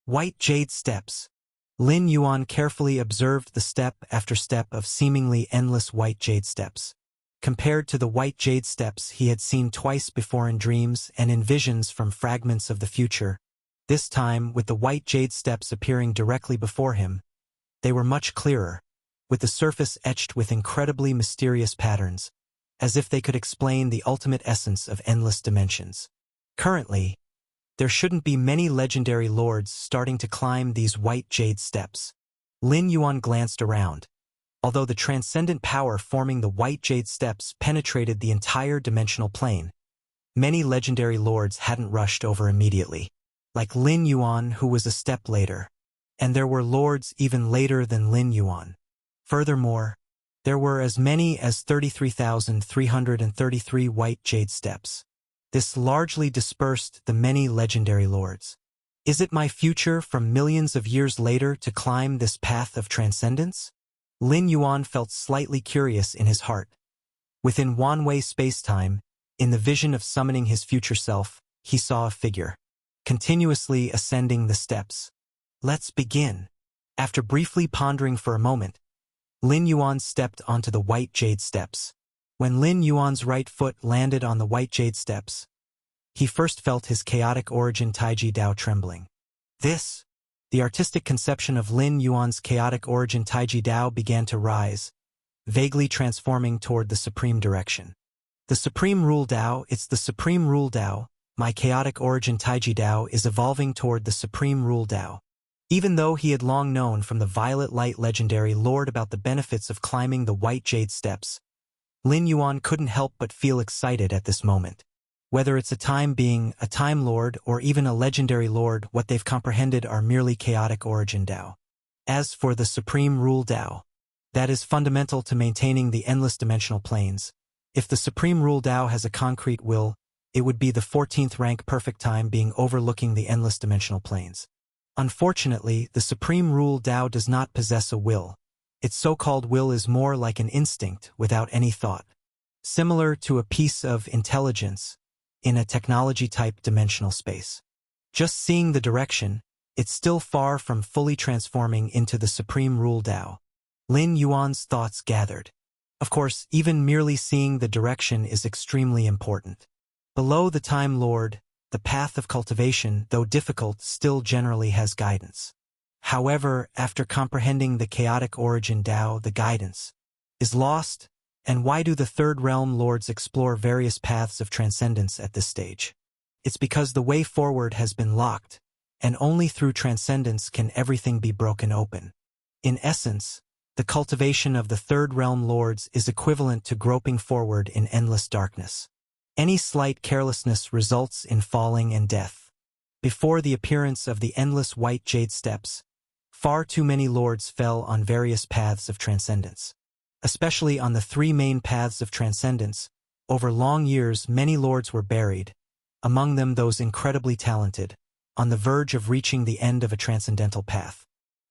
White jade steps. Lin Yuan carefully observed the step after step of seemingly endless white jade steps. Compared to the white jade steps he had seen twice before in dreams and in visions from fragments of the future, this time with the white jade steps appearing directly before him, they were much clearer, with the surface etched with incredibly mysterious patterns, as if they could explain the ultimate essence of endless dimensions. Currently, there shouldn't be many legendary lords starting to climb these white jade steps. Lin Yuan glanced around. Although the transcendent power forming the white jade steps penetrated the entire dimensional plane, many legendary lords hadn't rushed over immediately, like Lin Yuan, who was a step later. And there were lords even later than Lin Yuan. Furthermore, there were as many as 33,333 white jade steps. This largely dispersed the many legendary lords. Is it my future from millions of years later to climb this path of transcendence? Lin Yuan felt slightly curious in his heart. Within one-way space-time, in the vision of summoning his future self, he saw a figure, continuously ascending the steps. Let's begin. After briefly pondering for a moment, Lin Yuan stepped onto the white jade steps. When Lin Yuan's right foot landed on the white jade steps, he first felt his chaotic origin Taiji Dao trembling. The artistic conception of Lin Yuan's chaotic origin Taiji Dao began to rise, vaguely transforming toward the supreme direction. The supreme rule Dao, it's the supreme rule Dao. My chaotic origin Taiji Dao is evolving toward the supreme rule Dao. Even though he had long known from the Violet Light legendary lord about the benefits of climbing the white jade steps, Lin Yuan couldn't help but feel excited at this moment. Whether it's a time being, a time lord, or even a legendary lord, what they've comprehended are merely chaotic origin Dao. As for the supreme rule Dao, that is fundamental to maintaining the endless dimensional planes. If the supreme rule Dao has a concrete will, it would be the 14th rank perfect time being overlooking the endless dimensional planes. Unfortunately, the supreme rule Dao does not possess a will. Its so-called will is more like an instinct without any thought, similar to a piece of intelligence in a technology-type dimensional space. Just seeing the direction, it's still far from fully transforming into the supreme rule Dao. Lin Yuan's thoughts gathered. Of course, even merely seeing the direction is extremely important. Below the Time Lord, the path of cultivation, though difficult, still generally has guidance. However, after comprehending the chaotic origin Dao, the guidance is lost. And why do the Third Realm Lords explore various paths of transcendence at this stage? It's because the way forward has been locked, and only through transcendence can everything be broken open. In essence, the cultivation of the Third Realm Lords is equivalent to groping forward in endless darkness. Any slight carelessness results in falling and death. Before the appearance of the endless white jade steps, far too many lords fell on various paths of transcendence. Especially on the three main paths of transcendence, over long years many lords were buried, among them those incredibly talented, on the verge of reaching the end of a transcendental path.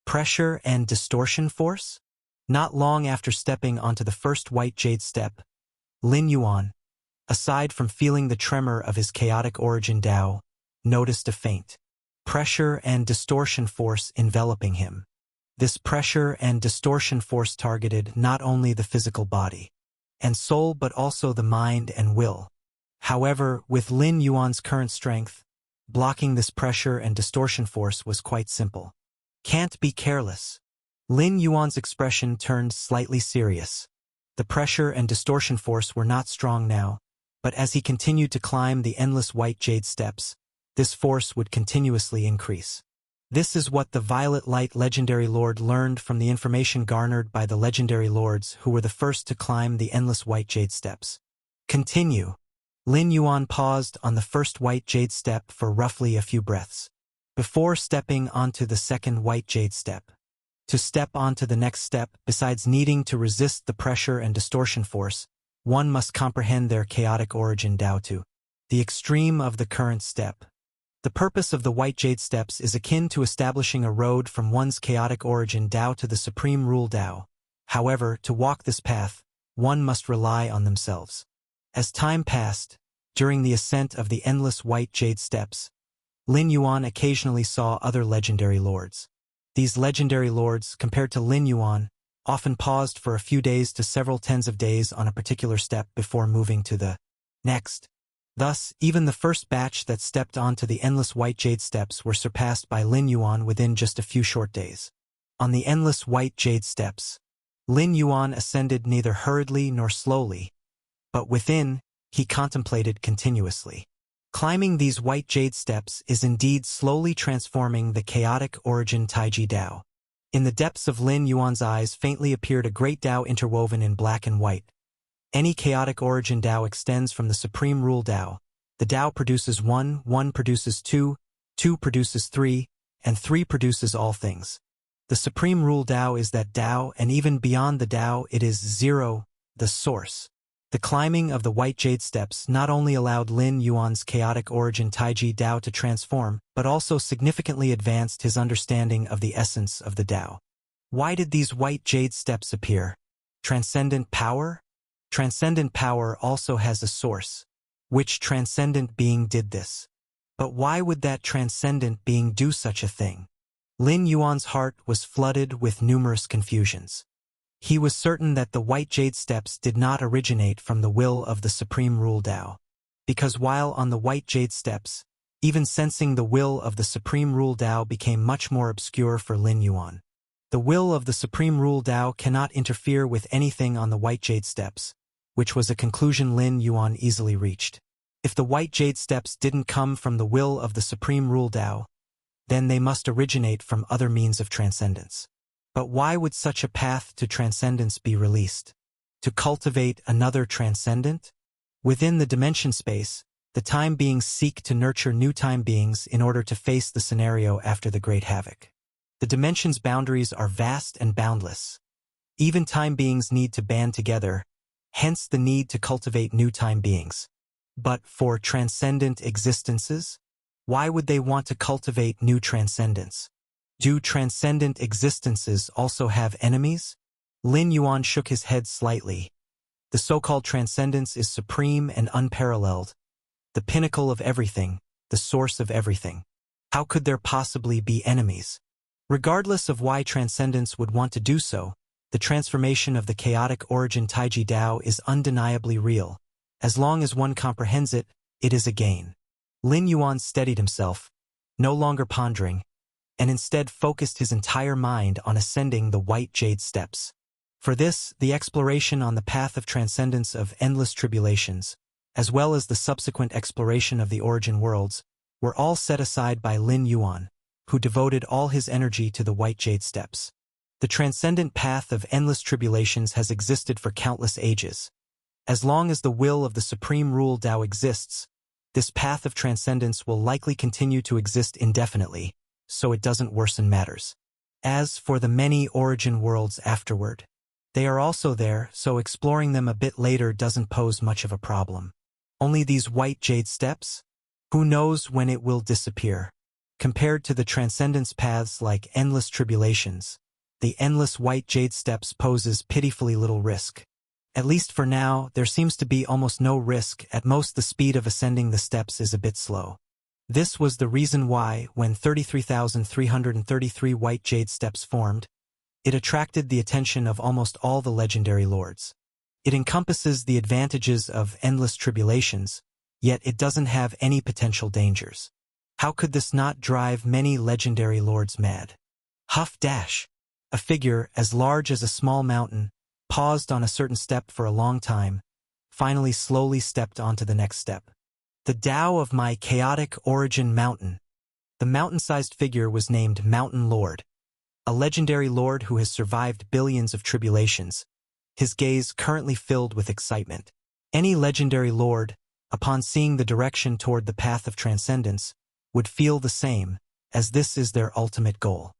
Pressure and distortion force? Not long after stepping onto the first white jade step, Lin Yuan, aside from feeling the tremor of his chaotic origin Dao, noticed a faint pressure and distortion force enveloping him. This pressure and distortion force targeted not only the physical body and soul but also the mind and will. However, with Lin Yuan's current strength, blocking this pressure and distortion force was quite simple. Can't be careless. Lin Yuan's expression turned slightly serious. The pressure and distortion force were not strong now, but as he continued to climb the endless white jade steps, this force would continuously increase. This is what the Violet Light legendary lord learned from the information garnered by the legendary lords who were the first to climb the endless white jade steps. Continue. Lin Yuan paused on the first white jade step for roughly a few breaths, before stepping onto the second white jade step. To step onto the next step, besides needing to resist the pressure and distortion force, one must comprehend their chaotic origin Dao to the extreme of the current step. The purpose of the white jade steps is akin to establishing a road from one's chaotic origin Dao to the supreme rule Dao. However, to walk this path, one must rely on themselves. As time passed, during the ascent of the endless white jade steps, Lin Yuan occasionally saw other legendary lords. These legendary lords, compared to Lin Yuan, often paused for a few days to several tens of days on a particular step before moving to the next. Thus, even the first batch that stepped onto the endless white jade steps were surpassed by Lin Yuan within just a few short days. On the endless white jade steps, Lin Yuan ascended neither hurriedly nor slowly, but within, he contemplated continuously. Climbing these white jade steps is indeed slowly transforming the chaotic origin Taiji Dao. In the depths of Lin Yuan's eyes faintly appeared a great Dao interwoven in black and white. Any chaotic origin Dao extends from the supreme rule Dao. The Dao produces 1, 1 produces 2, 2 produces 3, and 3 produces all things. The supreme rule Dao is that Dao, and even beyond the Dao it is 0, the source. The climbing of the white jade steps not only allowed Lin Yuan's chaotic origin Taiji Dao to transform, but also significantly advanced his understanding of the essence of the Dao. Why did these white jade steps appear? Transcendent power? Transcendent power also has a source. Which transcendent being did this? But why would that transcendent being do such a thing? Lin Yuan's heart was flooded with numerous confusions. He was certain that the white jade steps did not originate from the will of the supreme rule Dao. Because while on the white jade steps, even sensing the will of the supreme rule Dao became much more obscure for Lin Yuan. The will of the supreme rule Dao cannot interfere with anything on the white jade steps, which was a conclusion Lin Yuan easily reached. If the white jade steps didn't come from the will of the supreme rule Dao, then they must originate from other means of transcendence. But why would such a path to transcendence be released? To cultivate another transcendent? Within the dimension space, the time beings seek to nurture new time beings in order to face the scenario after the great havoc. The dimension's boundaries are vast and boundless. Even time beings need to band together, hence the need to cultivate new time beings. But for transcendent existences, why would they want to cultivate new transcendence? Do transcendent existences also have enemies? Lin Yuan shook his head slightly. The so-called transcendence is supreme and unparalleled, the pinnacle of everything, the source of everything. How could there possibly be enemies? Regardless of why transcendence would want to do so, the transformation of the chaotic origin Taiji Dao is undeniably real. As long as one comprehends it, it is a gain. Lin Yuan steadied himself, no longer pondering, and instead focused his entire mind on ascending the white jade steps. For this, the exploration on the path of transcendence of endless tribulations, as well as the subsequent exploration of the origin worlds, were all set aside by Lin Yuan, who devoted all his energy to the white jade steps. The transcendent path of endless tribulations has existed for countless ages. As long as the will of the supreme rule Dao exists, this path of transcendence will likely continue to exist indefinitely, so it doesn't worsen matters. As for the many origin worlds afterward, they are also there, so exploring them a bit later doesn't pose much of a problem. Only these white jade steps? Who knows when it will disappear? Compared to the transcendence paths like endless tribulations, the endless white jade steps poses pitifully little risk. At least for now, there seems to be almost no risk. At most, the speed of ascending the steps is a bit slow. This was the reason why, when 33,333 white jade steps formed, it attracted the attention of almost all the legendary lords. It encompasses the advantages of endless tribulations, yet it doesn't have any potential dangers. How could this not drive many legendary lords mad? Huff dash! A figure as large as a small mountain paused on a certain step for a long time, finally slowly stepped onto the next step. The Tao of my chaotic origin mountain. The mountain-sized figure was named Mountain Lord, a legendary lord who has survived billions of tribulations, his gaze currently filled with excitement. Any legendary lord, upon seeing the direction toward the path of transcendence, would feel the same, as this is their ultimate goal.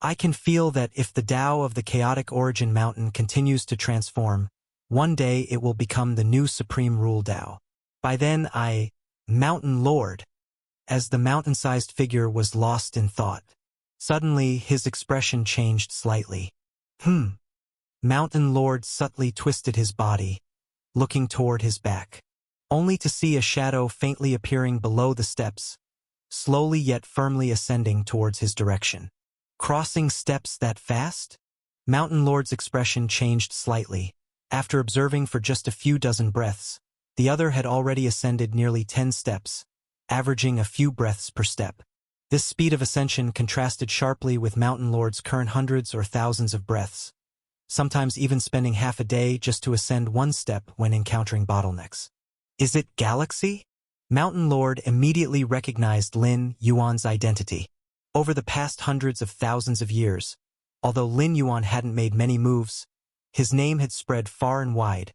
I can feel that if the Tao of the chaotic origin mountain continues to transform, one day it will become the new supreme rule Tao. By then Mountain Lord, as the mountain-sized figure was lost in thought. Suddenly his expression changed slightly. Mountain Lord subtly twisted his body, looking toward his back, only to see a shadow faintly appearing below the steps. slowly yet firmly ascending towards his direction. Crossing steps that fast? Mountain Lord's expression changed slightly. After observing for just a few dozen breaths, the other had already ascended nearly 10 steps, averaging a few breaths per step. This speed of ascension contrasted sharply with Mountain Lord's current hundreds or thousands of breaths, sometimes even spending half a day just to ascend one step when encountering bottlenecks. Is it Galaxy? Mountain Lord immediately recognized Lin Yuan's identity. Over the past hundreds of thousands of years, although Lin Yuan hadn't made many moves, his name had spread far and wide,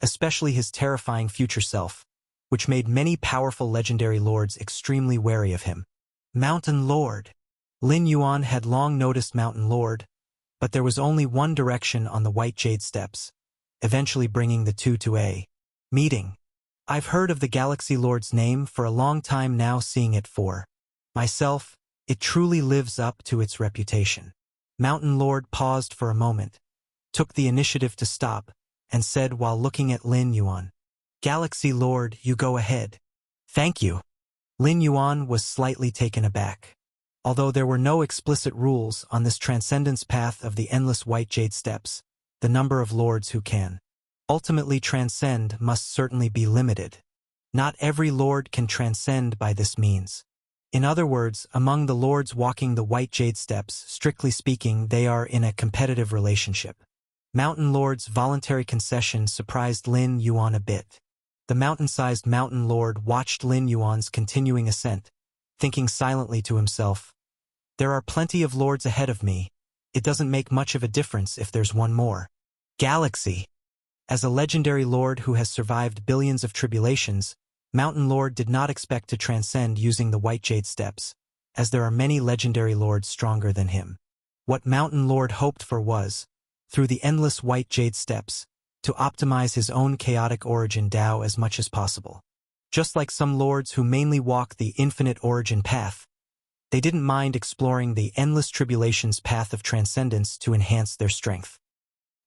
especially his terrifying future self, which made many powerful legendary lords extremely wary of him. Mountain Lord. Lin Yuan had long noticed Mountain Lord, but there was only one direction on the White Jade Steps, eventually bringing the two to a meeting. I've heard of the Galaxy Lord's name for a long time now, seeing it for myself, it truly lives up to its reputation. Mountain Lord paused for a moment, took the initiative to stop, and said while looking at Lin Yuan, Galaxy Lord, you go ahead. Thank you. Lin Yuan was slightly taken aback. Although there were no explicit rules on this transcendence path of the endless White Jade Steps, the number of lords who can ultimately transcend must certainly be limited. Not every lord can transcend by this means. In other words, among the lords walking the White Jade Steps, strictly speaking, they are in a competitive relationship. Mountain Lord's voluntary concession surprised Lin Yuan a bit. The mountain-sized Mountain Lord watched Lin Yuan's continuing ascent, thinking silently to himself, there are plenty of lords ahead of me. It doesn't make much of a difference if there's one more. Galaxy. As a legendary lord who has survived billions of tribulations, Mountain Lord did not expect to transcend using the White Jade Steps, as there are many legendary lords stronger than him. What Mountain Lord hoped for was, through the endless White Jade Steps, to optimize his own chaotic origin Dao as much as possible. Just like some lords who mainly walk the infinite origin path, they didn't mind exploring the endless tribulations path of transcendence to enhance their strength.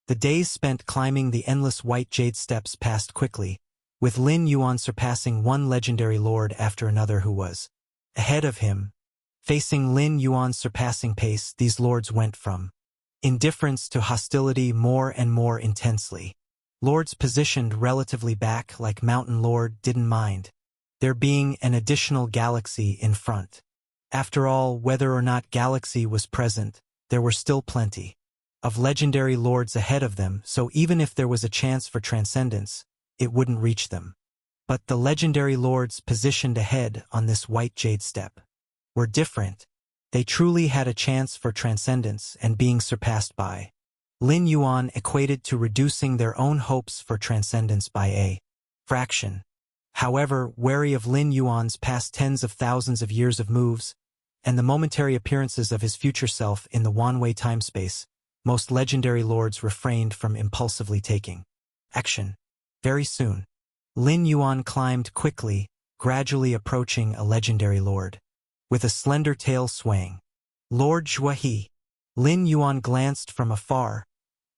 The days spent climbing the endless White Jade Steps passed quickly, with Lin Yuan surpassing one legendary lord after another who was ahead of him. Facing Lin Yuan's surpassing pace, these lords went from indifference to hostility more and more intensely. Lords positioned relatively back like Mountain Lord didn't mind there being an additional galaxy in front. After all, whether or not Galaxy was present, there were still plenty of legendary lords ahead of them, so even if there was a chance for transcendence, it wouldn't reach them. But the legendary lords positioned ahead on this White Jade Step were different. They truly had a chance for transcendence and being surpassed by Lin Yuan equated to reducing their own hopes for transcendence by a fraction. However, wary of Lin Yuan's past tens of thousands of years of moves, and the momentary appearances of his future self in the one-way timespace, most legendary lords refrained from impulsively taking action. Very soon, Lin Yuan climbed quickly, gradually approaching a legendary lord. With a slender tail swaying, Lord Zhuahe. Lin Yuan glanced from afar,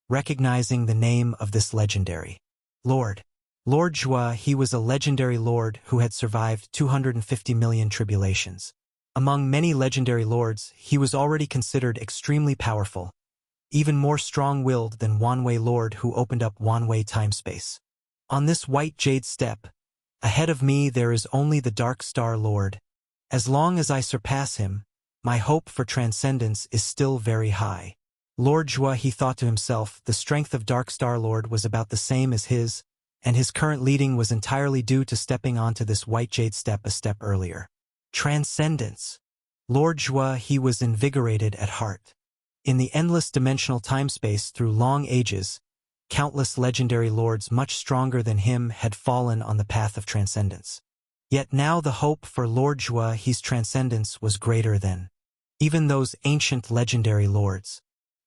recognizing the name of this legendary lord. Lord Zhuahe was a legendary lord who had survived 250 million tribulations. Among many legendary lords, he was already considered extremely powerful, even more strong-willed than Wanwei Lord who opened up Wanwei timespace. On this White Jade Step, ahead of me there is only the Dark Star Lord. As long as I surpass him, my hope for transcendence is still very high. Lord Zhuahe thought to himself the strength of Dark Star Lord was about the same as his, and his current leading was entirely due to stepping onto this White Jade Step a step earlier. Transcendence. Lord Zhuahe was invigorated at heart. In the endless dimensional timespace through long ages, countless legendary lords much stronger than him had fallen on the path of transcendence. Yet now the hope for Lord Zhuahe's transcendence was greater than even those ancient legendary lords.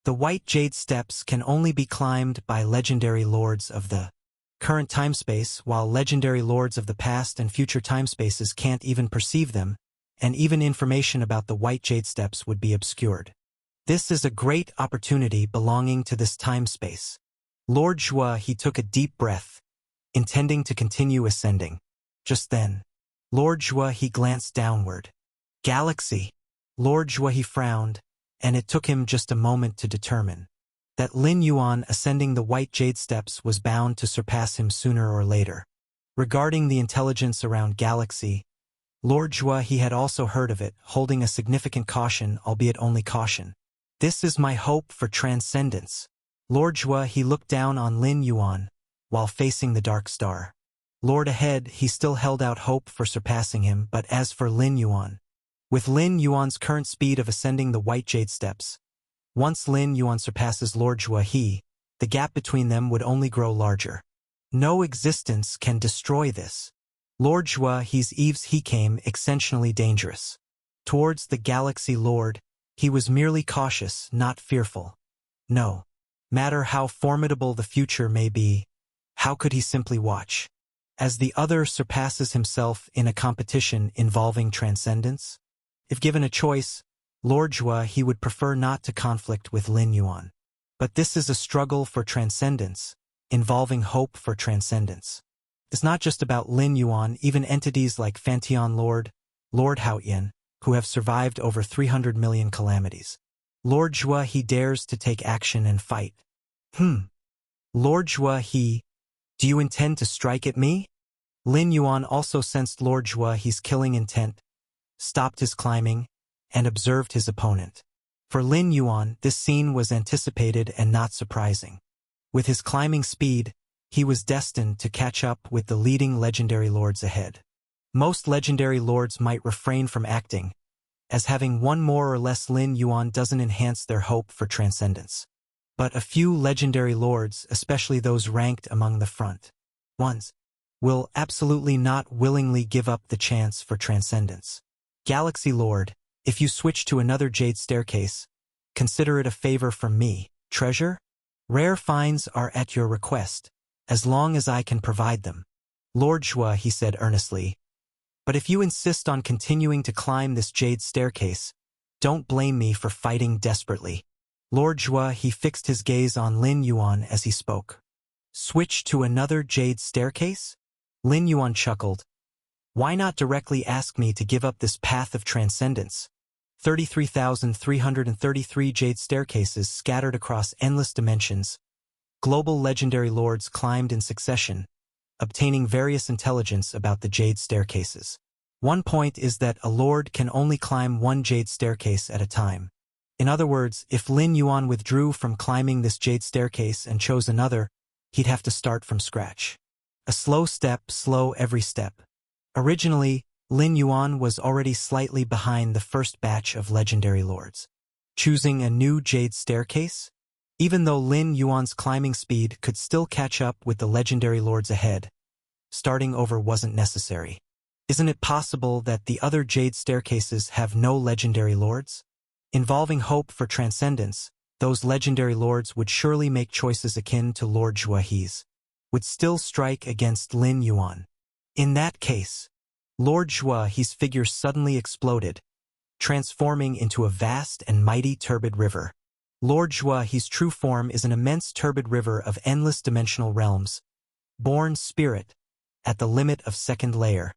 The White Jade Steps can only be climbed by legendary lords of the current timespace, while legendary lords of the past and future timespaces can't even perceive them, and even information about the White Jade Steps would be obscured. This is a great opportunity belonging to this timespace. Lord Zhuahe took a deep breath, intending to continue ascending. Just then, Lord Zhuahe glanced downward. Galaxy. Lord Zhuohe frowned, and it took him just a moment to determine that Lin Yuan ascending the White Jade Steps was bound to surpass him sooner or later. Regarding the intelligence around Galaxy, Lord Zhuohe had also heard of it, holding a significant caution, albeit only caution. This is my hope for transcendence. Lord Zhuohe looked down on Lin Yuan, while facing the dark star. Lord ahead, he still held out hope for surpassing him, but as for Lin Yuan, with Lin Yuan's current speed of ascending the White Jade Steps, once Lin Yuan surpasses Lord Zhuohe, the gap between them would only grow larger. No existence can destroy this. Lord Zhuohe's eves he came exceptionally dangerous. Towards the Galaxy Lord, he was merely cautious, not fearful. No matter how formidable the future may be, how could he simply watch as the other surpasses himself in a competition involving transcendence? If given a choice, Lord Zhuohe would prefer not to conflict with Lin Yuan. But this is a struggle for transcendence, involving hope for transcendence. It's not just about Lin Yuan, even entities like Fantian Lord, Lord Haoyan, who have survived over 300 million calamities. Lord Zhuohe dares to take action and fight. Lord Zhuohe, do you intend to strike at me? Lin Yuan also sensed Lord Zhuohe's killing intent, stopped his climbing, and observed his opponent. For Lin Yuan, this scene was anticipated and not surprising. With his climbing speed, he was destined to catch up with the leading legendary lords ahead. Most legendary lords might refrain from acting, as having one more or less Lin Yuan doesn't enhance their hope for transcendence. But a few legendary lords, especially those ranked among the front ones, will absolutely not willingly give up the chance for transcendence. Galaxy Lord, if you switch to another Jade Staircase, consider it a favor from me. Treasure? Rare finds are at your request, as long as I can provide them. Lord Zhuohe said earnestly. But if you insist on continuing to climb this Jade Staircase, don't blame me for fighting desperately. Lord Zhuohe fixed his gaze on Lin Yuan as he spoke. Switch to another Jade Staircase? Lin Yuan chuckled. Why not directly ask me to give up this path of transcendence? 33,333 Jade Staircases scattered across endless dimensions. Global legendary lords climbed in succession, obtaining various intelligence about the Jade Staircases. One point is that a lord can only climb one Jade Staircase at a time. In other words, if Lin Yuan withdrew from climbing this Jade Staircase and chose another, he'd have to start from scratch. A slow step, slow every step. Originally, Lin Yuan was already slightly behind the first batch of legendary lords. Choosing a new Jade Staircase? Even though Lin Yuan's climbing speed could still catch up with the legendary lords ahead, starting over wasn't necessary. Isn't it possible that the other Jade Staircases have no legendary lords? Involving hope for transcendence, those legendary lords would surely make choices akin to Lord Zhuohe's, would still strike against Lin Yuan. In that case, Lord Zhuohe's figure suddenly exploded, transforming into a vast and mighty turbid river. Lord Zhuohe's true form is an immense turbid river of endless dimensional realms, born spirit, at the limit of second layer,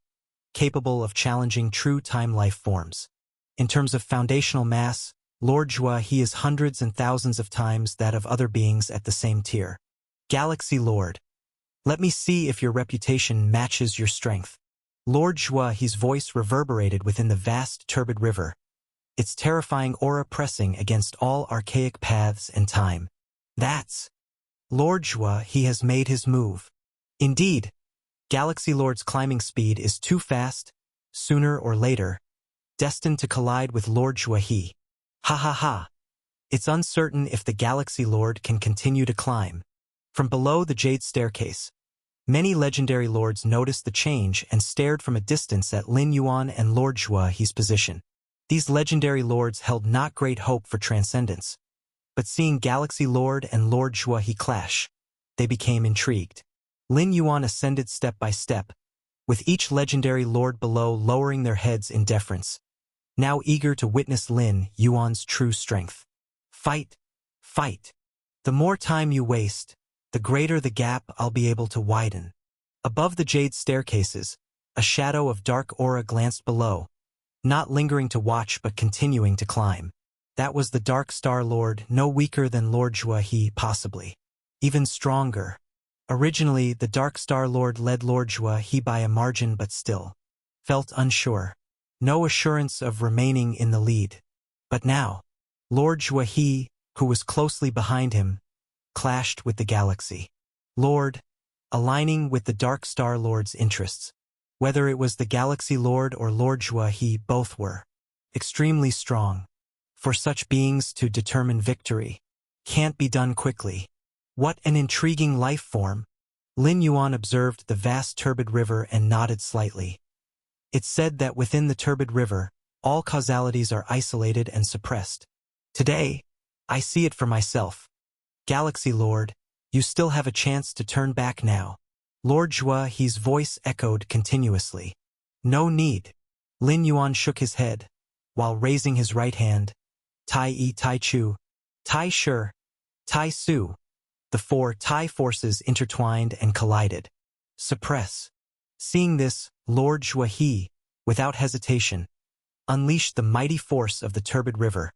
capable of challenging true time-life forms. In terms of foundational mass, Lord Zhuohe is hundreds and thousands of times that of other beings at the same tier. Galaxy Lord, let me see if your reputation matches your strength. Lord Zhuohe's voice reverberated within the vast turbid river, its terrifying aura pressing against all archaic paths and time. That's Lord Zhuohe has made his move. Indeed, Galaxy Lord's climbing speed is too fast, sooner or later, destined to collide with Lord Zhuohe. Ha ha ha. It's uncertain if the Galaxy Lord can continue to climb. From below the Jade Staircase, many legendary lords noticed the change and stared from a distance at Lin Yuan and Lord Zhuohe's position. These legendary lords held not great hope for transcendence, but seeing Galaxy Lord and Lord Zhuohe clash, they became intrigued. Lin Yuan ascended step by step, with each legendary lord below lowering their heads in deference, now eager to witness Lin Yuan's true strength. Fight, fight. The more time you waste, the greater the gap I'll be able to widen. Above the Jade Staircases, a shadow of dark aura glanced below, not lingering to watch but continuing to climb. That was the Dark Star Lord, no weaker than Lord Zhuohe possibly. Even stronger. Originally, the Dark Star Lord led Lord Zhuohe by a margin but still felt unsure. No assurance of remaining in the lead. But now, Lord Zhuohe, who was closely behind him, clashed with the galaxy Lord, aligning with the Dark Star Lord's interests. Whether it was the Galaxy Lord or Lord Zhuohe, both were extremely strong. For such beings to determine victory can't be done quickly. What an intriguing life form. Lin Yuan observed the vast turbid river and nodded slightly. It's said that within the turbid river, all causalities are isolated and suppressed. Today, I see it for myself. Galaxy Lord, you still have a chance to turn back now. Lord Zhuohe's voice echoed continuously. No need. Lin Yuan shook his head, while raising his right hand. Tai Yi Tai Chu, Tai Shi, Tai Su. The four Tai forces intertwined and collided. Suppress. Seeing this, Lord Zhuohe, without hesitation, unleashed the mighty force of the turbid river,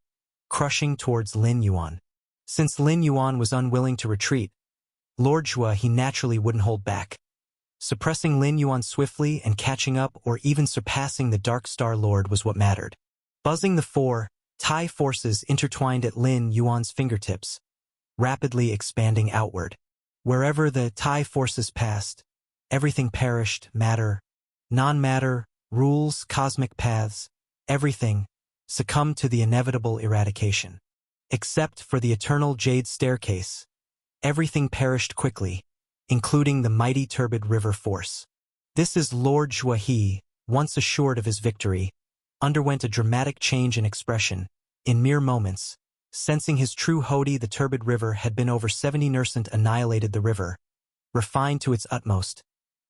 crushing towards Lin Yuan. Since Lin Yuan was unwilling to retreat, Lord Zhuohe naturally wouldn't hold back. Suppressing Lin Yuan swiftly and catching up or even surpassing the Dark Star Lord was what mattered. Buzzing the four Tai forces intertwined at Lin Yuan's fingertips, rapidly expanding outward. Wherever the Tai forces passed, everything perished, matter, non-matter, rules, cosmic paths, everything succumbed to the inevitable eradication. Except for the eternal jade staircase, everything perished quickly, including the mighty turbid river force. This is Lord Zhuohe, once assured of his victory, underwent a dramatic change in expression. In mere moments, sensing his true Hodi, the turbid river had been over 70 Nursant annihilated the river, refined to its utmost.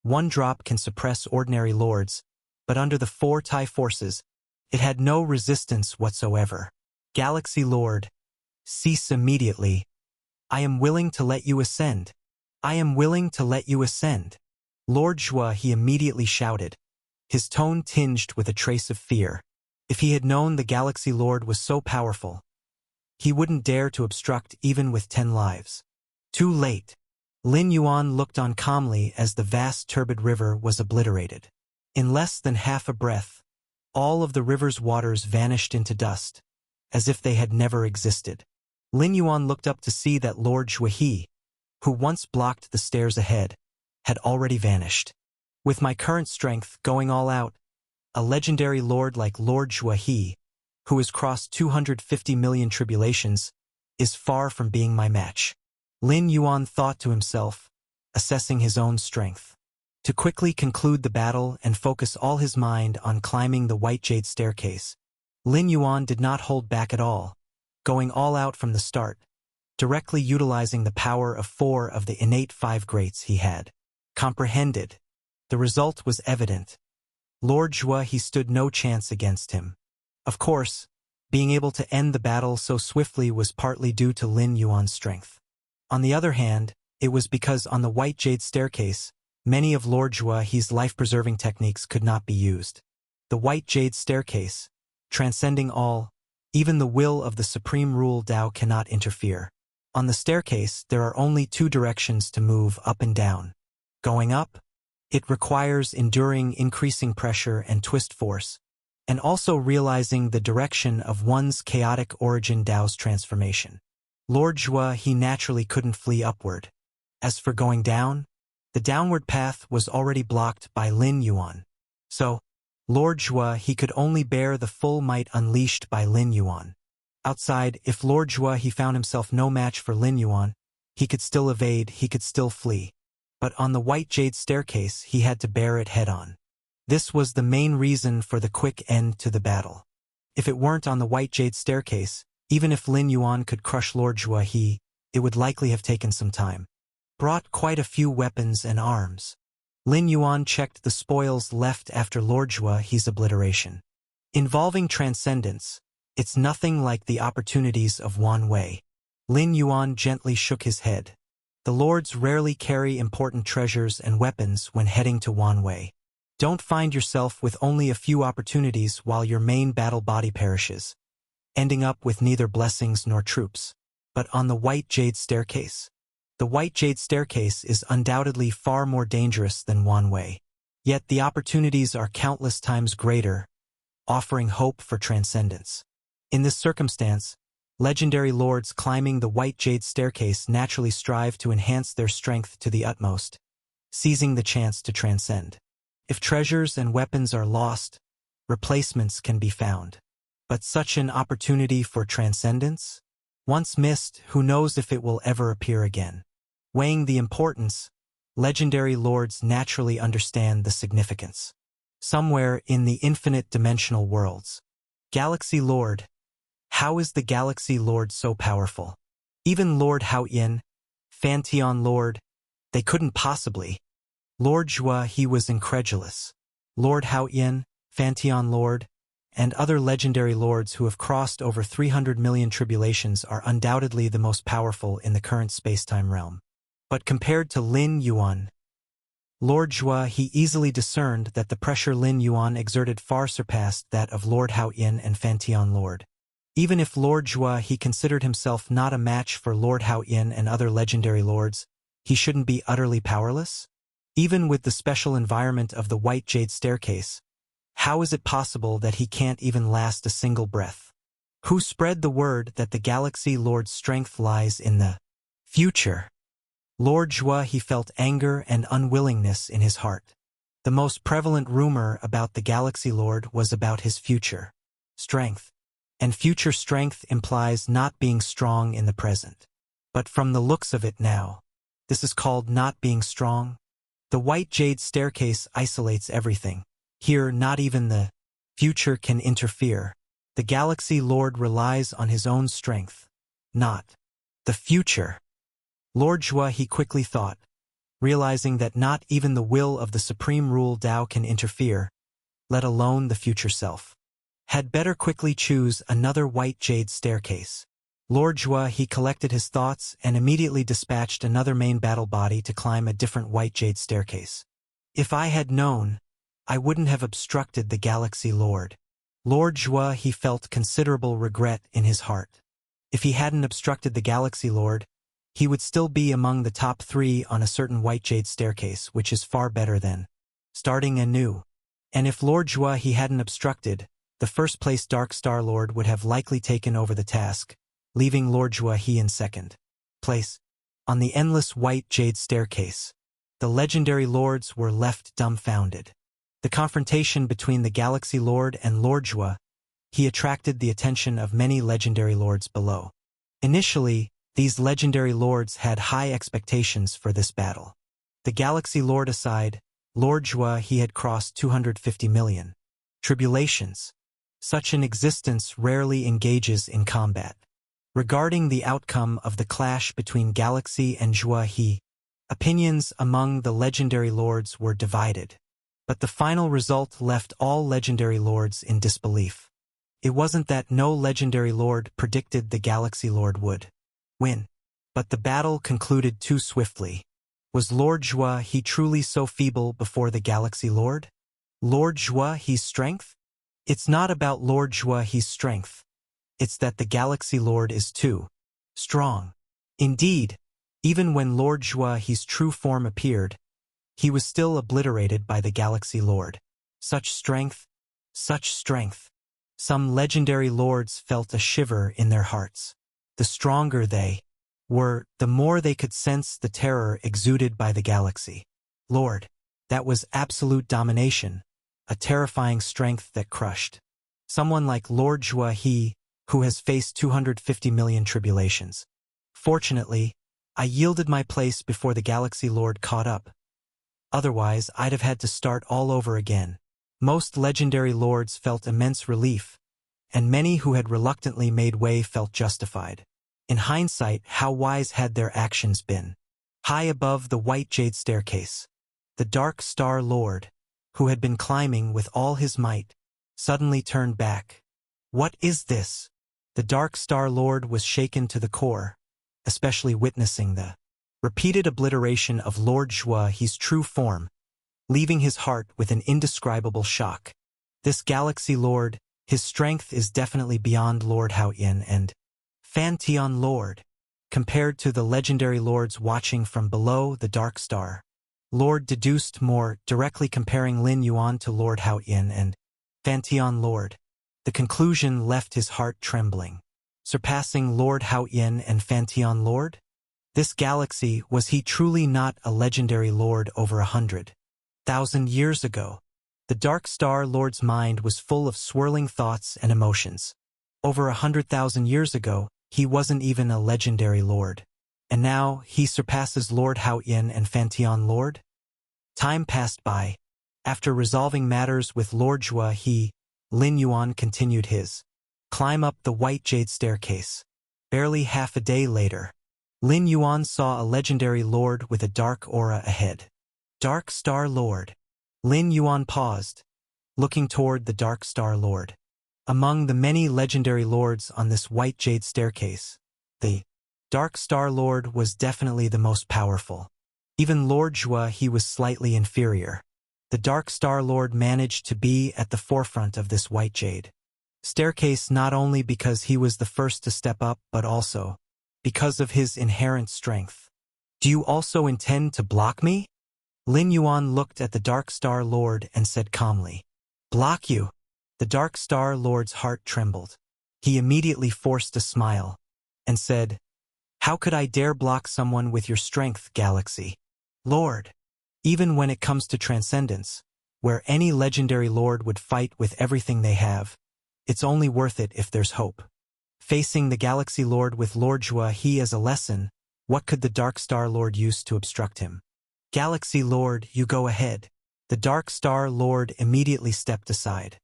One drop can suppress ordinary lords, but under the four Tai forces, it had no resistance whatsoever. Galaxy Lord, cease immediately. I am willing to let you ascend. I am willing to let you ascend. Lord Zhuohe immediately shouted, his tone tinged with a trace of fear. If he had known the Galaxy Lord was so powerful, he wouldn't dare to obstruct even with 10 lives. Too late. Lin Yuan looked on calmly as the vast turbid river was obliterated. In less than half a breath, all of the river's waters vanished into dust, as if they had never existed. Lin Yuan looked up to see that Lord Zhuohe, who once blocked the stairs ahead, had already vanished. With my current strength going all out, a legendary lord like Lord Zhuohe, who has crossed 250 million tribulations, is far from being my match. Lin Yuan thought to himself, assessing his own strength. To quickly conclude the battle and focus all his mind on climbing the white jade staircase, Lin Yuan did not hold back at all, going all out from the start, directly utilizing the power of 4 of the innate 5 greats he had comprehended. The result was evident. Lord Zhuohe stood no chance against him. Of course, being able to end the battle so swiftly was partly due to Lin Yuan's strength. On the other hand, it was because on the white jade staircase, many of Lord Zhuohe's life-preserving techniques could not be used. The white jade staircase, transcending all, even the will of the Supreme Rule Tao cannot interfere. On the staircase, there are only 2 directions to move up and down. Going up, it requires enduring increasing pressure and twist force, and also realizing the direction of one's chaotic origin Tao's transformation. Lord Zhuohe naturally couldn't flee upward. As for going down, the downward path was already blocked by Lin Yuan. So, Lord Zhuohe could only bear the full might unleashed by Lin Yuan. Outside, if Lord Zhuohe found himself no match for Lin Yuan, he could still evade, he could still flee. But on the white jade staircase, he had to bear it head-on. This was the main reason for the quick end to the battle. If it weren't on the white jade staircase, even if Lin Yuan could crush Lord Zhuohe, it would likely have taken some time. Brought quite a few weapons and arms. Lin Yuan checked the spoils left after Lord Zhuohe's obliteration. Involving transcendence, it's nothing like the opportunities of Wan Wei. Lin Yuan gently shook his head. The lords rarely carry important treasures and weapons when heading to Wan Wei. Don't find yourself with only a few opportunities while your main battle body perishes, ending up with neither blessings nor troops. But on the White Jade Staircase. The White Jade Staircase is undoubtedly far more dangerous than Wan Wei. Yet the opportunities are countless times greater, offering hope for transcendence. In this circumstance, legendary lords climbing the White Jade Staircase naturally strive to enhance their strength to the utmost, seizing the chance to transcend. If treasures and weapons are lost, replacements can be found. But such an opportunity for transcendence? Once missed, who knows if it will ever appear again? Weighing the importance, legendary lords naturally understand the significance. Somewhere in the infinite dimensional worlds. Galaxy Lord. How is the Galaxy Lord so powerful? Even Lord Hao Yin, Fantion Lord, they couldn't possibly. Lord Zhua, he was incredulous. Lord Hao Yin, Fantion Lord, and other legendary lords who have crossed over 300 million tribulations are undoubtedly the most powerful in the current space-time realm. But compared to Lin Yuan, Lord Zhua, he easily discerned that the pressure Lin Yuan exerted far surpassed that of Lord Hao Yin and Fantion Lord. Even if Lord Zhua he considered himself not a match for Lord Hao Yin and other legendary lords, he shouldn't be utterly powerless? Even with the special environment of the White Jade Staircase, how is it possible that he can't even last a single breath? Who spread the word that the Galaxy Lord's strength lies in the future? Lord Zhua he felt anger and unwillingness in his heart. The most prevalent rumor about the Galaxy Lord was about his future strength. And future strength implies not being strong in the present. But from the looks of it now, this is called not being strong. The White Jade Staircase isolates everything. Here, not even the future can interfere. The Galaxy Lord relies on his own strength, not the future. Lord Zhua he quickly thought, realizing that not even the will of the Supreme Rule Tao can interfere, let alone the future self. Had better quickly choose another White Jade Staircase. Lord Zhua he collected his thoughts and immediately dispatched another main battle body to climb a different White Jade Staircase. If I had known, I wouldn't have obstructed the Galaxy Lord. Lord Zhua he felt considerable regret in his heart. If he hadn't obstructed the Galaxy Lord, he would still be among the top 3 on a certain White Jade Staircase, which is far better than starting anew. And if Lord Zhua he hadn't obstructed, the first-place Dark Star Lord would have likely taken over the task, leaving Lord Zhua he in second place. On the endless White Jade Staircase, the legendary lords were left dumbfounded. The confrontation between the Galaxy Lord and Lord Zhua, he attracted the attention of many legendary lords below. Initially, these legendary lords had high expectations for this battle. The Galaxy Lord aside, Lord Zhua he had crossed 250 million tribulations. Such an existence rarely engages in combat. Regarding the outcome of the clash between Galaxy and Zhua he, opinions among the legendary lords were divided. But the final result left all legendary lords in disbelief. It wasn't that no legendary lord predicted the Galaxy Lord would win, but the battle concluded too swiftly. Was Lord Zhua he truly so feeble before the Galaxy Lord? Lord Zhua he's strength? It's not about Lord Zhua he's strength. It's that the Galaxy Lord is too strong. Indeed, even when Lord Zhua he's true form appeared, he was still obliterated by the Galaxy Lord. Such strength, such strength. Some legendary lords felt a shiver in their hearts. The stronger they were, the more they could sense the terror exuded by the Galaxy Lord. That was absolute domination, a terrifying strength that crushed. Someone like Lord Zhua he, who has faced 250 million tribulations. Fortunately, I yielded my place before the Galaxy Lord caught up. Otherwise, I'd have had to start all over again. Most legendary lords felt immense relief, and many who had reluctantly made way felt justified. In hindsight, how wise had their actions been? High above the White Jade Staircase, the Dark Star Lord, who had been climbing with all his might, suddenly turned back. What is this? The Dark Star Lord was shaken to the core, especially witnessing the repeated obliteration of Lord Zhua he's true form, leaving his heart with an indescribable shock. This Galaxy Lord, his strength is definitely beyond Lord Hao Yin and Fantion Lord. Compared to the legendary lords watching from below the Dark Star, Lord deduced more, directly comparing Lin Yuan to Lord Hao Yin and Fantion Lord. The conclusion left his heart trembling. Surpassing Lord Hao Yin and Fantion Lord? This galaxy, was he truly not a legendary lord over 100,000 years ago? The Dark Star Lord's mind was full of swirling thoughts and emotions. Over 100,000 years ago, he wasn't even a legendary lord. And now, he surpasses Lord Hao Yin and Fantion Lord? Time passed by. After resolving matters with Lord Zhua, Lin Yuan continued his climb up the white jade staircase. Barely half a day later, Lin Yuan saw a legendary lord with a dark aura ahead. Dark Star Lord. Lin Yuan paused, looking toward the Dark Star Lord. Among the many legendary lords on this white jade staircase, the Dark Star Lord was definitely the most powerful. Even Lord Zhua, he was slightly inferior. The Dark Star Lord managed to be at the forefront of this white jade staircase not only because he was the first to step up but also because of his inherent strength. Do you also intend to block me? Lin Yuan looked at the Dark Star Lord and said calmly. Block you? The Dark Star Lord's heart trembled. He immediately forced a smile and said, How could I dare block someone with your strength, Galaxy Lord? Even when it comes to transcendence, where any legendary lord would fight with everything they have, it's only worth it if there's hope. Facing the Galaxy Lord with Lord Zhua, as a lesson, what could the Dark Star Lord use to obstruct him? Galaxy Lord, you go ahead. The Dark Star Lord immediately stepped aside.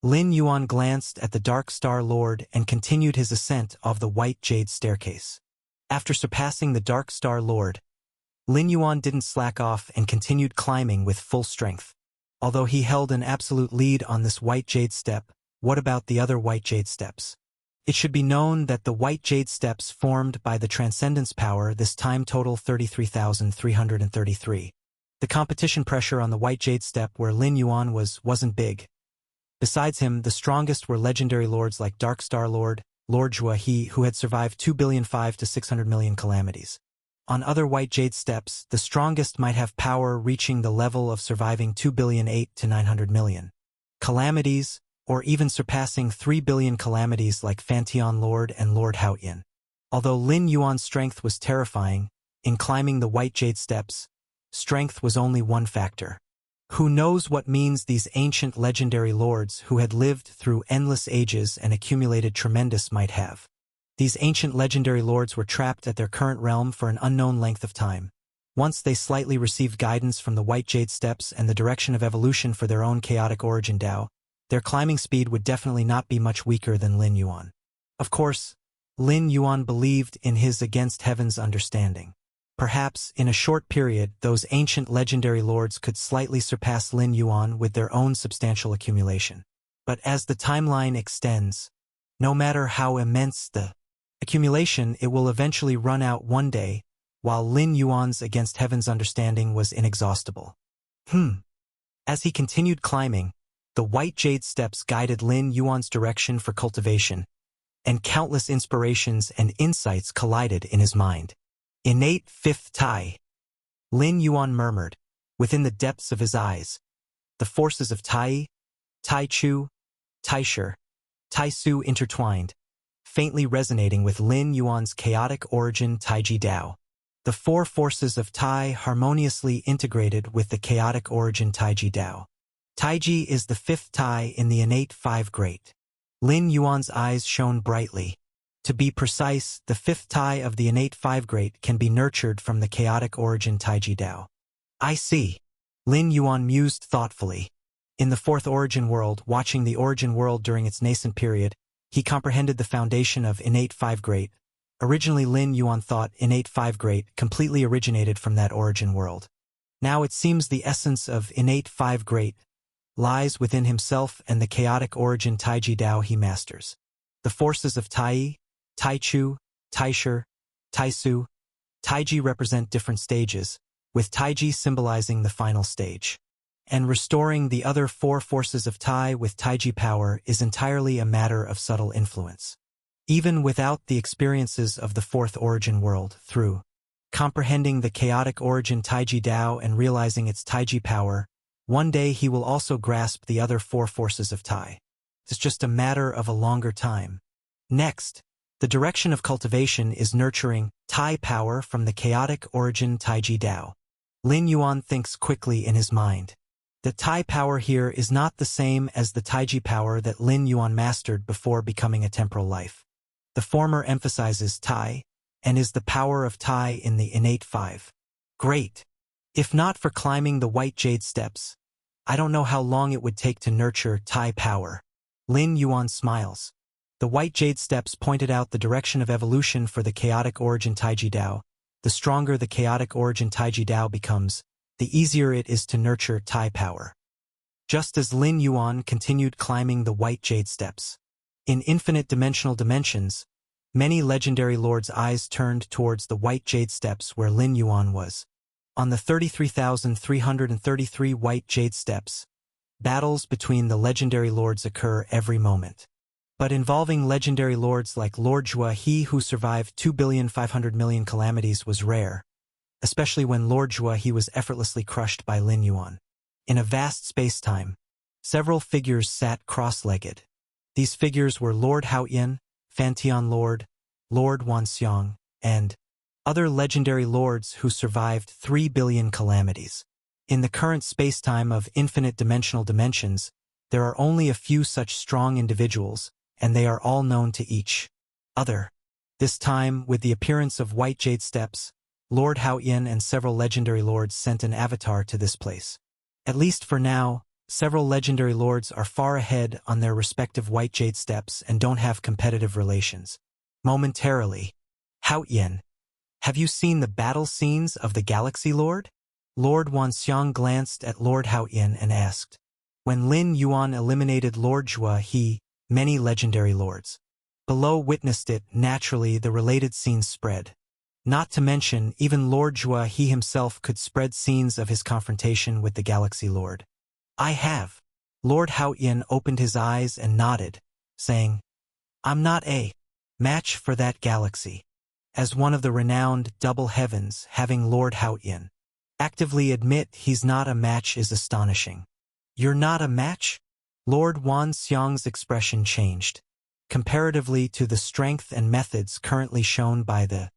Lin Yuan glanced at the Dark Star Lord and continued his ascent of the white jade staircase. After surpassing the Dark Star Lord, Lin Yuan didn't slack off and continued climbing with full strength. Although he held an absolute lead on this white jade step, what about the other white jade steps? It should be known that the white jade steps formed by the Transcendence power this time total 33,333. The competition pressure on the white jade step where Lin Yuan wasn't big. Besides him, the strongest were legendary lords like Dark Star Lord, Lord Zhua, who had survived 2,500,000 to 600,000,000 calamities. On other white jade steps, the strongest might have power reaching the level of surviving 2,800,000 to 900,000,000 calamities, or even surpassing 3,000,000,000 calamities like Fantion Lord and Lord Hao Yin. Although Lin Yuan's strength was terrifying, in climbing the white jade steps, strength was only one factor. Who knows what means these ancient legendary lords who had lived through endless ages and accumulated tremendous might have. These ancient legendary lords were trapped at their current realm for an unknown length of time. Once they slightly received guidance from the white jade steps and the direction of evolution for their own chaotic origin Tao, their climbing speed would definitely not be much weaker than Lin Yuan. Of course, Lin Yuan believed in his against heaven's understanding. Perhaps, in a short period, those ancient legendary lords could slightly surpass Lin Yuan with their own substantial accumulation. But as the timeline extends, no matter how immense the accumulation, it will eventually run out one day, while Lin Yuan's against heaven's understanding was inexhaustible. As he continued climbing, the white jade steps guided Lin Yuan's direction for cultivation, and countless inspirations and insights collided in his mind. Innate fifth Tai. Lin Yuan murmured, within the depths of his eyes. The forces of Tai, Tai Chu, Tai Shi, Tai Su intertwined, faintly resonating with Lin Yuan's chaotic origin Taiji Dao. The four forces of Tai harmoniously integrated with the chaotic origin Taiji Dao. Taiji is the fifth Tai in the innate five great. Lin Yuan's eyes shone brightly. To be precise, the fifth Tai of the innate five great can be nurtured from the chaotic origin Taiji Dao. I see. Lin Yuan mused thoughtfully. In the fourth origin world, watching the origin world during its nascent period, he comprehended the foundation of innate five great. Originally, Lin Yuan thought innate five great completely originated from that origin world. Now it seems the essence of innate five great lies within himself and the chaotic origin Taiji Dao he masters. The forces of Tai, Tai Chu, Tai Shi, Tai Su, Taiji represent different stages, with Taiji symbolizing the final stage. and restoring the other four forces of Tai with Taiji power is entirely a matter of subtle influence. Even without the experiences of the fourth origin world, through comprehending the chaotic origin Taiji Dao and realizing its Taiji power, one day he will also grasp the other four forces of Tai. It's just a matter of a longer time. Next, the direction of cultivation is nurturing Tai power from the chaotic origin Taiji Dao. Lin Yuan thinks quickly in his mind. The Tai power here is not the same as the Taiji power that Lin Yuan mastered before becoming a temporal life. The former emphasizes Tai, and is the power of Tai in the innate five. Great. If not for climbing the white jade steps, I don't know how long it would take to nurture Tai power. Lin Yuan smiles. The white jade steps pointed out the direction of evolution for the chaotic origin Taiji Dao. The stronger the chaotic origin Taiji Dao becomes, the easier it is to nurture Tai power. Just as Lin Yuan continued climbing the white jade steps. In infinite dimensional dimensions, many legendary lords' eyes turned towards the white jade steps where Lin Yuan was. On the 33,333 white jade steps, battles between the legendary lords occur every moment. But involving legendary lords like Lord Zhua, he who survived 2,500,000,000 calamities, was rare, especially when Lord Zhua he was effortlessly crushed by Lin Yuan. In a vast space-time, several figures sat cross-legged. These figures were Lord Haoyan, Fantian Lord, Lord Wanxiang, and other legendary lords who survived 3 billion calamities. In the current space-time of infinite dimensional dimensions, there are only a few such strong individuals, and they are all known to each other. This time, with the appearance of white jade steps, Lord Haoyan and several legendary lords sent an avatar to this place. At least for now, several legendary lords are far ahead on their respective white jade steps and don't have competitive relations. Momentarily, Haoyan, have you seen the battle scenes of the Galaxy Lord? Lord Wanxiang glanced at Lord Haoyan and asked. When Lin Yuan eliminated Lord Zhua, many legendary lords below witnessed it. Naturally, the related scenes spread. Not to mention, even Lord Zhua himself could spread scenes of his confrontation with the Galaxy Lord. I have. Lord Haoyan opened his eyes and nodded, saying, I'm not a match for that galaxy. As one of the renowned double heavens, having Lord Haoyan actively admit he's not a match is astonishing. You're not a match? Lord Wanxiang's expression changed, comparatively to the strength and methods currently shown by the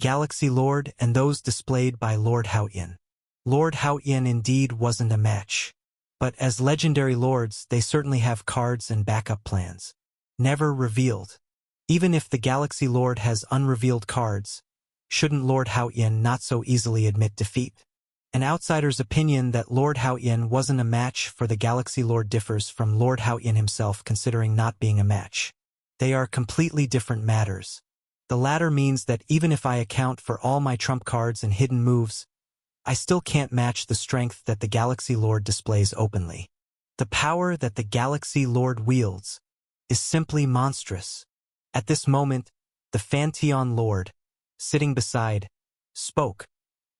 Galaxy Lord and those displayed by Lord Haoyan. Lord Haoyan indeed wasn't a match. But as legendary lords, they certainly have cards and backup plans. Never revealed. Even if the Galaxy Lord has unrevealed cards, shouldn't Lord Haoyan not so easily admit defeat? An outsider's opinion that Lord Haoyan wasn't a match for the Galaxy Lord differs from Lord Haoyan himself considering not being a match. They are completely different matters. The latter means that even if I account for all my trump cards and hidden moves, I still can't match the strength that the Galaxy Lord displays openly. The power that the Galaxy Lord wields is simply monstrous. At this moment, the Fantian Lord, sitting beside, spoke,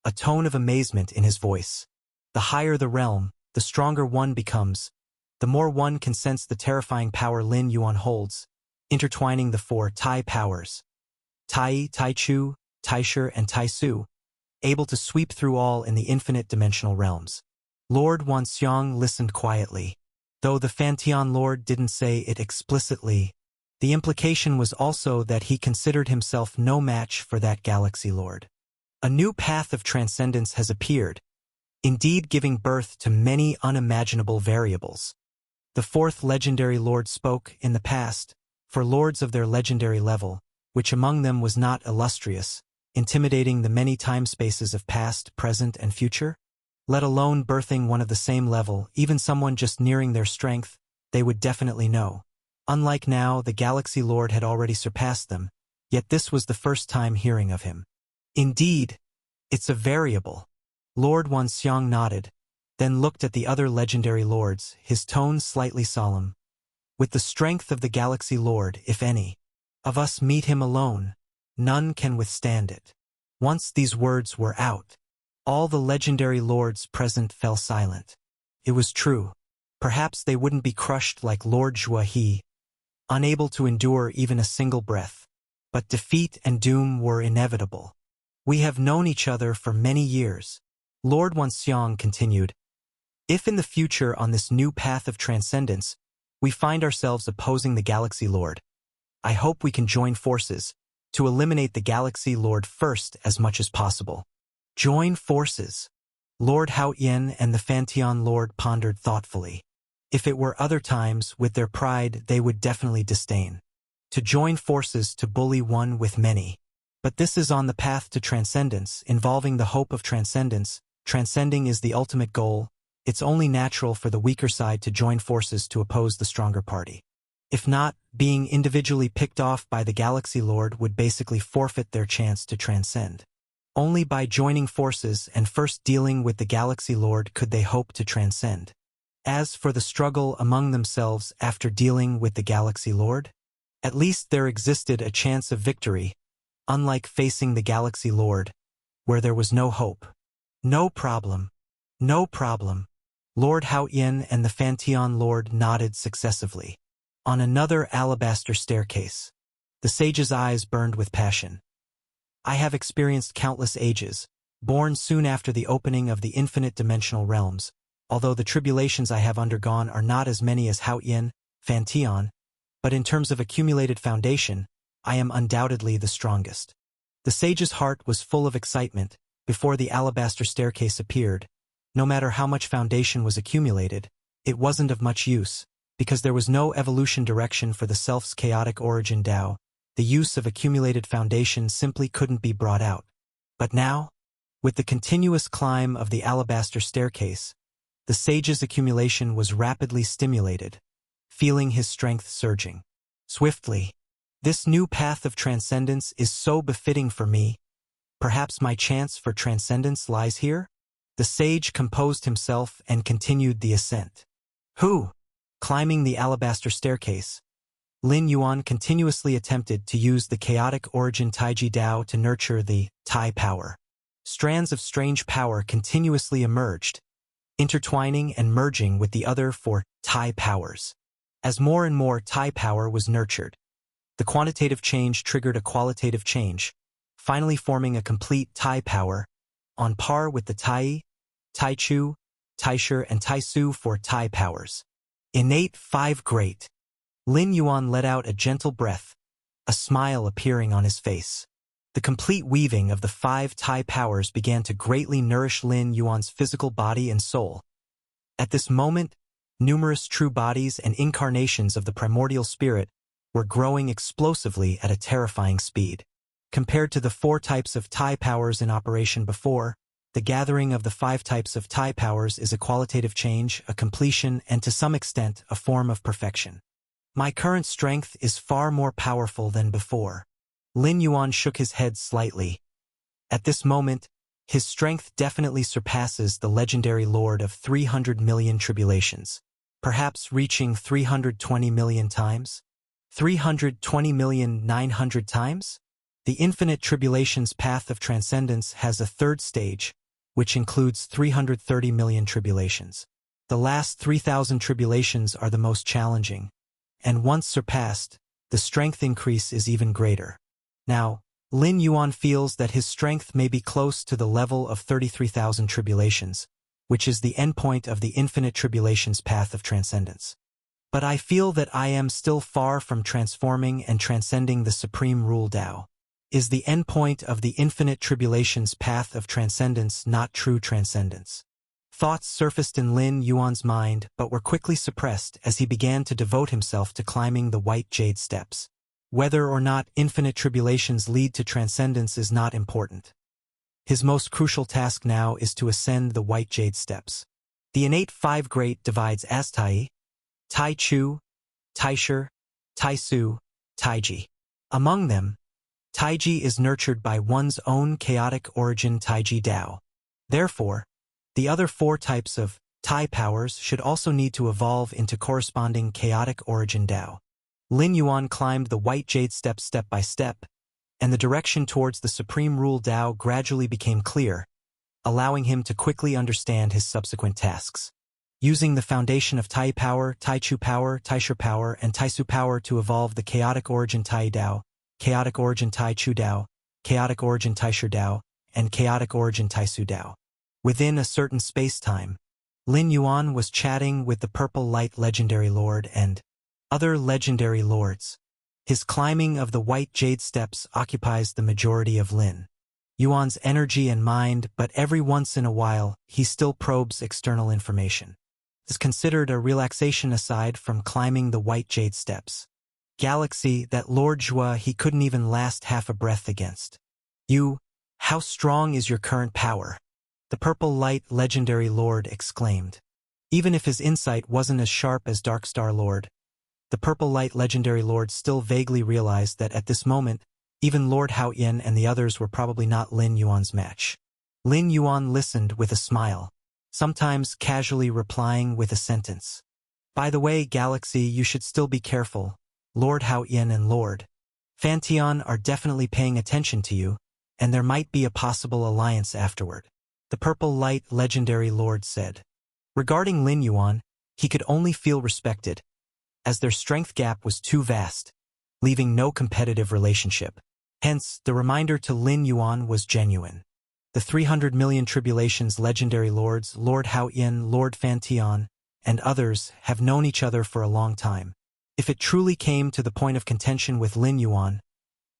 a tone of amazement in his voice. The higher the realm, the stronger one becomes, the more one can sense the terrifying power Lin Yuan holds, intertwining the four Tai powers. Tai, Taichu, Taisher, and Taisu, able to sweep through all in the infinite dimensional realms. Lord Wanxiang listened quietly. Though the Fantian Lord didn't say it explicitly, the implication was also that he considered himself no match for that Galaxy Lord. A new path of transcendence has appeared, indeed giving birth to many unimaginable variables. The fourth legendary lord spoke in the past, for lords of their legendary level, which among them was not illustrious, intimidating the many time spaces of past, present, and future? Let alone birthing one of the same level, even someone just nearing their strength, they would definitely know. Unlike now, the Galaxy Lord had already surpassed them, yet this was the first time hearing of him. Indeed, it's a variable. Lord Wanxiang nodded, then looked at the other legendary lords, his tone slightly solemn. With the strength of the Galaxy Lord, if any of us meet him alone, none can withstand it. Once these words were out, all the legendary lords present fell silent. It was true. Perhaps they wouldn't be crushed like Lord Zhuohe, unable to endure even a single breath. But defeat and doom were inevitable. We have known each other for many years. Lord Wanxiang continued. If in the future on this new path of transcendence, we find ourselves opposing the Galaxy Lord, I hope we can join forces to eliminate the Galaxy Lord first as much as possible. Join forces. Lord Haoyan and the Fantian Lord pondered thoughtfully. If it were other times, with their pride, they would definitely disdain. To join forces to bully one with many. But this is on the path to transcendence, involving the hope of transcendence. Transcending is the ultimate goal. It's only natural for the weaker side to join forces to oppose the stronger party. If not, being individually picked off by the Galaxy Lord would basically forfeit their chance to transcend. Only by joining forces and first dealing with the Galaxy Lord could they hope to transcend. As for the struggle among themselves after dealing with the Galaxy Lord, at least there existed a chance of victory, unlike facing the Galaxy Lord, where there was no hope. No problem. No problem. Lord Haoyan and the Fantian Lord nodded successively. On another alabaster staircase, the sage's eyes burned with passion. I have experienced countless ages, born soon after the opening of the infinite dimensional realms, although the tribulations I have undergone are not as many as Haoyan, Fantian, but in terms of accumulated foundation, I am undoubtedly the strongest. The sage's heart was full of excitement before the alabaster staircase appeared. No matter how much foundation was accumulated, it wasn't of much use, because there was no evolution direction for the self's chaotic origin Tao. The use of accumulated foundation simply couldn't be brought out. But now, with the continuous climb of the alabaster staircase, the sage's accumulation was rapidly stimulated, feeling his strength surging. Swiftly, this new path of transcendence is so befitting for me. Perhaps my chance for transcendence lies here? The sage composed himself and continued the ascent. Climbing the alabaster staircase, Lin Yuan continuously attempted to use the chaotic origin Taiji Dao to nurture the Tai power. Strands of strange power continuously emerged, intertwining and merging with the other four Tai powers. As more and more Tai power was nurtured, the quantitative change triggered a qualitative change, finally forming a complete Tai power, on par with the Tai, Taichu, Taisher, and Taisu for Tai powers. Innate 5 Great. Lin Yuan let out a gentle breath, a smile appearing on his face. The complete weaving of the 5 Tai powers began to greatly nourish Lin Yuan's physical body and soul. At this moment, numerous true bodies and incarnations of the primordial spirit were growing explosively at a terrifying speed. Compared to the 4 types of Tai powers in operation before, the gathering of the 5 types of Tai powers is a qualitative change, a completion, and to some extent, a form of perfection. My current strength is far more powerful than before. Lin Yuan shook his head slightly. At this moment, his strength definitely surpasses the legendary lord of 300 million tribulations, perhaps reaching 320 million times? 320,900,000 times? The infinite tribulations path of transcendence has a 3rd stage, which includes 330 million tribulations. The last 3,000 tribulations are the most challenging, and once surpassed, the strength increase is even greater. Now, Lin Yuan feels that his strength may be close to the level of 33,000 tribulations, which is the endpoint of the infinite tribulations path of transcendence. But I feel that I am still far from transforming and transcending the supreme rule Tao. Is the endpoint of the infinite tribulations path of transcendence not true transcendence? Thoughts surfaced in Lin Yuan's mind but were quickly suppressed as he began to devote himself to climbing the white jade steps. Whether or not infinite tribulations lead to transcendence is not important. His most crucial task now is to ascend the white jade steps. The innate 5 Great divides as Tai, Taichu, Taisher, Taisu, Taiji. Among them, Taiji is nurtured by one's own chaotic origin Taiji Dao. Therefore, the other 4 types of Tai powers should also need to evolve into corresponding chaotic origin Dao. Lin Yuan climbed the white jade steps step by step, and the direction towards the supreme rule Dao gradually became clear, allowing him to quickly understand his subsequent tasks. using the foundation of Tai power, Taichu power, Taishu power, and Taisu power to evolve the chaotic origin Tai Dao, chaotic origin Tai Chu Dao, chaotic origin Taishu Dao, and chaotic origin Taisu Dao. Within a certain space-time, Lin Yuan was chatting with the Purple Light Legendary Lord and other legendary lords. His climbing of the White Jade Steps occupies the majority of Lin Yuan's energy and mind, but every once in a while, he still probes external information. It's considered a relaxation aside from climbing the White Jade Steps. Galaxy, that Lord Zhua he couldn't even last half a breath against. You, how strong is your current power? The Purple Light Legendary Lord exclaimed. Even if his insight wasn't as sharp as Dark Star Lord, the Purple Light Legendary Lord still vaguely realized that at this moment, even Lord Hao Yin and the others were probably not Lin Yuan's match. Lin Yuan listened with a smile, sometimes casually replying with a sentence. By the way, Galaxy, you should still be careful. Lord Hao Yin and Lord Fantian are definitely paying attention to you, and there might be a possible alliance afterward. The Purple Light Legendary Lord said. Regarding Lin Yuan, he could only feel respected, as their strength gap was too vast, leaving no competitive relationship. Hence, the reminder to Lin Yuan was genuine. The 300 million tribulations legendary lords, Lord Hao Yin, Lord Fantian, and others have known each other for a long time. If it truly came to the point of contention with Lin Yuan,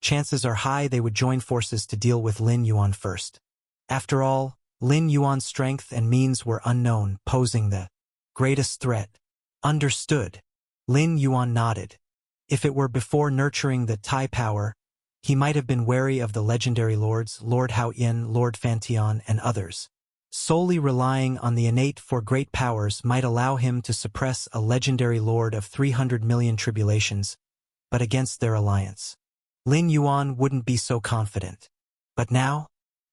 chances are high they would join forces to deal with Lin Yuan first. After all, Lin Yuan's strength and means were unknown, posing the greatest threat. Understood. Lin Yuan nodded. If it were before nurturing the Tai power, he might have been wary of the legendary lords, Lord Hao Yin, Lord Fantian, and others. Solely relying on the innate for great powers might allow him to suppress a legendary lord of 300 million tribulations, but against their alliance, Lin Yuan wouldn't be so confident. But now,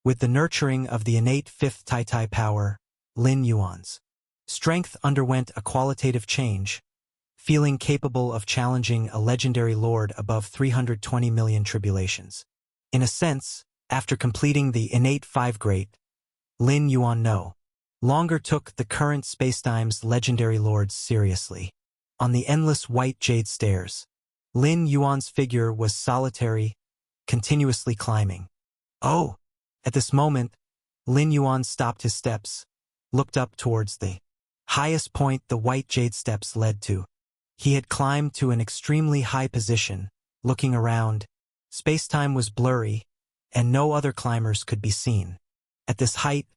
with the nurturing of the innate fifth Tai power, Lin Yuan's strength underwent a qualitative change, feeling capable of challenging a legendary lord above 320 million tribulations. In a sense, after completing the innate five great, Lin Yuan no longer took the current spacetime's legendary lords seriously. On the endless white jade stairs, Lin Yuan's figure was solitary, continuously climbing. Oh! At this moment, Lin Yuan stopped his steps, looked up towards the highest point the white jade steps led to. He had climbed to an extremely high position. Looking around, spacetime was blurry, and no other climbers could be seen. At this height,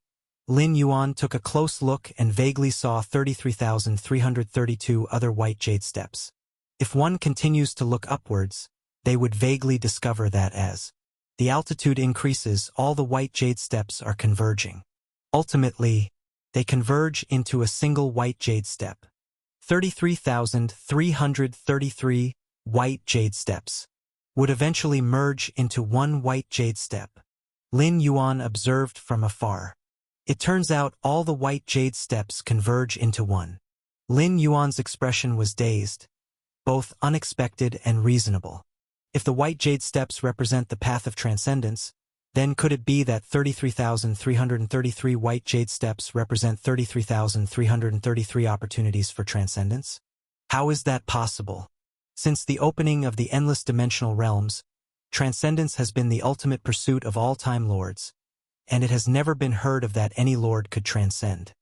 Lin Yuan took a close look and vaguely saw 33,332 other white jade steps. If one continues to look upwards, they would vaguely discover that as the altitude increases, all the white jade steps are converging. Ultimately, they converge into a single white jade step. 33,333 white jade steps would eventually merge into one white jade step. Lin Yuan observed from afar. It turns out all the white jade steps converge into one. Lin Yuan's expression was dazed, both unexpected and reasonable. If the white jade steps represent the path of transcendence, then could it be that 33,333 white jade steps represent 33,333 opportunities for transcendence? How is that possible? Since the opening of the endless dimensional realms, transcendence has been the ultimate pursuit of all time lords, and it has never been heard of that any lord could transcend.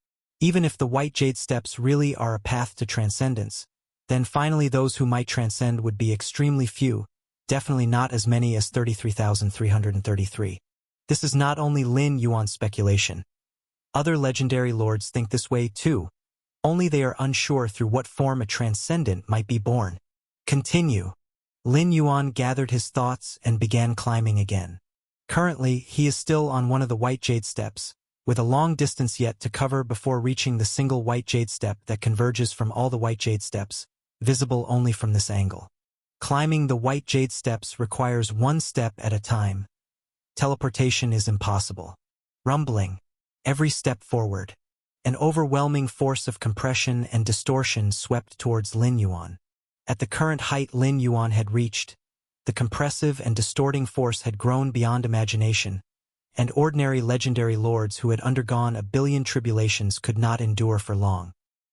Even if the white jade steps really are a path to transcendence, then finally those who might transcend would be extremely few, definitely not as many as 33,333. This is not only Lin Yuan's speculation. Other legendary lords think this way too, only they are unsure through what form a transcendent might be born. Continue. Lin Yuan gathered his thoughts and began climbing again. Currently, he is still on one of the white jade steps, with a long distance yet to cover before reaching the single white jade step that converges from all the white jade steps, visible only from this angle. Climbing the white jade steps requires one step at a time. Teleportation is impossible. Rumbling. Every step forward. An overwhelming force of compression and distortion swept towards Lin Yuan. At the current height Lin Yuan had reached, the compressive and distorting force had grown beyond imagination, and ordinary legendary lords who had undergone a billion tribulations could not endure for long.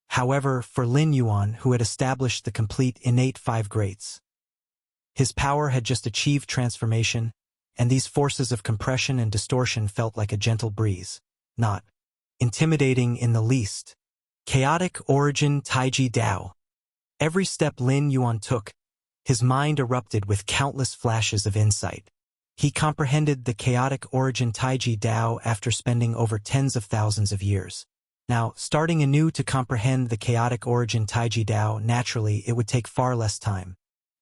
However, for Lin Yuan, who had established the complete innate five greats, his power had just achieved transformation, and these forces of compression and distortion felt like a gentle breeze, not intimidating in the least. Chaotic origin Taiji Dao. Every step Lin Yuan took, his mind erupted with countless flashes of insight. He comprehended the chaotic origin Taiji Dao after spending over tens of thousands of years. Now, starting anew to comprehend the chaotic origin Taiji Dao, naturally, it would take far less time.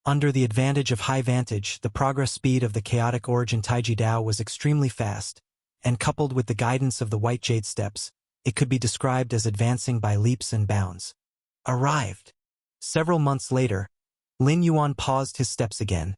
Under the advantage of high vantage, the progress speed of the chaotic origin Taiji Dao was extremely fast, and coupled with the guidance of the white jade steps, it could be described as advancing by leaps and bounds. Arrived. Several months later, Lin Yuan paused his steps again,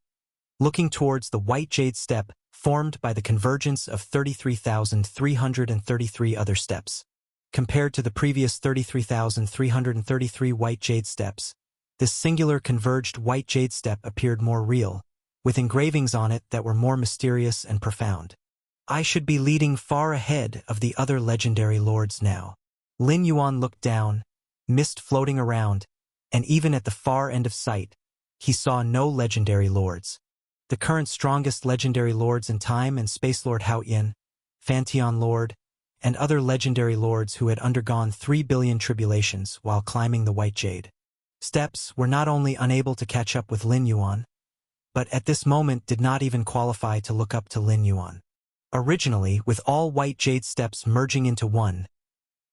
looking towards the white jade step formed by the convergence of 33,333 other steps. Compared to the previous 33,333 white jade steps, this singular converged white jade step appeared more real, with engravings on it that were more mysterious and profound. I should be leading far ahead of the other legendary lords now. Lin Yuan looked down, mist floating around, and even at the far end of sight, he saw no legendary lords. The current strongest legendary lords in time and Space Lord Hao Yin, Fanteon Lord, and other legendary lords who had undergone 3 billion tribulations while climbing the White Jade steps were not only unable to catch up with Lin Yuan, but at this moment did not even qualify to look up to Lin Yuan. Originally, with all White Jade steps merging into one,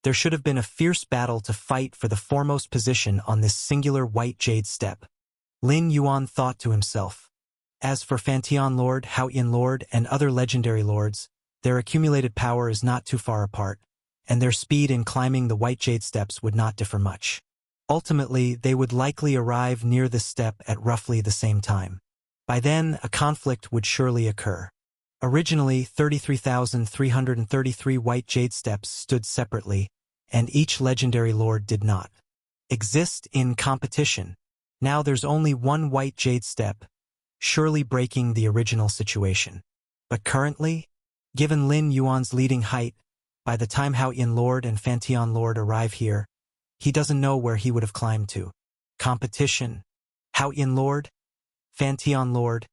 there should have been a fierce battle to fight for the foremost position on this singular White Jade step. Lin Yuan thought to himself. As for Fanteon Lord, Hao Yin Lord, and other legendary lords, their accumulated power is not too far apart, and their speed in climbing the White Jade steps would not differ much. Ultimately, they would likely arrive near this step at roughly the same time. By then, a conflict would surely occur. Originally, 33,333 White Jade steps stood separately, and each legendary lord did not exist in competition. Now there's only one White Jade step, surely breaking the original situation. But currently, given Lin Yuan's leading height, by the time Hao Yin Lord and Fanteon Lord arrive here, he doesn't know where he would have climbed to. Competition. Hao Yin Lord, Fanteon Lord,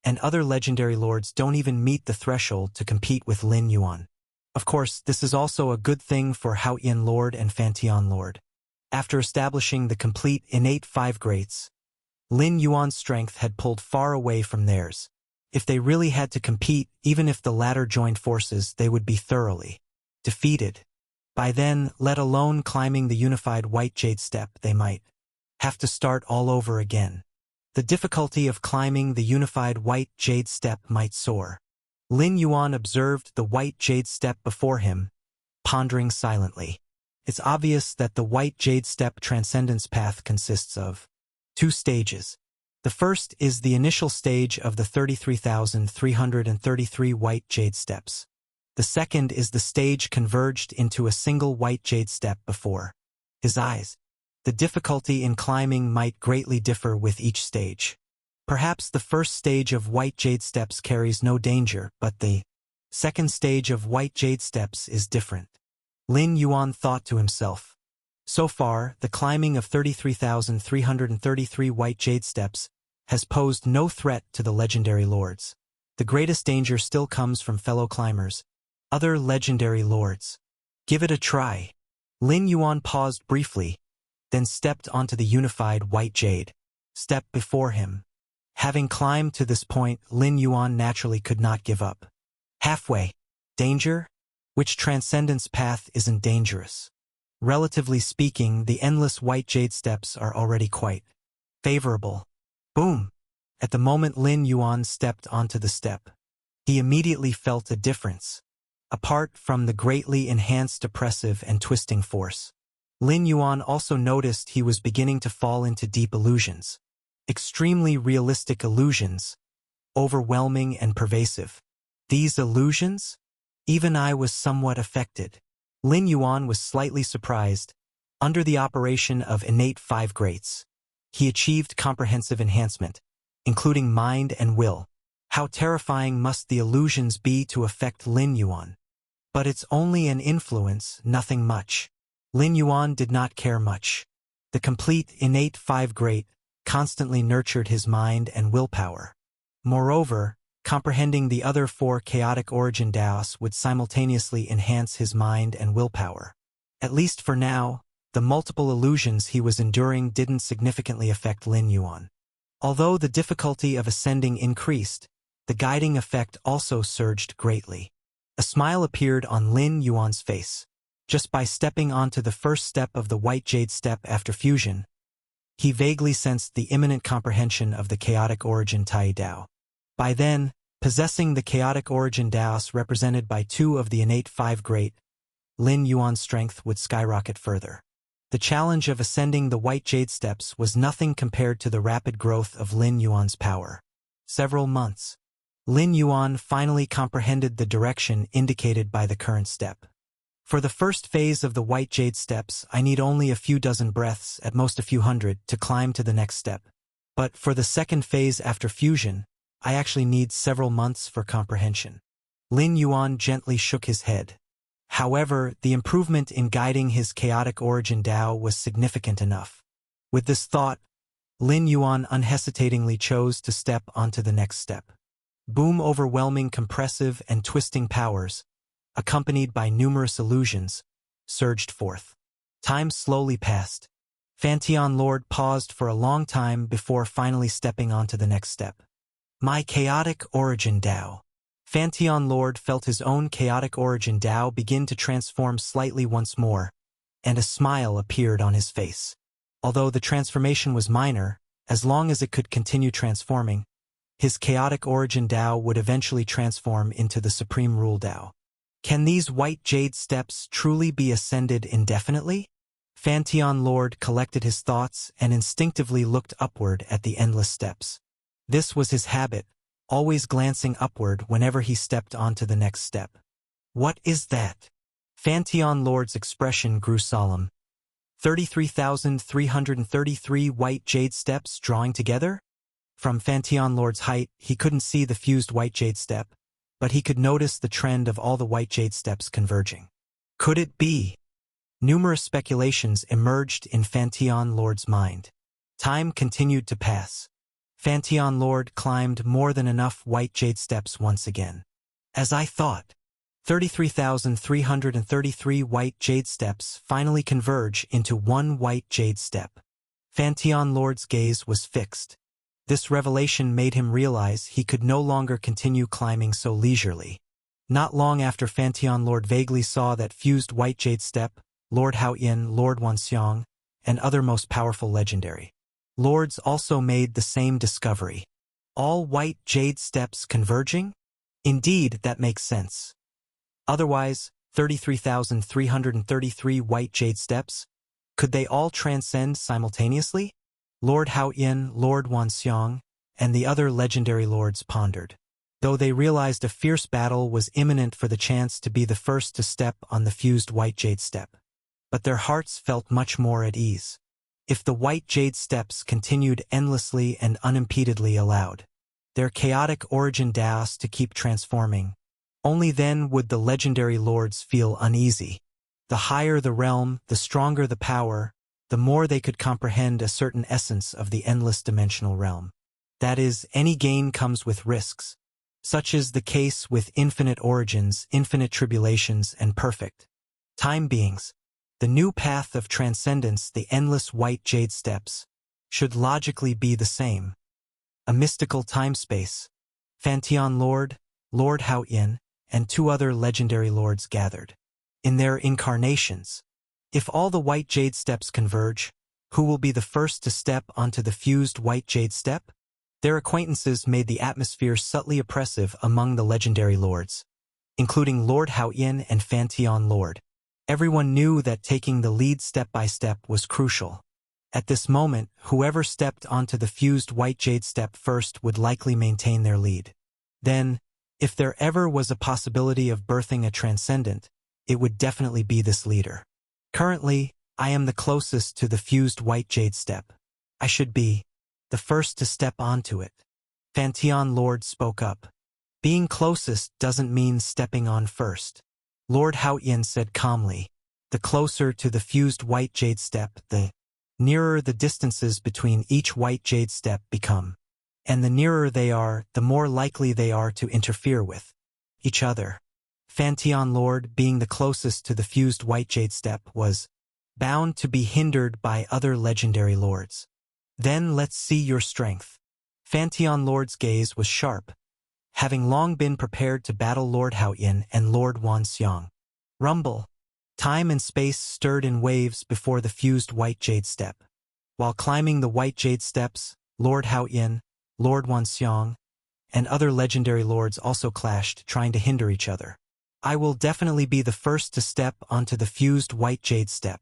and other legendary lords don't even meet the threshold to compete with Lin Yuan. Of course, this is also a good thing for Hao Yin Lord and Fanteon Lord. After establishing the complete innate five greats, Lin Yuan's strength had pulled far away from theirs. If they really had to compete, even if the latter joined forces, they would be thoroughly defeated. By then, let alone climbing the unified White Jade step, they might have to start all over again. The difficulty of climbing the unified White Jade step might soar. Lin Yuan observed the White Jade step before him, pondering silently. It's obvious that the White Jade step transcendence path consists of 2 stages. The first is the initial stage of the 33,333 White Jade steps. The second is the stage converged into a single White Jade step before his eyes. The difficulty in climbing might greatly differ with each stage. Perhaps the first stage of White Jade steps carries no danger, but the second stage of White Jade steps is different. Lin Yuan thought to himself. So far, the climbing of 33,333 White Jade steps has posed no threat to the legendary lords. The greatest danger still comes from fellow climbers, other legendary lords. Give it a try. Lin Yuan paused briefly, then stepped onto the unified White Jade step before him. Having climbed to this point, Lin Yuan naturally could not give up. Halfway. Danger? Which transcendence path isn't dangerous? Relatively speaking, the endless White Jade steps are already quite favorable. Boom! At the moment Lin Yuan stepped onto the step, he immediately felt a difference. Apart from the greatly enhanced oppressive and twisting force, Lin Yuan also noticed he was beginning to fall into deep illusions. Extremely realistic illusions, overwhelming and pervasive. These illusions? Even I was somewhat affected. Lin Yuan was slightly surprised. Under the operation of innate five greats, he achieved comprehensive enhancement, including mind and will. How terrifying must the illusions be to affect Lin Yuan? But it's only an influence, nothing much. Lin Yuan did not care much. The complete, innate five great constantly nurtured his mind and willpower. Moreover, comprehending the other four chaotic origin Daos would simultaneously enhance his mind and willpower. At least for now, the multiple illusions he was enduring didn't significantly affect Lin Yuan. Although the difficulty of ascending increased, the guiding effect also surged greatly. A smile appeared on Lin Yuan's face. Just by stepping onto the first step of the White Jade step after fusion, he vaguely sensed the imminent comprehension of the chaotic origin Tai Dao. By then, possessing the chaotic origin Daos represented by two of the innate five great, Lin Yuan's strength would skyrocket further. The challenge of ascending the White Jade steps was nothing compared to the rapid growth of Lin Yuan's power. Several months. Lin Yuan finally comprehended the direction indicated by the current step. For the first phase of the White Jade steps, I need only a few dozen breaths, at most a few hundred, to climb to the next step. But for the second phase after fusion, I actually need several months for comprehension. Lin Yuan gently shook his head. However, the improvement in guiding his chaotic origin Dao was significant enough. With this thought, Lin Yuan unhesitatingly chose to step onto the next step. Boom! Overwhelming compressive and twisting powers, accompanied by numerous illusions, surged forth. Time slowly passed. Fantian Lord paused for a long time before finally stepping onto the next step. My chaotic origin Dao. Fantian Lord felt his own chaotic origin Dao begin to transform slightly once more, and a smile appeared on his face. Although the transformation was minor, as long as it could continue transforming, his chaotic origin Dao would eventually transform into the Supreme Rule Dao. Can these White Jade steps truly be ascended indefinitely? Fantian Lord collected his thoughts and instinctively looked upward at the endless steps. This was his habit, always glancing upward whenever he stepped onto the next step. What is that? Fantian Lord's expression grew solemn. 33,333 White Jade steps drawing together? From Fantian Lord's height, he couldn't see the fused White Jade step, but he could notice the trend of all the White Jade steps converging. Could it be? Numerous speculations emerged in Fantian Lord's mind. Time continued to pass. Fantian Lord climbed more than enough White Jade steps once again. As I thought, 33,333 White Jade steps finally converge into one White Jade step. Fantian Lord's gaze was fixed. This revelation made him realize he could no longer continue climbing so leisurely. Not long after Fantian Lord vaguely saw that fused White Jade step, Lord Haoyin, Lord Wanxiang, and other most powerful legendary lords also made the same discovery. All White Jade steps converging? Indeed, that makes sense. Otherwise, 33,333 White Jade steps? Could they all transcend simultaneously? Lord Haoyin, Lord Wanxiang, and the other legendary lords pondered. Though they realized a fierce battle was imminent for the chance to be the first to step on the fused White Jade step. But their hearts felt much more at ease. If the White Jade steps continued endlessly and unimpededly allowed their chaotic origin Daos to keep transforming, only then would the legendary lords feel uneasy. The higher the realm, the stronger the power, the more they could comprehend a certain essence of the endless dimensional realm. That is, any gain comes with risks. Such is the case with infinite origins, infinite tribulations, and perfect time beings. The new path of transcendence, the endless White Jade steps, should logically be the same. A mystical time-space. Fantian Lord, Lord Haoyin, and two other legendary lords gathered. In their incarnations, if all the White Jade steps converge, who will be the first to step onto the fused White Jade step? Their acquaintances made the atmosphere subtly oppressive among the legendary lords, including Lord Haoyin and Fantian Lord. Everyone knew that taking the lead step by step was crucial. At this moment, whoever stepped onto the fused White Jade step first would likely maintain their lead. Then, if there ever was a possibility of birthing a transcendent, it would definitely be this leader. Currently, I am the closest to the fused White Jade step. I should be the first to step onto it. Fantian Lord spoke up. Being closest doesn't mean stepping on first. Lord Haoyin said calmly. The closer to the fused white jade step, the nearer the distances between each white jade step become. And the nearer they are, the more likely they are to interfere with each other. Pantheon Lord, being the closest to the fused white jade step, was bound to be hindered by other legendary lords. Then let's see your strength. Pantheon Lord's gaze was sharp, having long been prepared to battle Lord Hao Yin and Lord Wanxiang. Rumble. Time and space stirred in waves before the fused white jade step. While climbing the white jade steps, Lord Hao Yin, Lord Wanxiang, and other legendary lords also clashed, trying to hinder each other. I will definitely be the first to step onto the fused white jade step.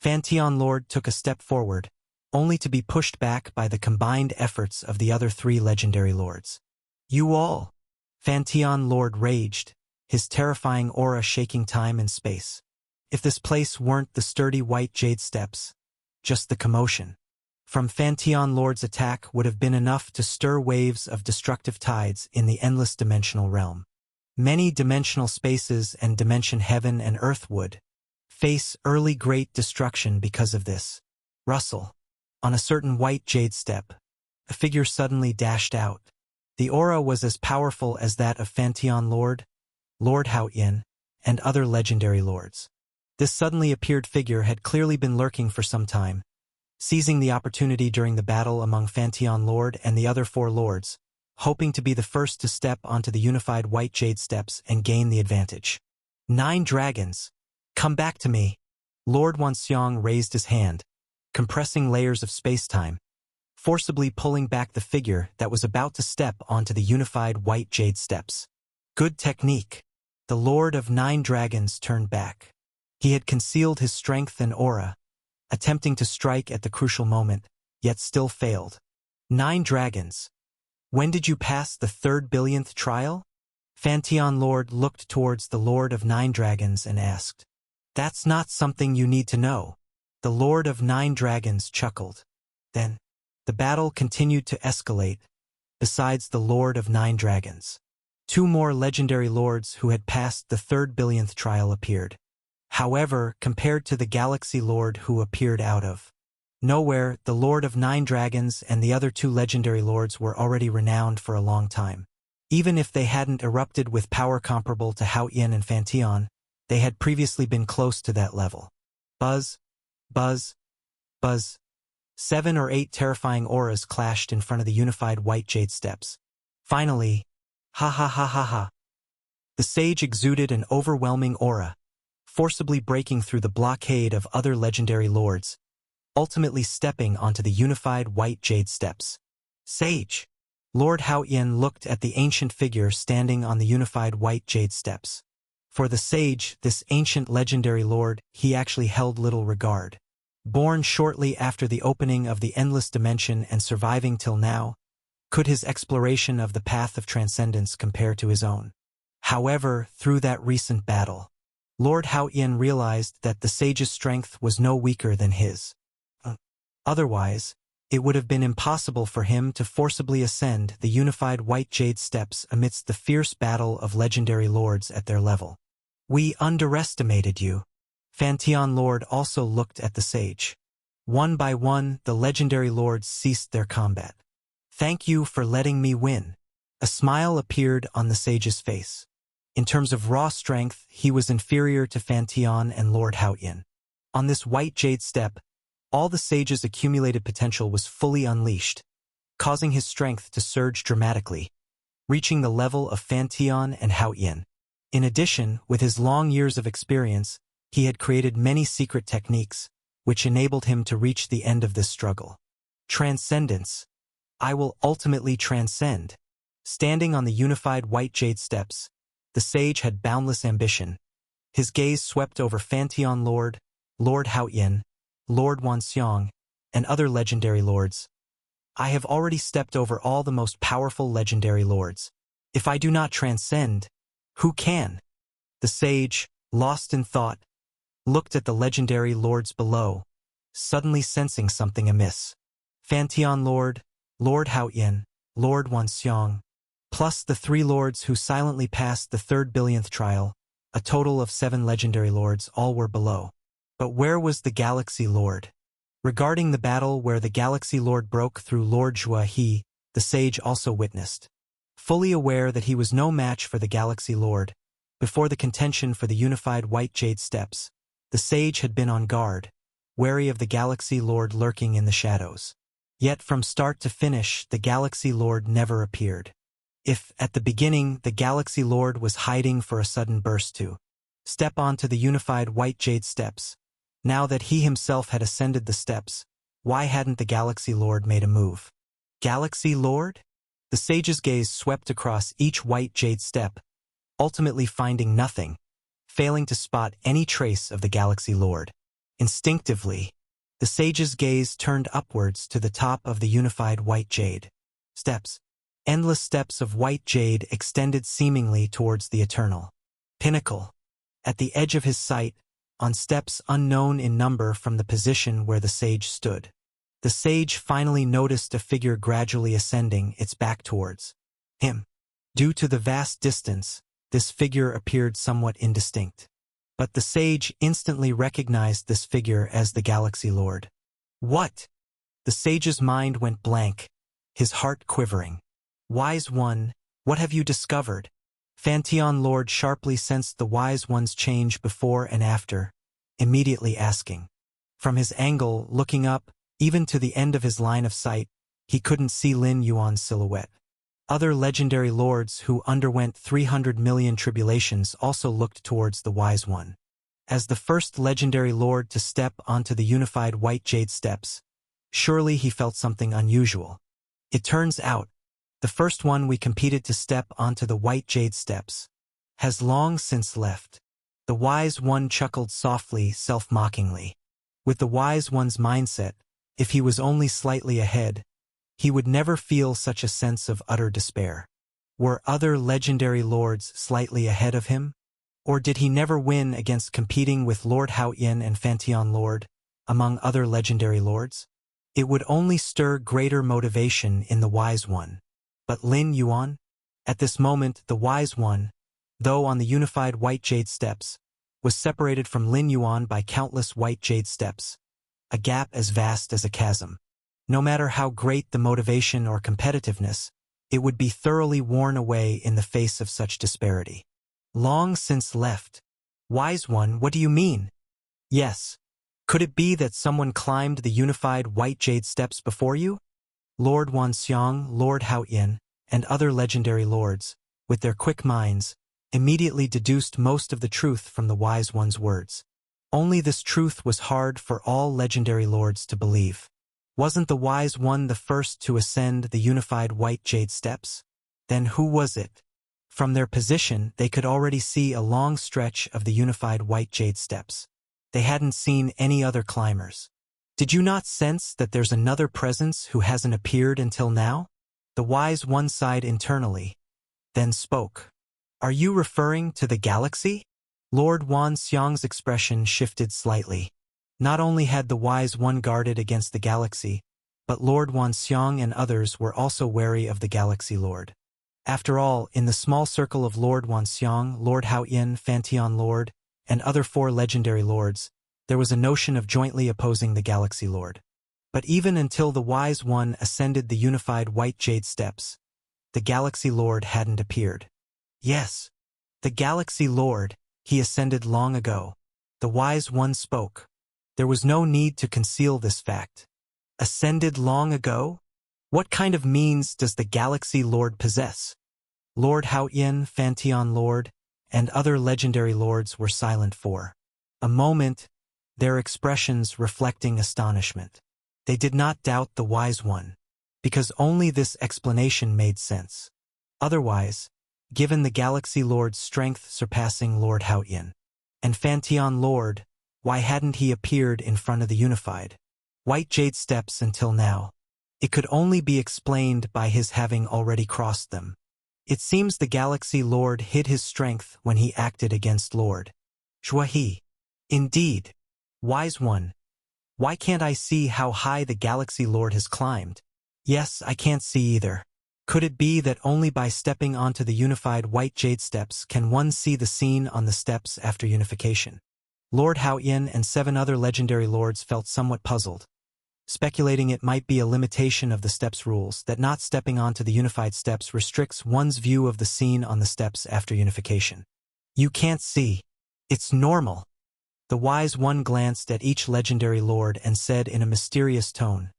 Pantheon Lord took a step forward, only to be pushed back by the combined efforts of the other three legendary lords. You all! Pantheon Lord raged, his terrifying aura shaking time and space. If this place weren't the sturdy white jade steps, just the commotion from Pantheon Lord's attack would have been enough to stir waves of destructive tides in the endless dimensional realm. Many dimensional spaces and dimension heaven and earth would face early great destruction because of this. Rustle. On a certain white jade step, a figure suddenly dashed out. The aura was as powerful as that of Pantheon Lord, Lord Hao Yin, and other legendary lords. This suddenly appeared figure had clearly been lurking for some time, seizing the opportunity during the battle among Pantheon Lord and the other four lords, hoping to be the first to step onto the unified white jade steps and gain the advantage. 9 dragons! Come back to me! Lord Wanxiang raised his hand, compressing layers of space-time, forcibly pulling back the figure that was about to step onto the unified white jade steps. Good technique. The Lord of 9 Dragons turned back. He had concealed his strength and aura, attempting to strike at the crucial moment, yet still failed. 9 dragons. When did you pass the 3rd billionth trial? Pantheon Lord looked towards the Lord of 9 Dragons and asked. That's not something you need to know. The Lord of 9 Dragons chuckled. Then, the battle continued to escalate, besides the Lord of 9 Dragons. 2 more legendary lords who had passed the 3rd billionth trial appeared. However, compared to the Galaxy Lord who appeared out of nowhere, the Lord of 9 Dragons and the other 2 legendary lords were already renowned for a long time. Even if they hadn't erupted with power comparable to Hao Yin and Pantheon, they had previously been close to that level. Buzz, buzz, buzz. 7 or 8 terrifying auras clashed in front of the unified white jade steps. Finally, ha ha ha ha ha. The sage exuded an overwhelming aura, forcibly breaking through the blockade of other legendary lords, ultimately stepping onto the unified white jade steps. Sage! Lord Hao Yin looked at the ancient figure standing on the unified white jade steps. For the sage, this ancient legendary lord, he actually held little regard. Born shortly after the opening of the endless dimension and surviving till now, could his exploration of the path of transcendence compare to his own? However, through that recent battle, Lord Hao Yin realized that the sage's strength was no weaker than his. Otherwise, it would have been impossible for him to forcibly ascend the unified white jade steps amidst the fierce battle of legendary lords at their level. We underestimated you. Pantheon Lord also looked at the sage. One by one, the legendary lords ceased their combat. Thank you for letting me win. A smile appeared on the sage's face. In terms of raw strength, he was inferior to Pantheon and Lord Hao Yin. On this white jade step, all the sage's accumulated potential was fully unleashed, causing his strength to surge dramatically, reaching the level of Pantheon and Hao Yin. In addition, with his long years of experience, he had created many secret techniques, which enabled him to reach the end of this struggle. Transcendence. I will ultimately transcend. Standing on the unified white jade steps, the sage had boundless ambition. His gaze swept over Pantheon Lord, Lord Hao Yin, Lord Wanxiang, and other legendary lords. I have already stepped over all the most powerful legendary lords. If I do not transcend, who can? The sage, lost in thought, looked at the legendary lords below, suddenly sensing something amiss. Pantheon Lord, Lord Hao Yin, Lord Wanxiang, plus the 3 lords who silently passed the 3rd billionth trial, a total of 7 legendary lords, all were below. But where was the Galaxy Lord? Regarding the battle where the Galaxy Lord broke through Lord Zhua, he, the sage, also witnessed. Fully aware that he was no match for the Galaxy Lord, before the contention for the unified White Jade Steps, the sage had been on guard, wary of the Galaxy Lord lurking in the shadows. Yet from start to finish, the Galaxy Lord never appeared. If, at the beginning, the Galaxy Lord was hiding for a sudden burst to step onto the unified White Jade Steps, now that he himself had ascended the steps, why hadn't the Galaxy Lord made a move? Galaxy Lord? The sage's gaze swept across each White Jade Step, ultimately finding nothing, failing to spot any trace of the Galaxy Lord. Instinctively, the sage's gaze turned upwards to the top of the unified White Jade Steps. Endless steps of white jade extended seemingly towards the eternal pinnacle. At the edge of his sight, on steps unknown in number from the position where the sage stood, the sage finally noticed a figure gradually ascending, its back towards him. Due to the vast distance, this figure appeared somewhat indistinct. But the sage instantly recognized this figure as the Galaxy Lord. What? The sage's mind went blank, his heart quivering. Wise One, what have you discovered? Fantion Lord sharply sensed the Wise One's change before and after, immediately asking. From his angle, looking up, even to the end of his line of sight, he couldn't see Lin Yuan's silhouette. Other legendary lords who underwent 300 million tribulations also looked towards the Wise One. As the first legendary lord to step onto the unified White Jade Steps, surely he felt something unusual. It turns out, the first one we competed to step onto the White Jade Steps has long since left. The Wise One chuckled softly, self-mockingly. With the Wise One's mindset, if he was only slightly ahead, he would never feel such a sense of utter despair. Were other legendary lords slightly ahead of him? Or did he never win against competing with Lord Haoyan and Fantion Lord, among other legendary lords? It would only stir greater motivation in the Wise One. But Lin Yuan? At this moment, the Wise One, though on the unified White Jade Steps, was separated from Lin Yuan by countless White Jade Steps, a gap as vast as a chasm. No matter how great the motivation or competitiveness, it would be thoroughly worn away in the face of such disparity. Long since left. Wise One, what do you mean? Yes. Could it be that someone climbed the unified White Jade Steps before you? Lord Wanxiang, Lord Haoyan, and other legendary lords, with their quick minds, immediately deduced most of the truth from the Wise One's words. Only this truth was hard for all legendary lords to believe. Wasn't the Wise One the first to ascend the unified White Jade Steps? Then who was it? From their position, they could already see a long stretch of the unified White Jade Steps. They hadn't seen any other climbers. Did you not sense that there's another presence who hasn't appeared until now? The Wise One sighed internally, then spoke. Are you referring to the galaxy? Lord Wanxiang's expression shifted slightly. Not only had the Wise One guarded against the galaxy, but Lord Wanxiang and others were also wary of the Galaxy Lord. After all, in the small circle of Lord Wanxiang, Lord Haoyan, Fantion Lord, and other 4 legendary lords, there was a notion of jointly opposing the Galaxy Lord. But even until the Wise One ascended the unified White Jade Steps, the Galaxy Lord hadn't appeared. Yes, the Galaxy Lord, he ascended long ago. The Wise One spoke. There was no need to conceal this fact. Ascended long ago? What kind of means does the Galaxy Lord possess? Lord Haoyan, Fantion Lord, and other legendary lords were silent for a moment, their expressions reflecting astonishment. They did not doubt the Wise One, because only this explanation made sense. Otherwise, given the Galaxy Lord's strength surpassing Lord Haoyan and Fantion Lord, why hadn't he appeared in front of the unified White Jade Steps until now? It could only be explained by his having already crossed them. It seems the Galaxy Lord hid his strength when he acted against Lord Zhua. Indeed. Wise One, why can't I see how high the Galaxy Lord has climbed? Yes, I can't see either. Could it be that only by stepping onto the unified White Jade Steps can one see the scene on the steps after unification? Lord Hao Yin and 7 other legendary lords felt somewhat puzzled, speculating it might be a limitation of the steps rules that not stepping onto the unified steps restricts one's view of the scene on the steps after unification. You can't see. It's normal. The wise one glanced at each legendary lord and said in a mysterious tone,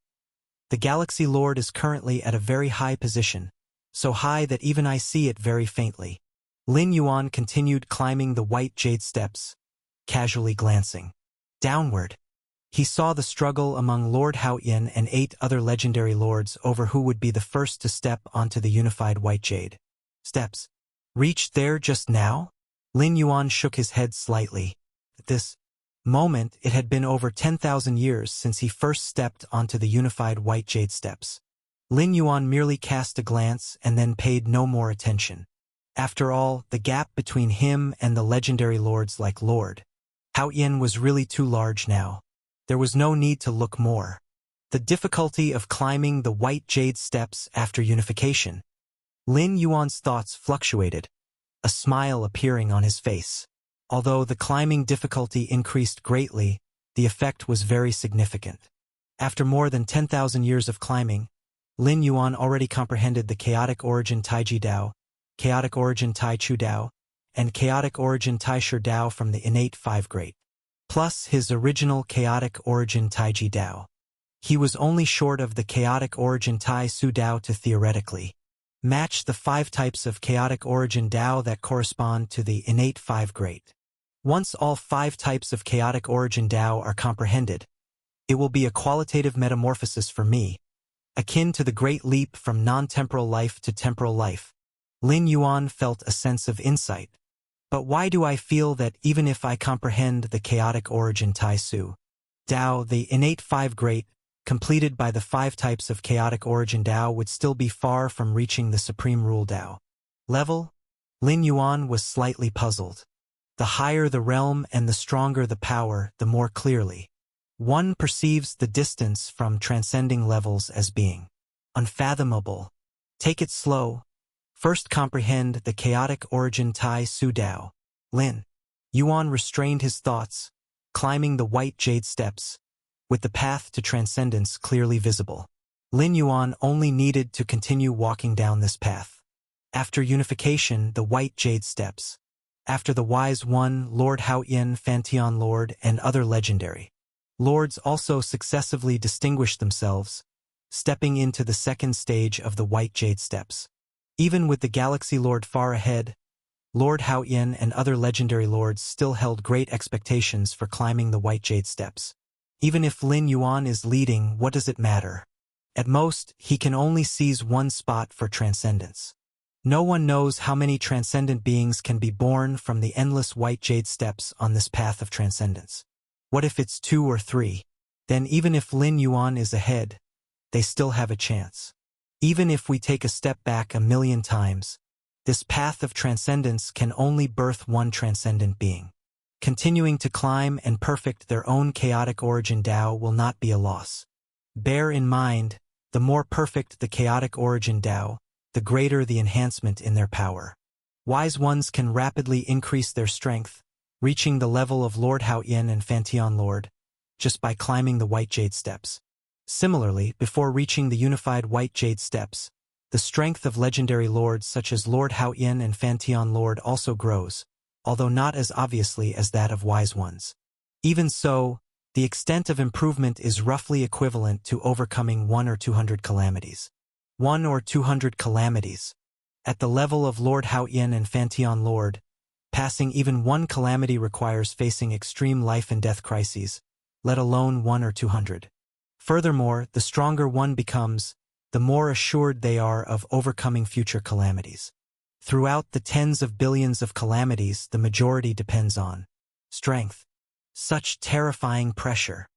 "The Galaxy Lord is currently at a very high position, so high that even I see it very faintly." Lin Yuan continued climbing the white jade steps, casually glancing downward. He saw the struggle among Lord Hao Yin and 8 other legendary lords over who would be the first to step onto the unified white jade steps. Reached there just now? Lin Yuan shook his head slightly. At this moment, it had been over 10,000 years since he first stepped onto the unified white jade steps. Lin Yuan merely cast a glance and then paid no more attention. After all, the gap between him and the legendary lords like Lord Hao Yin was really too large now. There was no need to look more. The difficulty of climbing the white jade steps after unification. Lin Yuan's thoughts fluctuated, a smile appearing on his face. Although the climbing difficulty increased greatly, the effect was very significant. After more than 10,000 years of climbing, Lin Yuan already comprehended the chaotic origin Taiji Dao, chaotic origin Tai Chu Dao, and chaotic origin Tai Shi Dao from the innate 5 great, plus his original chaotic origin Taiji Dao. He was only short of the chaotic origin Tai Su Dao to theoretically match the 5 types of chaotic origin Dao that correspond to the innate 5 great. Once all 5 types of chaotic origin Dao are comprehended, it will be a qualitative metamorphosis for me, akin to the great leap from non-temporal life to temporal life. Lin Yuan felt a sense of insight. But why do I feel that even if I comprehend the chaotic origin Tai Su Dao, the innate 5 great, completed by the 5 types of chaotic origin Dao, would still be far from reaching the supreme rule Dao level? Lin Yuan was slightly puzzled. The higher the realm and the stronger the power, the more clearly one perceives the distance from transcending levels as being unfathomable. Take it slow. First comprehend the chaotic origin Tai Su Dao. Lin Yuan restrained his thoughts, climbing the white jade steps, with the path to transcendence clearly visible. Lin Yuan only needed to continue walking down this path. After unification, the white jade steps. After the wise one, Lord Hao Yin, Fantian Lord, and other legendary lords also successively distinguished themselves, stepping into the second stage of the white jade steps. Even with the Galaxy Lord far ahead, Lord Hao Yin and other legendary lords still held great expectations for climbing the white jade steps. Even if Lin Yuan is leading, what does it matter? At most, he can only seize one spot for transcendence. No one knows how many transcendent beings can be born from the endless white jade steps on this path of transcendence. What if it's 2 or 3? Then even if Lin Yuan is ahead, they still have a chance. Even if we take a step back 1,000,000 times, this path of transcendence can only birth one transcendent being. Continuing to climb and perfect their own chaotic origin Dao will not be a loss. Bear in mind, the more perfect the chaotic origin Dao, the greater the enhancement in their power. Wise ones can rapidly increase their strength, reaching the level of Lord Hao Yin and Fantian Lord, just by climbing the white jade steps. Similarly, before reaching the unified white jade steps, the strength of legendary lords such as Lord Hao Yin and Fantian Lord also grows, although not as obviously as that of wise ones. Even so, the extent of improvement is roughly equivalent to overcoming 1 or 200 calamities. 1 or 200 calamities. At the level of Lord Hao Yin and Fantian Lord, passing even one calamity requires facing extreme life and death crises, let alone 1 or 200. Furthermore, the stronger one becomes, the more assured they are of overcoming future calamities. Throughout the tens of billions of calamities, the majority depends on strength. Such terrifying pressure.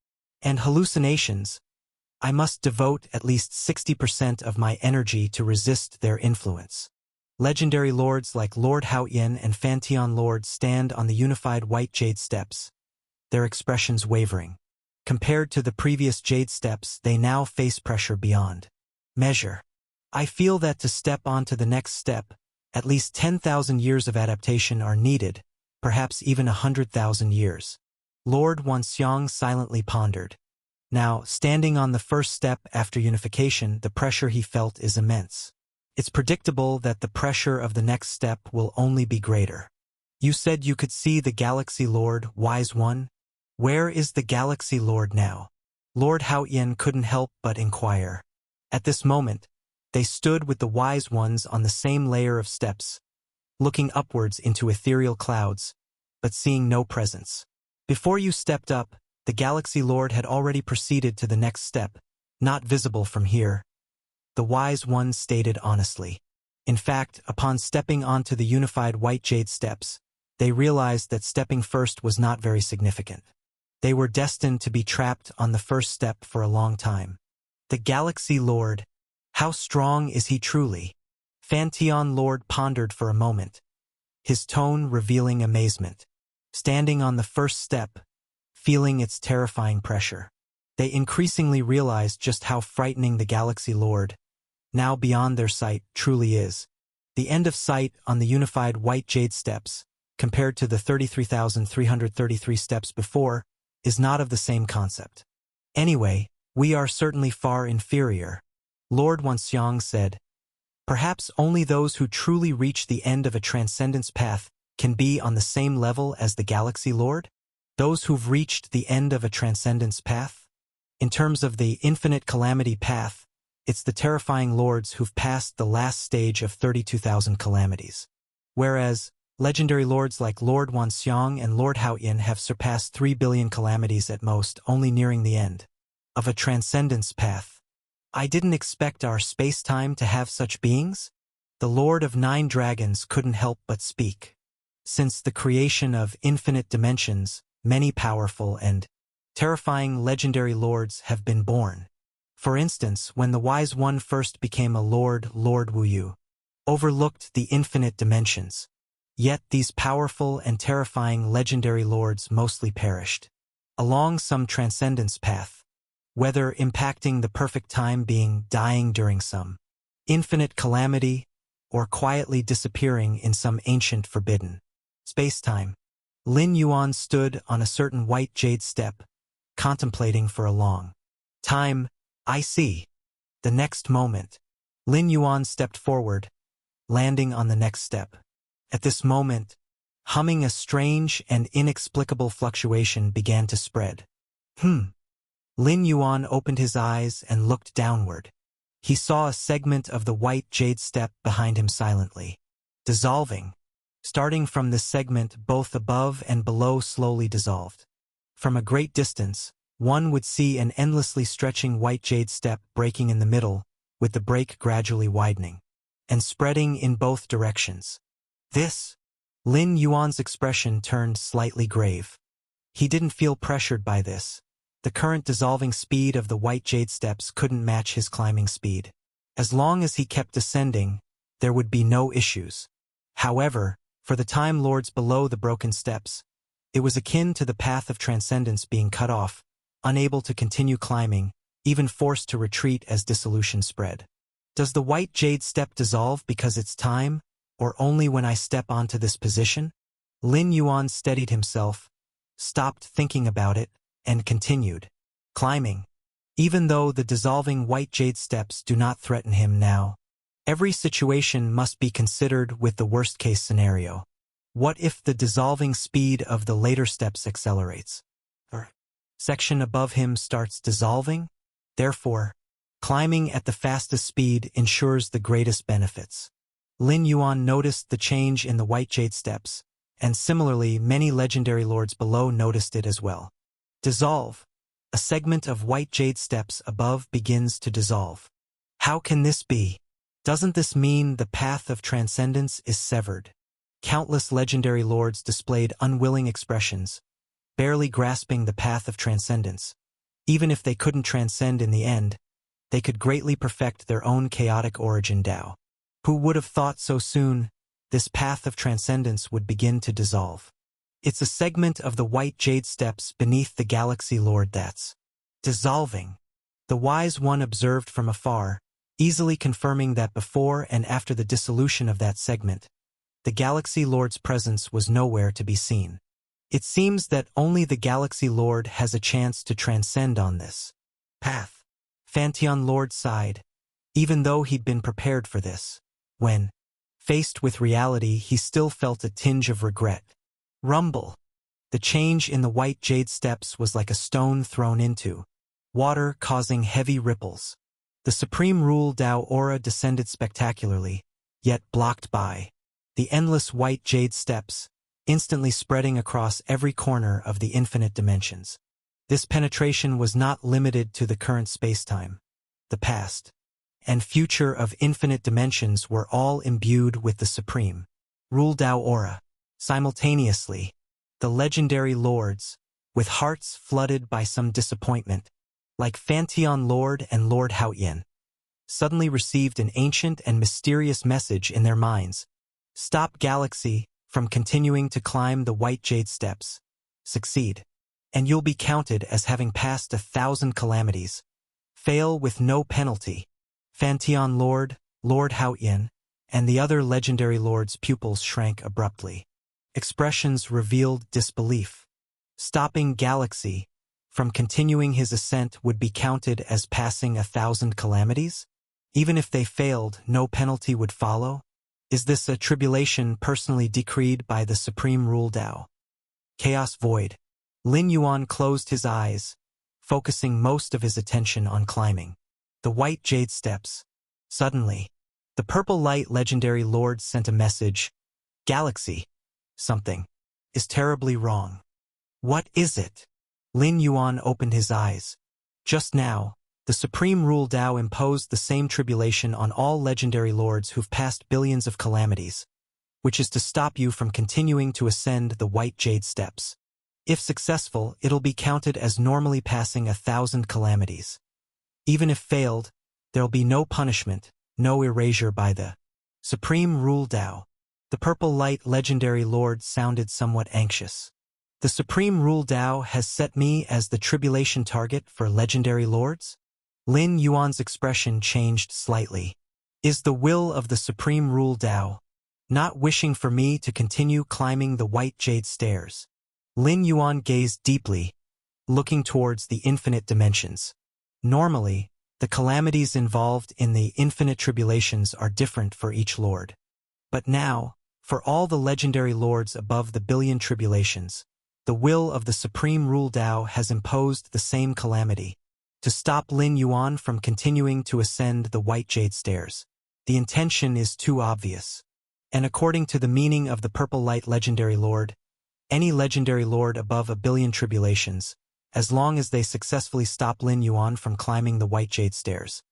And hallucinations. I must devote at least 60% of my energy to resist their influence. Legendary lords like Lord Hao Yin and Fantian Lord stand on the unified white jade steps, their expressions wavering. Compared to the previous jade steps, they now face pressure beyond measure. I feel that to step onto the next step, at least 10,000 years of adaptation are needed, perhaps even 100,000 years. Lord Wanxiang silently pondered. Now, standing on the first step after unification, the pressure he felt is immense. It's predictable that the pressure of the next step will only be greater. You said you could see the Galaxy Lord, Wise One? Where is the Galaxy Lord now? Lord Haoyan couldn't help but inquire. At this moment, they stood with the Wise Ones on the same layer of steps, looking upwards into ethereal clouds, but seeing no presence. Before you stepped up, the Galaxy Lord had already proceeded to the next step, not visible from here, the Wise Ones stated honestly. In fact, upon stepping onto the unified white jade steps, they realized that stepping first was not very significant. They were destined to be trapped on the first step for a long time. The Galaxy Lord, how strong is he truly? Fantion Lord pondered for a moment, his tone revealing amazement. Standing on the first step, feeling its terrifying pressure, they increasingly realized just how frightening the Galaxy Lord, now beyond their sight, truly is. The end of sight on the unified white jade steps, compared to the 33,333 steps before, is not of the same concept. Anyway, we are certainly far inferior, Lord Wanxiang said. Perhaps only those who truly reach the end of a transcendence path can be on the same level as the Galaxy Lord? Those who've reached the end of a transcendence path? In terms of the infinite calamity path, it's the terrifying lords who've passed the last stage of 32,000 calamities. Whereas, legendary lords like Lord Wanxiang and Lord Haoyan have surpassed 3 billion calamities at most, only nearing the end of a transcendence path. I didn't expect our space-time to have such beings? The Lord of Nine Dragons couldn't help but speak. Since the creation of infinite dimensions, many powerful and terrifying legendary lords have been born. For instance, when the Wise One first became a lord, Lord Wuyu overlooked the infinite dimensions. Yet these powerful and terrifying legendary lords mostly perished along some transcendence path, whether impacting the perfect time being dying during some infinite calamity or quietly disappearing in some ancient forbidden space-time. Lin Yuan stood on a certain white jade step, contemplating for a long time. I see. The next moment, Lin Yuan stepped forward, landing on the next step. At this moment, humming a strange and inexplicable fluctuation began to spread. Lin Yuan opened his eyes and looked downward. He saw a segment of the white jade step behind him silently dissolving. Starting from this segment, both above and below slowly dissolved. From a great distance, one would see an endlessly stretching white jade step breaking in the middle, with the break gradually widening and spreading in both directions. This? Lin Yuan's expression turned slightly grave. He didn't feel pressured by this. The current dissolving speed of the white jade steps couldn't match his climbing speed. As long as he kept descending, there would be no issues. However, for the Time Lords below the broken steps, it was akin to the path of transcendence being cut off, unable to continue climbing, even forced to retreat as dissolution spread. Does the white jade step dissolve because it's time, or only when I step onto this position? Lin Yuan steadied himself, stopped thinking about it, and continued climbing. Even though the dissolving white jade steps do not threaten him now, every situation must be considered with the worst-case scenario. What if the dissolving speed of the later steps accelerates? Or section above him starts dissolving? Therefore, climbing at the fastest speed ensures the greatest benefits. Lin Yuan noticed the change in the white jade steps, and similarly many legendary lords below noticed it as well. Dissolve. A segment of white jade steps above begins to dissolve. How can this be? Doesn't this mean the path of transcendence is severed? Countless legendary lords displayed unwilling expressions, barely grasping the path of transcendence. Even if they couldn't transcend in the end, they could greatly perfect their own chaotic origin Tao. Who would have thought so soon this path of transcendence would begin to dissolve? It's a segment of the white jade steps beneath the Galaxy Lord that's dissolving. The Wise One observed from afar, easily confirming that before and after the dissolution of that segment, the Galaxy Lord's presence was nowhere to be seen. It seems that only the Galaxy Lord has a chance to transcend on this path. Pantheon Lord sighed, even though he'd been prepared for this. When faced with reality, he still felt a tinge of regret. Rumble. The change in the white jade steps was like a stone thrown into water, causing heavy ripples. The Supreme Rule Dao aura descended spectacularly, yet blocked by the endless white jade steps, instantly spreading across every corner of the infinite dimensions. This penetration was not limited to the current spacetime. The past and future of infinite dimensions were all imbued with the Supreme Rule Dao aura. Simultaneously, the legendary lords, with hearts flooded by some disappointment, like Pantheon Lord and Lord Haoyan, suddenly received an ancient and mysterious message in their minds. Stop Galaxy from continuing to climb the white jade steps. Succeed, and you'll be counted as having passed 1,000 calamities. Fail with no penalty. Pantheon Lord, Lord Haoyan, and the other legendary lords' pupils shrank abruptly. Expressions revealed disbelief. Stopping Galaxy from continuing his ascent would be counted as passing 1,000 calamities? Even if they failed, no penalty would follow? Is this a tribulation personally decreed by the Supreme Rule Dao? Chaos Void. Lin Yuan closed his eyes, focusing most of his attention on climbing the white jade steps. Suddenly, the purple light legendary lord sent a message. Galaxy. Something is terribly wrong. What is it? Lin Yuan opened his eyes. Just now, the Supreme Rule Dao imposed the same tribulation on all legendary lords who've passed billions of calamities, which is to stop you from continuing to ascend the white jade steps. If successful, it'll be counted as normally passing 1,000 calamities. Even if failed, there'll be no punishment, no erasure by the Supreme Rule Dao. The purple light legendary lord sounded somewhat anxious. The Supreme Rule Dao has set me as the tribulation target for legendary lords? Lin Yuan's expression changed slightly. Is the will of the Supreme Rule Dao not wishing for me to continue climbing the white jade stairs? Lin Yuan gazed deeply, looking towards the infinite dimensions. Normally, the calamities involved in the infinite tribulations are different for each lord. But now, for all the legendary lords above the billion tribulations, the will of the Supreme Rule Dao has imposed the same calamity, to stop Lin Yuan from continuing to ascend the white jade stairs. The intention is too obvious. And according to the meaning of the purple light legendary lord, any legendary lord above a billion tribulations, as long as they successfully stop Lin Yuan from climbing the white jade stairs,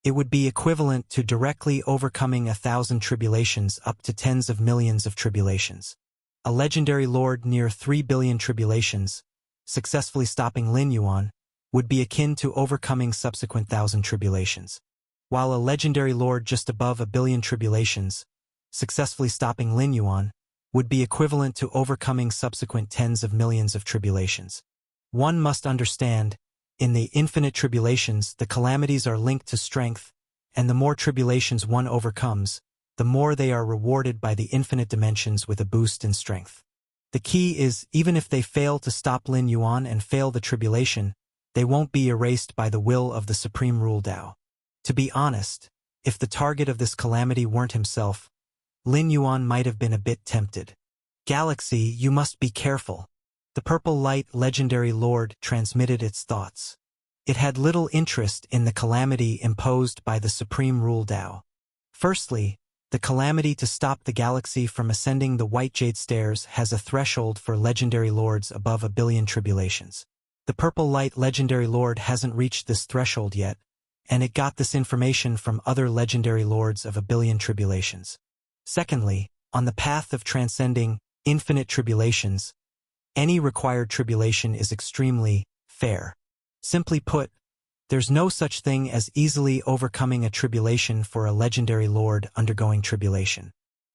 it would be equivalent to directly overcoming 1,000 tribulations up to tens of millions of tribulations. A legendary lord near 3 billion tribulations, successfully stopping Lin Yuan, would be akin to overcoming subsequent 1,000 tribulations. While a legendary lord just above a billion tribulations, successfully stopping Lin Yuan, would be equivalent to overcoming subsequent tens of millions of tribulations. One must understand, in the infinite tribulations, the calamities are linked to strength, and the more tribulations one overcomes, the more they are rewarded by the infinite dimensions with a boost in strength. The key is, even if they fail to stop Lin Yuan and fail the tribulation, they won't be erased by the will of the Supreme Rule Dao. To be honest, if the target of this calamity weren't himself, Lin Yuan might have been a bit tempted. Galaxy, you must be careful. The purple light legendary lord transmitted its thoughts. It had little interest in the calamity imposed by the Supreme Rule Dao. Firstly, the calamity to stop the galaxy from ascending the white jade stairs has a threshold for legendary lords above a billion tribulations. The purple light legendary lord hasn't reached this threshold yet, and it got this information from other legendary lords of a billion tribulations. Secondly, on the path of transcending infinite tribulations, any required tribulation is extremely fair. Simply put, there's no such thing as easily overcoming a tribulation for a legendary lord undergoing tribulation.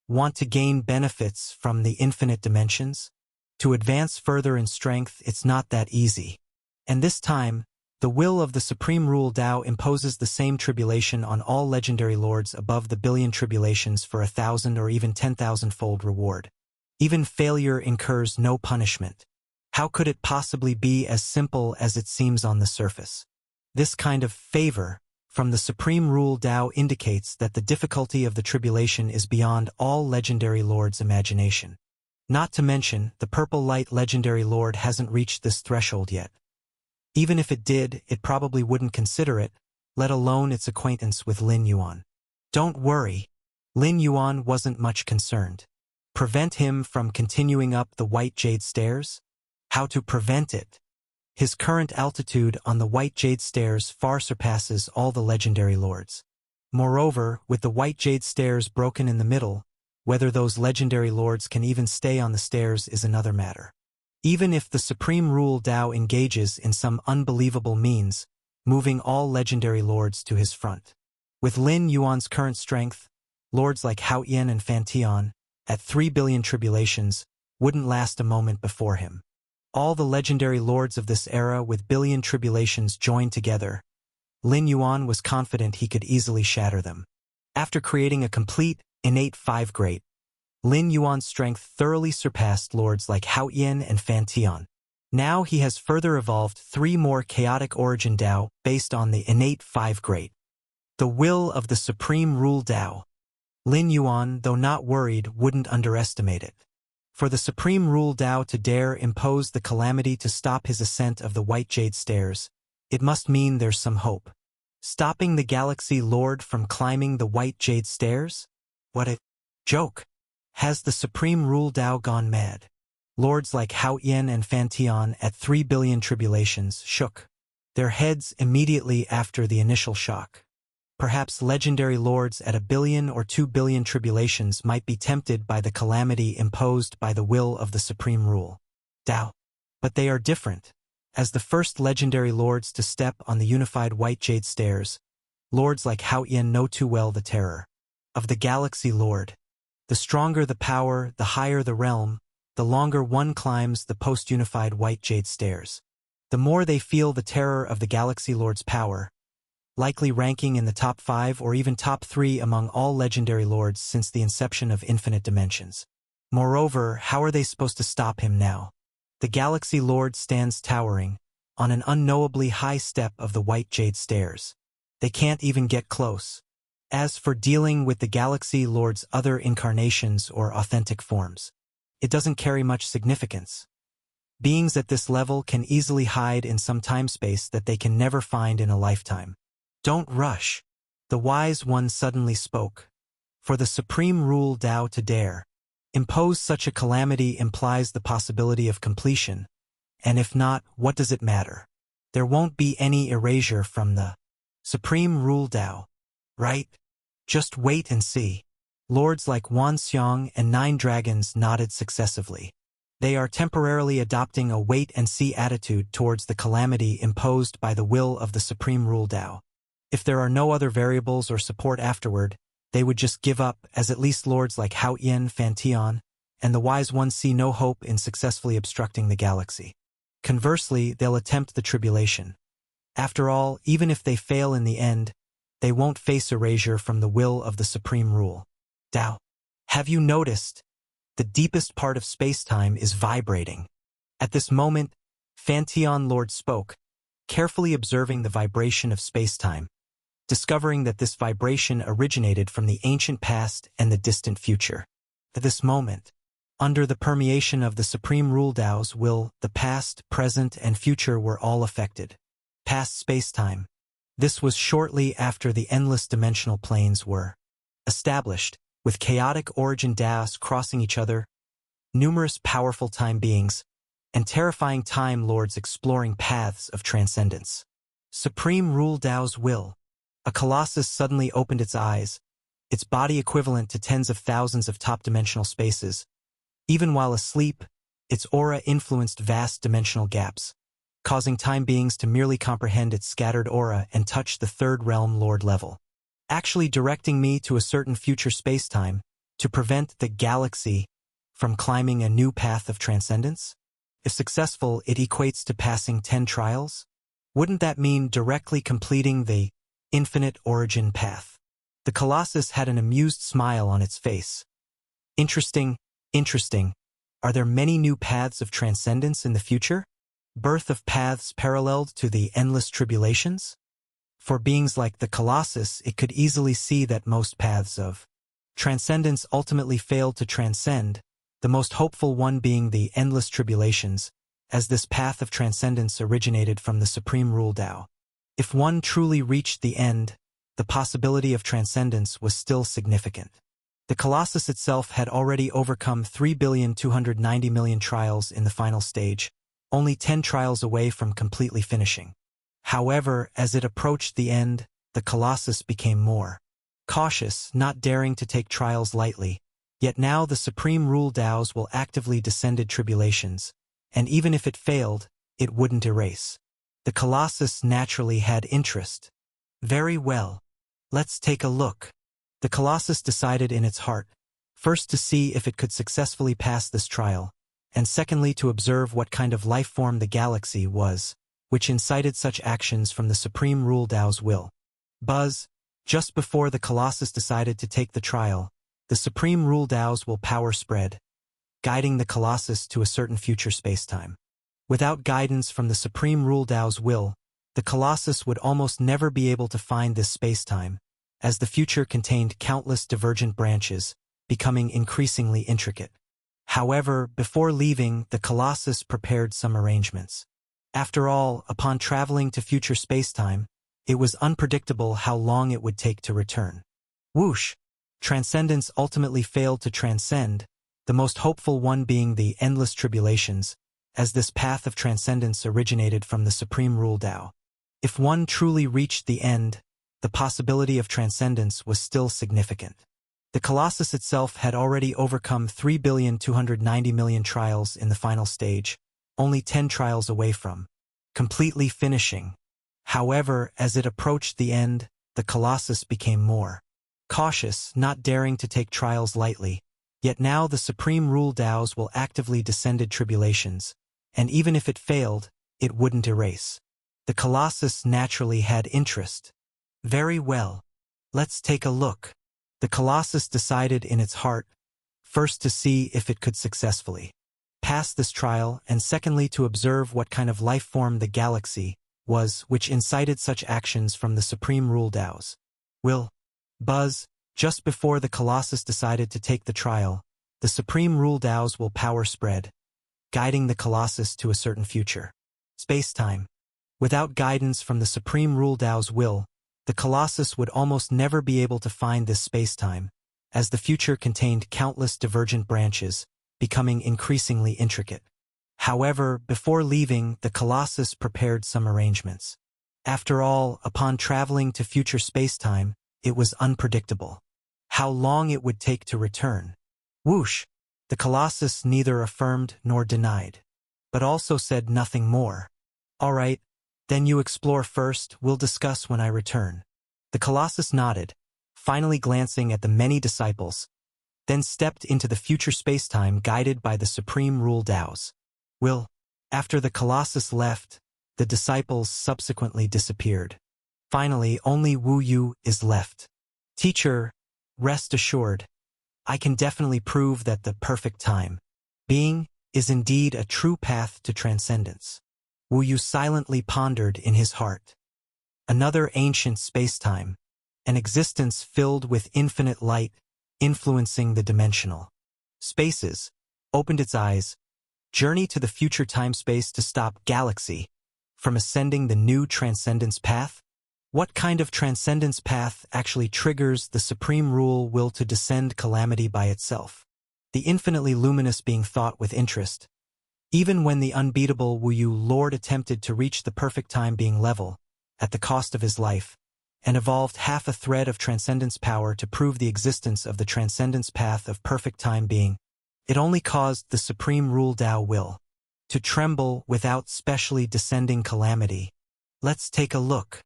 Want to gain benefits from the infinite dimensions? To advance further in strength, it's not that easy. And this time, the will of the Supreme Rule Dao imposes the same tribulation on all legendary lords above the billion tribulations for 1,000 or even 10,000-fold reward. Even failure incurs no punishment. How could it possibly be as simple as it seems on the surface? This kind of favor from the Supreme Rule Tao indicates that the difficulty of the tribulation is beyond all legendary lords' imagination. Not to mention, the Purple Light legendary lord hasn't reached this threshold yet. Even if it did, it probably wouldn't consider it, let alone its acquaintance with Lin Yuan. Don't worry. Lin Yuan wasn't much concerned. Prevent him from continuing up the White Jade Stairs? How to prevent it? His current altitude on the White Jade Stairs far surpasses all the legendary lords. Moreover, with the White Jade Stairs broken in the middle, whether those legendary lords can even stay on the stairs is another matter. Even if the Supreme Rule Tao engages in some unbelievable means, moving all legendary lords to his front. With Lin Yuan's current strength, lords like Hao Yan and Fan Tian, at 3 billion tribulations, wouldn't last a moment before him. All the legendary lords of this era with billion tribulations joined together, Lin Yuan was confident he could easily shatter them. After creating a complete, innate 5 great, Lin Yuan's strength thoroughly surpassed lords like Hao Yan and Fan Tian. Now he has further evolved 3 more chaotic origin Tao based on the innate 5 great. The will of the Supreme Rule Tao. Lin Yuan, though not worried, wouldn't underestimate it. For the Supreme Rule Tao to dare impose the calamity to stop his ascent of the White Jade Stairs, it must mean there's some hope. Stopping the Galaxy Lord from climbing the White Jade Stairs? What a joke! Has the Supreme Rule Tao gone mad? Lords like Hao Yan and Fan Tian at 3 billion tribulations shook their heads immediately after the initial shock. Perhaps legendary lords at 1 billion or 2 billion tribulations might be tempted by the calamity imposed by the will of the Supreme Rule Tao. But they are different. As the first legendary lords to step on the unified White Jade Stairs, lords like Hao Yan know too well the terror of the Galaxy Lord. The stronger the power, the higher the realm, the longer one climbs the post-unified White Jade Stairs. The more they feel the terror of the Galaxy Lord's power, likely ranking in the top 5 or even top 3 among all legendary lords since the inception of infinite dimensions. Moreover, how are they supposed to stop him now? The Galaxy Lord stands towering, on an unknowably high step of the White Jade Stairs. They can't even get close. As for dealing with the Galaxy Lord's other incarnations or authentic forms, it doesn't carry much significance. Beings at this level can easily hide in some time-space that they can never find in a lifetime. Don't rush. The Wise One suddenly spoke. For the Supreme Rule Tao to dare impose such a calamity implies the possibility of completion, and if not, what does it matter? There won't be any erasure from the Supreme Rule Tao, right? Just wait and see. Lords like Wan Xiang and 9 Dragons nodded successively. They are temporarily adopting a wait-and-see attitude towards the calamity imposed by the will of the Supreme Rule Tao. If there are no other variables or support afterward, they would just give up, as at least lords like Hao Yan, Fan Tian, and the Wise Ones see no hope in successfully obstructing the galaxy. Conversely, they'll attempt the tribulation. After all, even if they fail in the end, they won't face erasure from the will of the Supreme Rule Tao. Have you noticed? The deepest part of space-time is vibrating. At this moment, Fan Tian Lord spoke, carefully observing the vibration of space-time, discovering that this vibration originated from the ancient past and the distant future. At this moment, under the permeation of the Supreme Rule Tao's will, the past, present, and future were all affected. Past space-time. This was shortly after the endless dimensional planes were established, with chaotic origin Taos crossing each other, numerous powerful time beings, and terrifying time lords exploring paths of transcendence. Supreme Rule Tao's will. A colossus suddenly opened its eyes, its body equivalent to tens of thousands of top-dimensional spaces. Even while asleep, its aura influenced vast dimensional gaps, causing time beings to merely comprehend its scattered aura and touch the third realm lord level, actually directing me to a certain future space-time to prevent the galaxy from climbing a new path of transcendence? If successful, it equates to passing 10 trials? Wouldn't that mean directly completing the infinite origin path? The Colossus had an amused smile on its face. Interesting, interesting. Are there many new paths of transcendence in the future? Birth of paths paralleled to the endless tribulations? For beings like the Colossus, it could easily see that most paths of transcendence ultimately failed to transcend, the most hopeful one being the endless tribulations, as this path of transcendence originated from the Supreme Rule Tao. If one truly reached the end, the possibility of transcendence was still significant. The Colossus itself had already overcome 3,290,000,000 trials in the final stage, only 10 trials away from completely finishing. However, as it approached the end, the Colossus became more cautious, not daring to take trials lightly. Yet now the Supreme Rule Taos will actively descended tribulations, and even if it failed, it wouldn't erase. The Colossus naturally had interest. Very well. Let's take a look. The Colossus decided in its heart, first to see if it could successfully pass this trial, and secondly to observe what kind of life form the galaxy was, which incited such actions from the Supreme Rule Tao's will. Buzz, just before the Colossus decided to take the trial, the Supreme Rule Tao's will power spread, guiding the Colossus to a certain future spacetime. Without guidance from the Supreme Rule Tao's will, the Colossus would almost never be able to find this spacetime, as the future contained countless divergent branches, becoming increasingly intricate. However, before leaving, the Colossus prepared some arrangements. After all, upon traveling to future spacetime, it was unpredictable how long it would take to return. Whoosh! Transcendence ultimately failed to transcend, the most hopeful one being the endless tribulations, as this path of transcendence originated from the Supreme Rule Tao. If one truly reached the end, the possibility of transcendence was still significant. The Colossus itself had already overcome 3,290,000,000 trials in the final stage, only 10 trials away from completely finishing. However, as it approached the end, the Colossus became more cautious, not daring to take trials lightly. Yet now the Supreme Rule Taos will actively descended tribulations, and even if it failed, it wouldn't erase. The Colossus naturally had interest. Very well. Let's take a look. The Colossus decided in its heart, first to see if it could successfully pass this trial, and secondly to observe what kind of life form the galaxy was, which incited such actions from the Supreme Rule Tao's will. Buzz, just before the Colossus decided to take the trial, the Supreme Rule Tao's will power spread, guiding the Colossus to a certain future spacetime. Without guidance from the Supreme Rule Tao's will, the Colossus would almost never be able to find this spacetime, as the future contained countless divergent branches, becoming increasingly intricate. However, before leaving, the Colossus prepared some arrangements. After all, upon traveling to future spacetime, it was unpredictable how long it would take to return. Whoosh! The Colossus neither affirmed nor denied, but also said nothing more. All right, then you explore first, we'll discuss when I return. The Colossus nodded, finally glancing at the many disciples, then stepped into the future spacetime guided by the Supreme Rule Tao's will. After the Colossus left, the disciples subsequently disappeared. Finally, only Wu Yu is left. Teacher, rest assured, I can definitely prove that the perfect time being is indeed a true path to transcendence. Wu Yu silently pondered in his heart. Another ancient spacetime, an existence filled with infinite light, influencing the dimensional spaces, opened its eyes. Journey to the future time-space to stop galaxy from ascending the new transcendence path? What kind of transcendence path actually triggers the Supreme Rule will to descend calamity by itself? The infinitely luminous being thought with interest. Even when the unbeatable Wu Yu Lord attempted to reach the perfect time being level, at the cost of his life, and evolved half a thread of transcendence power to prove the existence of the transcendence path of perfect time being, it only caused the Supreme Rule Tao will to tremble without specially descending calamity. Let's take a look.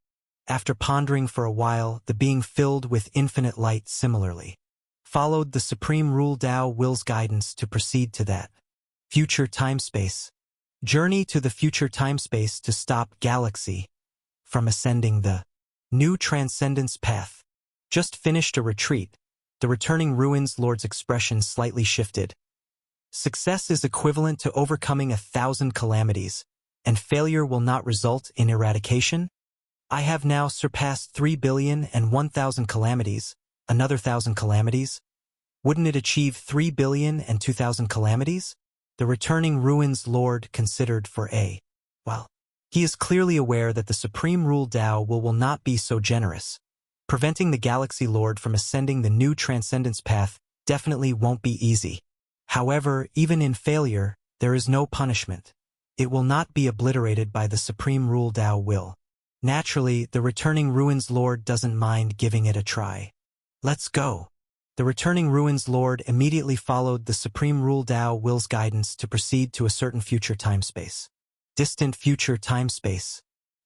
After pondering for a while, the being filled with infinite light similarly followed the Supreme Rule Tao will's guidance to proceed to that future time-space. Journey to the future time-space to stop galaxy from ascending the new transcendence path. Just finished a retreat. The returning ruins lord's expression slightly shifted. Success is equivalent to overcoming 1,000 calamities, and failure will not result in eradication? I have now surpassed 3 billion and 1,000 calamities, another 1,000 calamities. Wouldn't it achieve 3 billion and 2,000 calamities? The returning ruins Lord considered for a while. He is clearly aware that the Supreme Rule Tao will not be so generous. Preventing the Galaxy Lord from ascending the new transcendence path definitely won't be easy. However, even in failure, there is no punishment. It will not be obliterated by the Supreme Rule Tao will. Naturally, the returning Ruins Lord doesn't mind giving it a try. Let's go. The returning Ruins Lord immediately followed the Supreme Rule Tao will's guidance to proceed to a certain future time-space. Distant future time-space.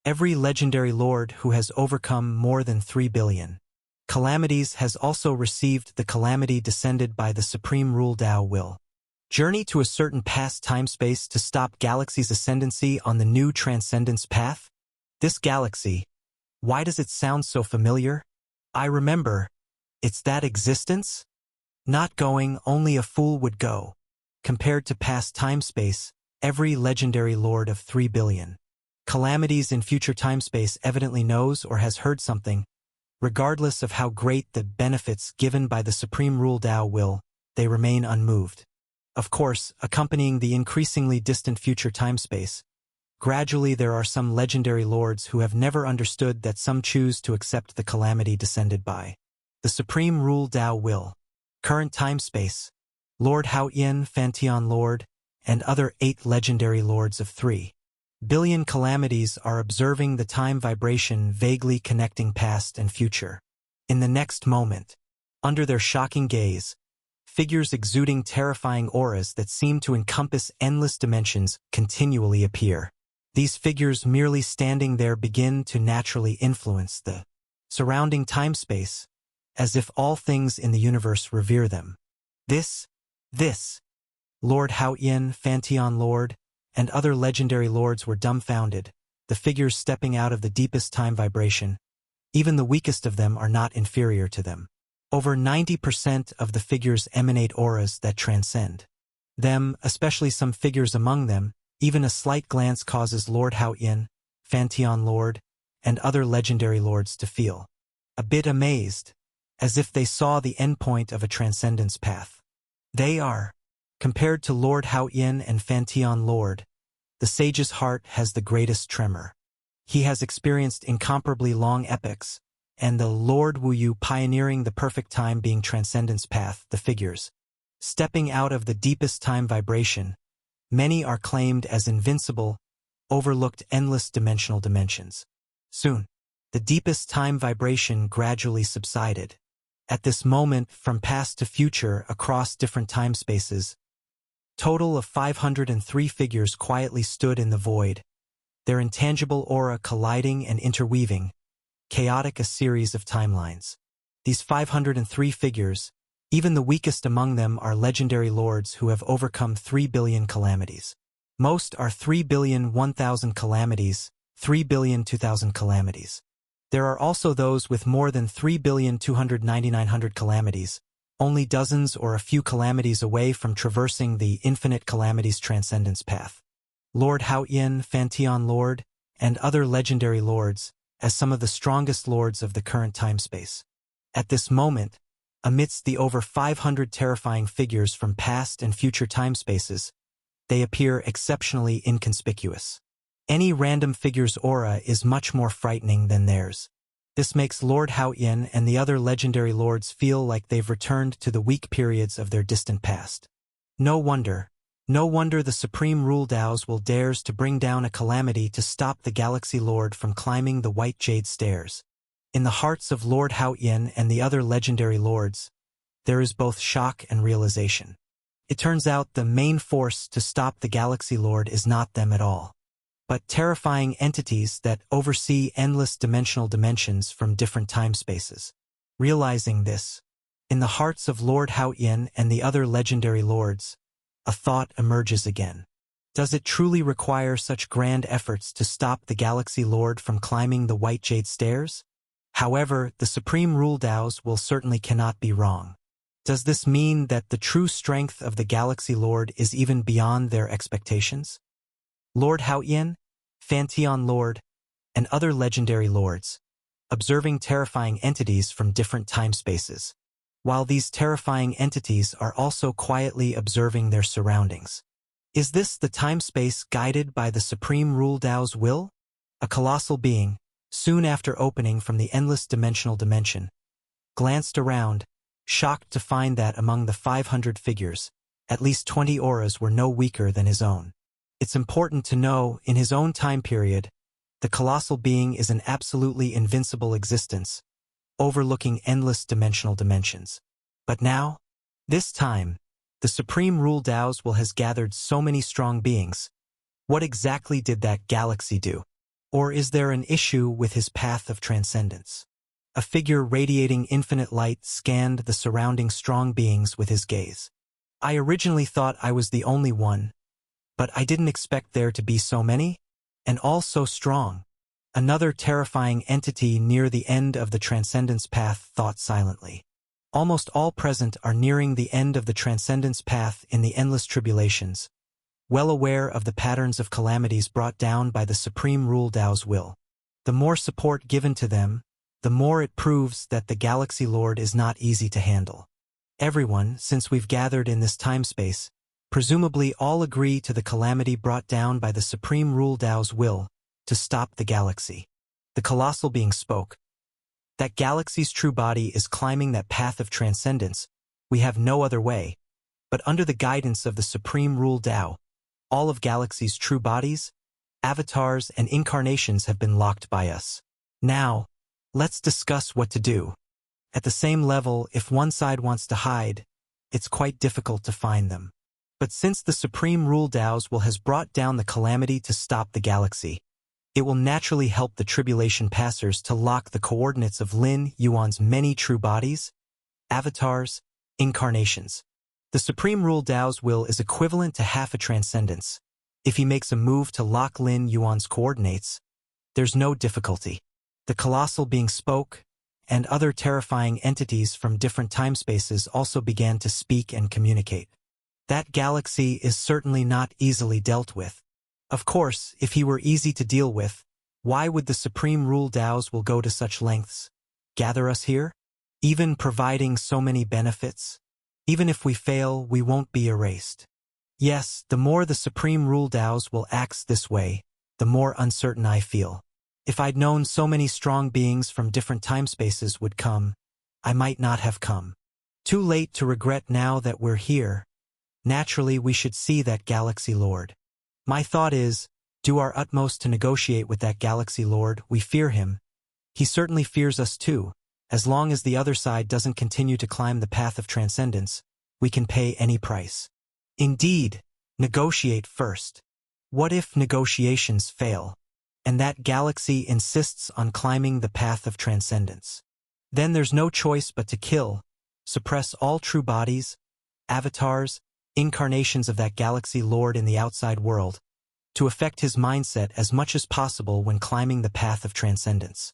Every legendary lord who has overcome more than 3 billion calamities has also received the calamity descended by the Supreme Rule Tao will. Journey to a certain past time-space to stop galaxy's ascendancy on the new transcendence path? This galaxy, why does it sound so familiar? I remember, it's that existence? Not going, only a fool would go. Compared to past time-space, every legendary lord of 3 billion calamities in future time-space evidently knows or has heard something. Regardless of how great the benefits given by the Supreme Rule Tao will, they remain unmoved. Of course, accompanying the increasingly distant future time-space, gradually there are some legendary lords who have never understood that some choose to accept the calamity descended by the Supreme Rule Tao will. Current time-space, Lord Hao Yin, Fantian Lord, and other 8 legendary lords of 3 billion calamities are observing the time vibration vaguely connecting past and future. In the next moment, under their shocking gaze, figures exuding terrifying auras that seem to encompass endless dimensions continually appear. These figures merely standing there begin to naturally influence the surrounding time-space, as if all things in the universe revere them. This, Lord Hao Yin, Fantian Lord, and other legendary lords were dumbfounded, the figures stepping out of the deepest time vibration. Even the weakest of them are not inferior to them. Over 90% of the figures emanate auras that transcend them, especially some figures among them. Even a slight glance causes Lord Hao Yin, Fantian Lord, and other legendary lords to feel a bit amazed, as if they saw the endpoint of a transcendence path. They are, compared to Lord Hao Yin and Fantian Lord, the sage's heart has the greatest tremor. He has experienced incomparably long epochs, and the Lord Wu Yu pioneering the perfect time being transcendence path, the figures stepping out of the deepest time vibration. Many are claimed as invincible, overlooked endless dimensional dimensions. Soon, the deepest time vibration gradually subsided. At this moment, from past to future across different time spaces, total of 503 figures quietly stood in the void, their intangible aura colliding and interweaving, chaotic a series of timelines. These 503 figures, even the weakest among them, are legendary lords who have overcome 3 billion calamities. Most are 3 billion 1,000 calamities, 3 billion 2,000 calamities. There are also those with more than 3 billion 299 calamities, only dozens or a few calamities away from traversing the infinite calamities transcendence path. Lord Hao Yin, Fantian Lord, and other legendary lords, as some of the strongest lords of the current time-space. At this moment, amidst the over 500 terrifying figures from past and future time-spaces, they appear exceptionally inconspicuous. Any random figure's aura is much more frightening than theirs. This makes Lord Hao Yin and the other legendary lords feel like they've returned to the weak periods of their distant past. No wonder the Supreme Rule Taos will dares to bring down a calamity to stop the Galaxy Lord from climbing the White Jade Stairs. In the hearts of Lord Hao Yin and the other legendary lords, there is both shock and realization. It turns out the main force to stop the Galaxy Lord is not them at all, but terrifying entities that oversee endless dimensional dimensions from different time spaces. Realizing this, in the hearts of Lord Hao Yin and the other legendary lords, a thought emerges again. Does it truly require such grand efforts to stop the Galaxy Lord from climbing the White Jade Stairs? However, the Supreme Rule Taos will certainly cannot be wrong. Does this mean that the true strength of the Galaxy Lord is even beyond their expectations? Lord Haotian, Fanteon Lord, and other legendary lords, observing terrifying entities from different time spaces, while these terrifying entities are also quietly observing their surroundings. Is this the time-space guided by the Supreme Rule Dao's will? A colossal being, soon after opening from the endless dimensional dimension, glanced around, shocked to find that among the 500 figures, at least 20 auras were no weaker than his own. It's important to know, in his own time period, the colossal being is an absolutely invincible existence, overlooking endless dimensional dimensions. But now, this time, the Supreme Rule Dao's will has gathered so many strong beings. What exactly did that galaxy do? Or is there an issue with his path of transcendence? A figure radiating infinite light scanned the surrounding strong beings with his gaze. I originally thought I was the only one, but I didn't expect there to be so many, and all so strong. Another terrifying entity near the end of the transcendence path thought silently. Almost all present are nearing the end of the transcendence path in the endless tribulations, well aware of the patterns of calamities brought down by the Supreme Rule Dao's will. The more support given to them, the more it proves that the Galaxy Lord is not easy to handle. Everyone, since we've gathered in this time-space, presumably all agree to the calamity brought down by the Supreme Rule Dao's will to stop the galaxy. The colossal being spoke. That galaxy's true body is climbing that path of transcendence. We have no other way. But under the guidance of the Supreme Rule Dao, all of galaxy's true bodies, avatars, and incarnations have been locked by us. Now, let's discuss what to do. At the same level, if one side wants to hide, it's quite difficult to find them. But since the Supreme Rule Dao's will has brought down the calamity to stop the galaxy, it will naturally help the tribulation passers to lock the coordinates of Lin Yuan's many true bodies, avatars, incarnations. The Supreme Rule Dao's will is equivalent to half a transcendence. If he makes a move to lock Lin Yuan's coordinates, there's no difficulty. The colossal being spoke, and other terrifying entities from different time spaces also began to speak and communicate. That galaxy is certainly not easily dealt with. Of course, if he were easy to deal with, why would the Supreme Rule Dao's will go to such lengths? Gather us here? Even providing so many benefits? Even if we fail, we won't be erased. Yes, the more the Supreme Rule Dao's will acts this way, the more uncertain I feel. If I'd known so many strong beings from different time spaces would come, I might not have come. Too late to regret now that we're here. Naturally, we should see that Galaxy Lord. My thought is, do our utmost to negotiate with that Galaxy Lord. We fear him. He certainly fears us too. As long as the other side doesn't continue to climb the path of transcendence, we can pay any price. Indeed, negotiate first. What if negotiations fail, and that galaxy insists on climbing the path of transcendence? Then there's no choice but to kill, suppress all true bodies, avatars, incarnations of that Galaxy Lord in the outside world, to affect his mindset as much as possible when climbing the path of transcendence.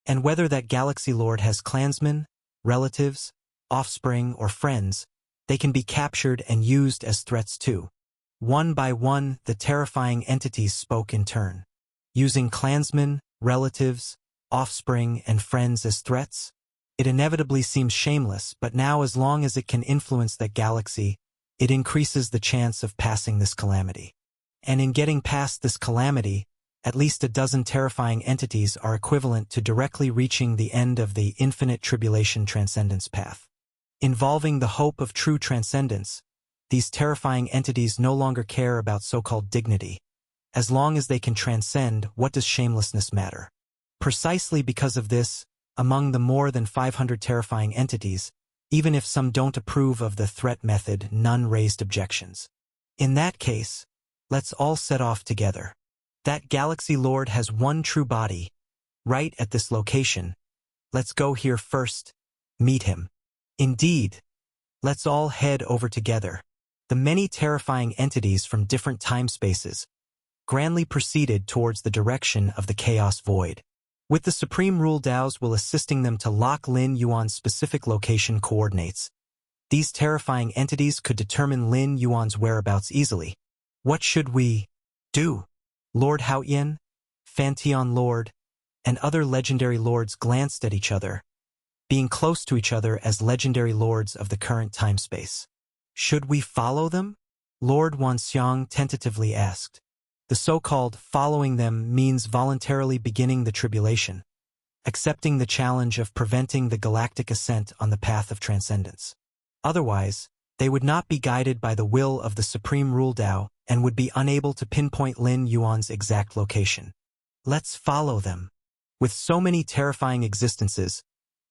And whether that Galaxy Lord has clansmen, relatives, offspring, or friends, they can be captured and used as threats too. One by one, the terrifying entities spoke in turn. Using clansmen, relatives, offspring, and friends as threats? It inevitably seems shameless, but now as long as it can influence that galaxy, it increases the chance of passing this calamity. And in getting past this calamity, at least a dozen terrifying entities are equivalent to directly reaching the end of the infinite tribulation transcendence path. Involving the hope of true transcendence, these terrifying entities no longer care about so-called dignity. As long as they can transcend, what does shamelessness matter? Precisely because of this, among the more than 500 terrifying entities, even if some don't approve of the threat method, none raised objections. In that case, let's all set off together. That Galaxy Lord has one true body, right at this location. Let's go here first, meet him. Indeed, let's all head over together. The many terrifying entities from different time spaces grandly proceeded towards the direction of the Chaos Void, with the Supreme Rule Dao's will assisting them to lock Lin Yuan's specific location coordinates. These terrifying entities could determine Lin Yuan's whereabouts easily. What should we do? Lord Haoyan, Fantion Lord, and other legendary lords glanced at each other, being close to each other as legendary lords of the current time-space. Should we follow them? Lord Wanxiang tentatively asked. The so-called following them means voluntarily beginning the tribulation, accepting the challenge of preventing the galactic ascent on the path of transcendence. Otherwise, they would not be guided by the will of the Supreme Rule Tao and would be unable to pinpoint Lin Yuan's exact location. Let's follow them. With so many terrifying existences,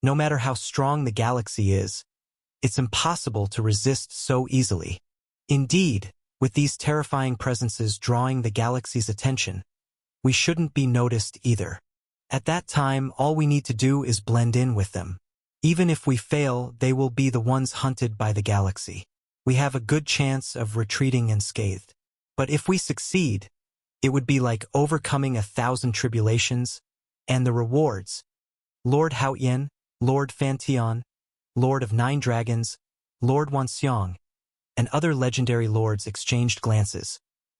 no matter how strong the galaxy is, it's impossible to resist so easily. Indeed, with these terrifying presences drawing the galaxy's attention, we shouldn't be noticed either. At that time, all we need to do is blend in with them. Even if we fail, they will be the ones hunted by the galaxy. We have a good chance of retreating unscathed. But if we succeed, it would be like overcoming 1,000 tribulations, and the rewards. Lord Haoyan, Lord Fantion, Lord of 9 Dragons, Lord Wanxiang, and other legendary lords exchanged glances,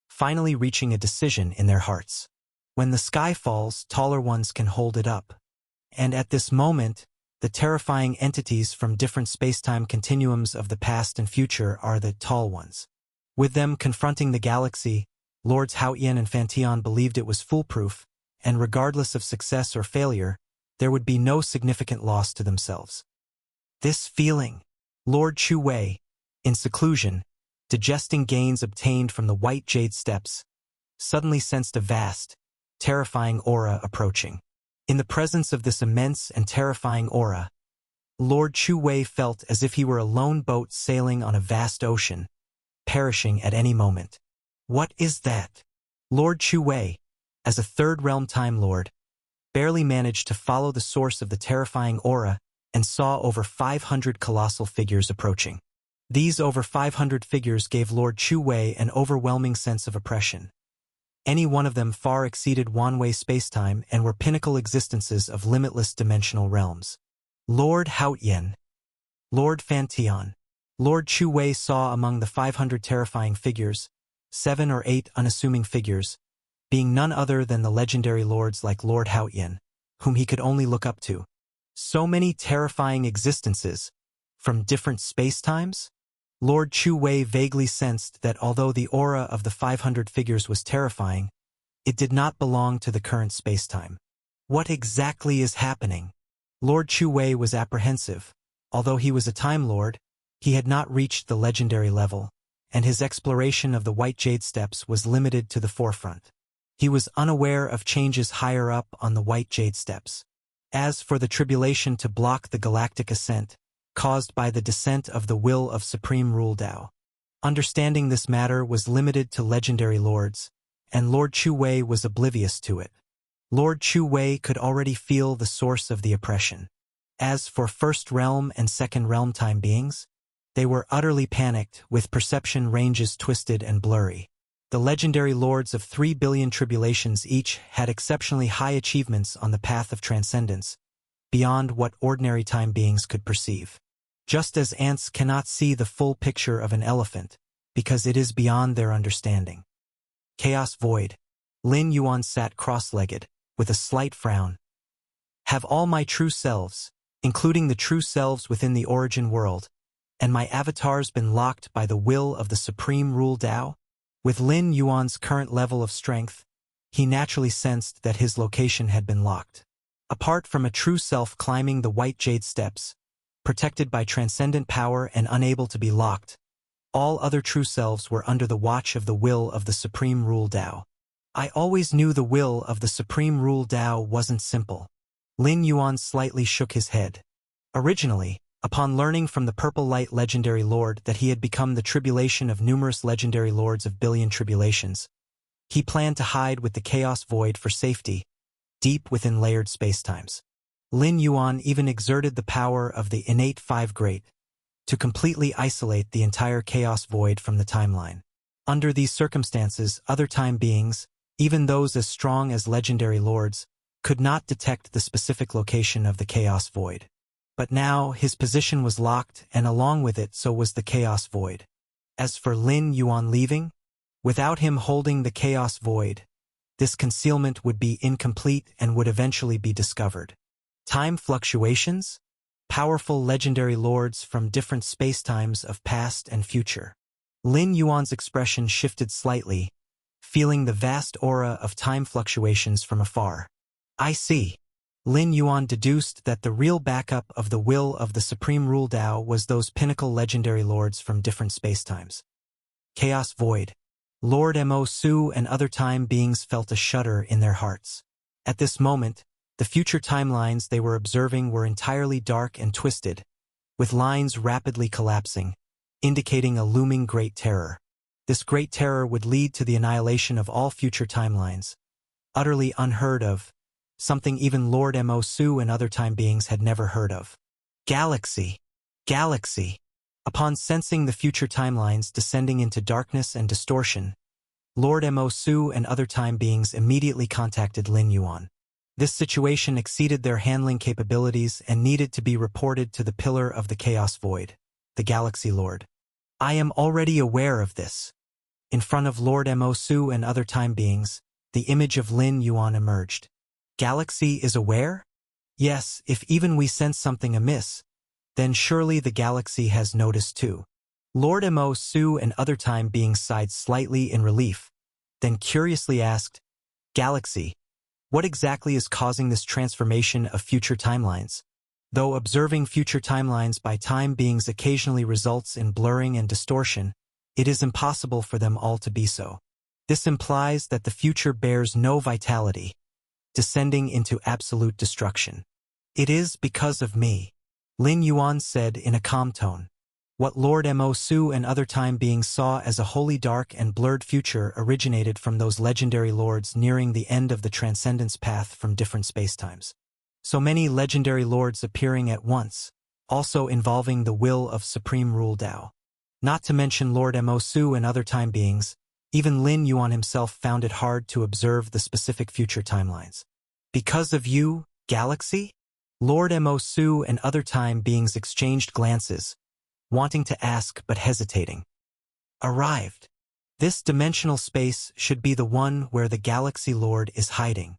finally reaching a decision in their hearts. When the sky falls, taller ones can hold it up. And at this moment, the terrifying entities from different space-time continuums of the past and future are the tall ones. With them confronting the galaxy, Lords Haoyan and Fantion believed it was foolproof, and regardless of success or failure, there would be no significant loss to themselves. This feeling, Lord Chu Wei, in seclusion, digesting gains obtained from the White Jade Steps, suddenly sensed a vast, terrifying aura approaching. In the presence of this immense and terrifying aura, Lord Chu Wei felt as if he were a lone boat sailing on a vast ocean, perishing at any moment. What is that? Lord Chu Wei, as a Third Realm Time Lord, barely managed to follow the source of the terrifying aura and saw over 500 colossal figures approaching. These over 500 figures gave Lord Chu Wei an overwhelming sense of oppression. Any one of them far exceeded one-way spacetime and were pinnacle existences of limitless dimensional realms. Lord Haoyan, Lord Fantion, Lord Chu Wei saw among the 500 terrifying figures, 7 or 8 unassuming figures, being none other than the legendary lords like Lord Haoyan, whom he could only look up to. So many terrifying existences, from different spacetimes? Lord Chu Wei vaguely sensed that although the aura of the 500 figures was terrifying, it did not belong to the current spacetime. What exactly is happening? Lord Chu Wei was apprehensive. Although he was a Time Lord, he had not reached the legendary level, and his exploration of the White Jade Steps was limited to the forefront. He was unaware of changes higher up on the White Jade Steps. As for the tribulation to block the galactic ascent, caused by the descent of the will of Supreme Rule Tao, understanding this matter was limited to legendary lords, and Lord Chu Wei was oblivious to it. Lord Chu Wei could already feel the source of the oppression. As for First Realm and Second Realm time beings, they were utterly panicked, with perception ranges twisted and blurry. The legendary lords of 3 billion tribulations each had exceptionally high achievements on the path of transcendence, beyond what ordinary time beings could perceive. Just as ants cannot see the full picture of an elephant, because it is beyond their understanding. Chaos Void. Lin Yuan sat cross-legged, with a slight frown. Have all my true selves, including the true selves within the origin world, and my avatars been locked by the will of the Supreme Rule Tao? With Lin Yuan's current level of strength, he naturally sensed that his location had been locked. Apart from a true self climbing the White Jade Steps, protected by transcendent power and unable to be locked, all other true selves were under the watch of the will of the Supreme Rule Tao. I always knew the will of the Supreme Rule Tao wasn't simple. Lin Yuan slightly shook his head. Originally, upon learning from the Purple Light legendary lord that he had become the tribulation of numerous legendary lords of billion tribulations, he planned to hide with the Chaos Void for safety, deep within layered spacetimes. Lin Yuan even exerted the power of the innate 5 Great to completely isolate the entire Chaos Void from the timeline. Under these circumstances, other time beings, even those as strong as legendary lords, could not detect the specific location of the Chaos Void. But now his position was locked, and along with it so was the chaos void. As for Lin Yuan leaving, without him holding the chaos void, this concealment would be incomplete and would eventually be discovered. Time fluctuations? Powerful legendary lords from different spacetimes of past and future. Lin Yuan's expression shifted slightly, feeling the vast aura of time fluctuations from afar. I see. Lin Yuan deduced that the real backup of the will of the Supreme Rule Dao was those pinnacle legendary lords from different spacetimes. Chaos Void. Lord Mo Su and other time beings felt a shudder in their hearts. At this moment, the future timelines they were observing were entirely dark and twisted, with lines rapidly collapsing, indicating a looming great terror. This great terror would lead to the annihilation of all future timelines. Utterly unheard of, something even Lord Mo Su and other time beings had never heard of. Galaxy. Galaxy. Upon sensing the future timelines descending into darkness and distortion, Lord Mo Su and other time beings immediately contacted Lin Yuan. This situation exceeded their handling capabilities and needed to be reported to the Pillar of the Chaos Void, the Galaxy Lord. I am already aware of this. In front of Lord Mo Su and other time beings, the image of Lin Yuan emerged. Galaxy is aware? Yes, if even we sense something amiss, then surely the galaxy has noticed too. Lord Mo Su and other time beings sighed slightly in relief, then curiously asked, Galaxy, what exactly is causing this transformation of future timelines? Though observing future timelines by time beings occasionally results in blurring and distortion, it is impossible for them all to be so. This implies that the future bears no vitality, descending into absolute destruction. It is because of me, Lin Yuan said in a calm tone. What Lord Mo Su and other time beings saw as a wholly dark and blurred future originated from those legendary lords nearing the end of the transcendence path from different spacetimes. So many legendary lords appearing at once, also involving the will of Supreme Rule Dao. Not to mention Lord Mo Su and other time beings, even Lin Yuan himself found it hard to observe the specific future timelines. Because of you, Galaxy? Lord Mo Su and other time beings exchanged glances, wanting to ask but hesitating. Arrived. This dimensional space should be the one where the Galaxy Lord is hiding.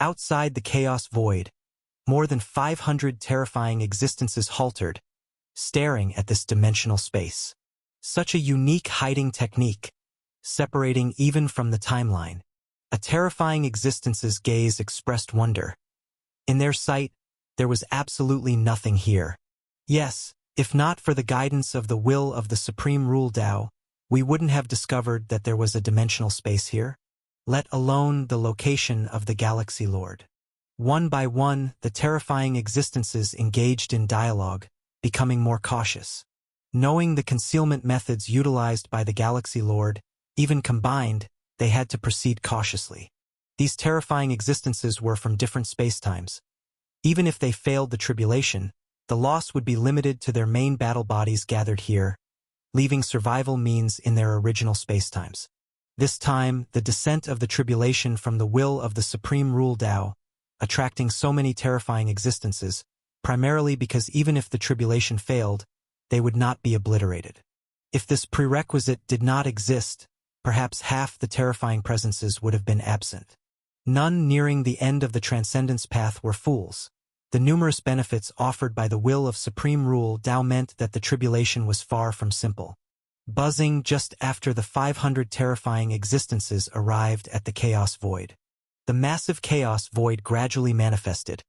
Outside the Chaos Void, more than 500 terrifying existences halted, staring at this dimensional space. Such a unique hiding technique, separating even from the timeline. A terrifying existence's gaze expressed wonder. In their sight, there was absolutely nothing here. Yes, if not for the guidance of the will of the Supreme Rule Dao, we wouldn't have discovered that there was a dimensional space here, let alone the location of the Galaxy Lord. One by one, the terrifying existences engaged in dialogue, becoming more cautious. Knowing the concealment methods utilized by the Galaxy Lord, even combined, they had to proceed cautiously. These terrifying existences were from different spacetimes. Even if they failed the tribulation, the loss would be limited to their main battle bodies gathered here, leaving survival means in their original spacetimes. This time, the descent of the tribulation from the will of the Supreme Rule Dao, attracting so many terrifying existences, primarily because even if the tribulation failed, they would not be obliterated. If this prerequisite did not exist, perhaps half the terrifying presences would have been absent. None nearing the end of the transcendence path were fools. The numerous benefits offered by the will of Supreme Rule Dao meant that the tribulation was far from simple. Buzzing just after the 500 terrifying existences arrived at the Chaos Void. The massive Chaos Void gradually manifested.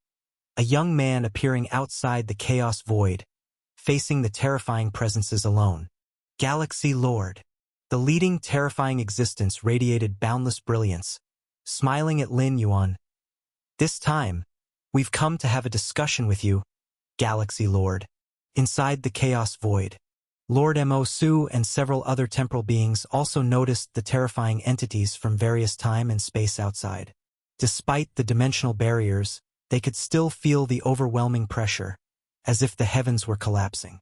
A young man appearing outside the Chaos Void, facing the terrifying presences alone. Galaxy Lord. The leading terrifying existence radiated boundless brilliance, smiling at Lin Yuan. This time, we've come to have a discussion with you, Galaxy Lord. Inside the Chaos Void, Lord Mo Su and several other temporal beings also noticed the terrifying entities from various time and space outside. Despite the dimensional barriers, they could still feel the overwhelming pressure, as if the heavens were collapsing.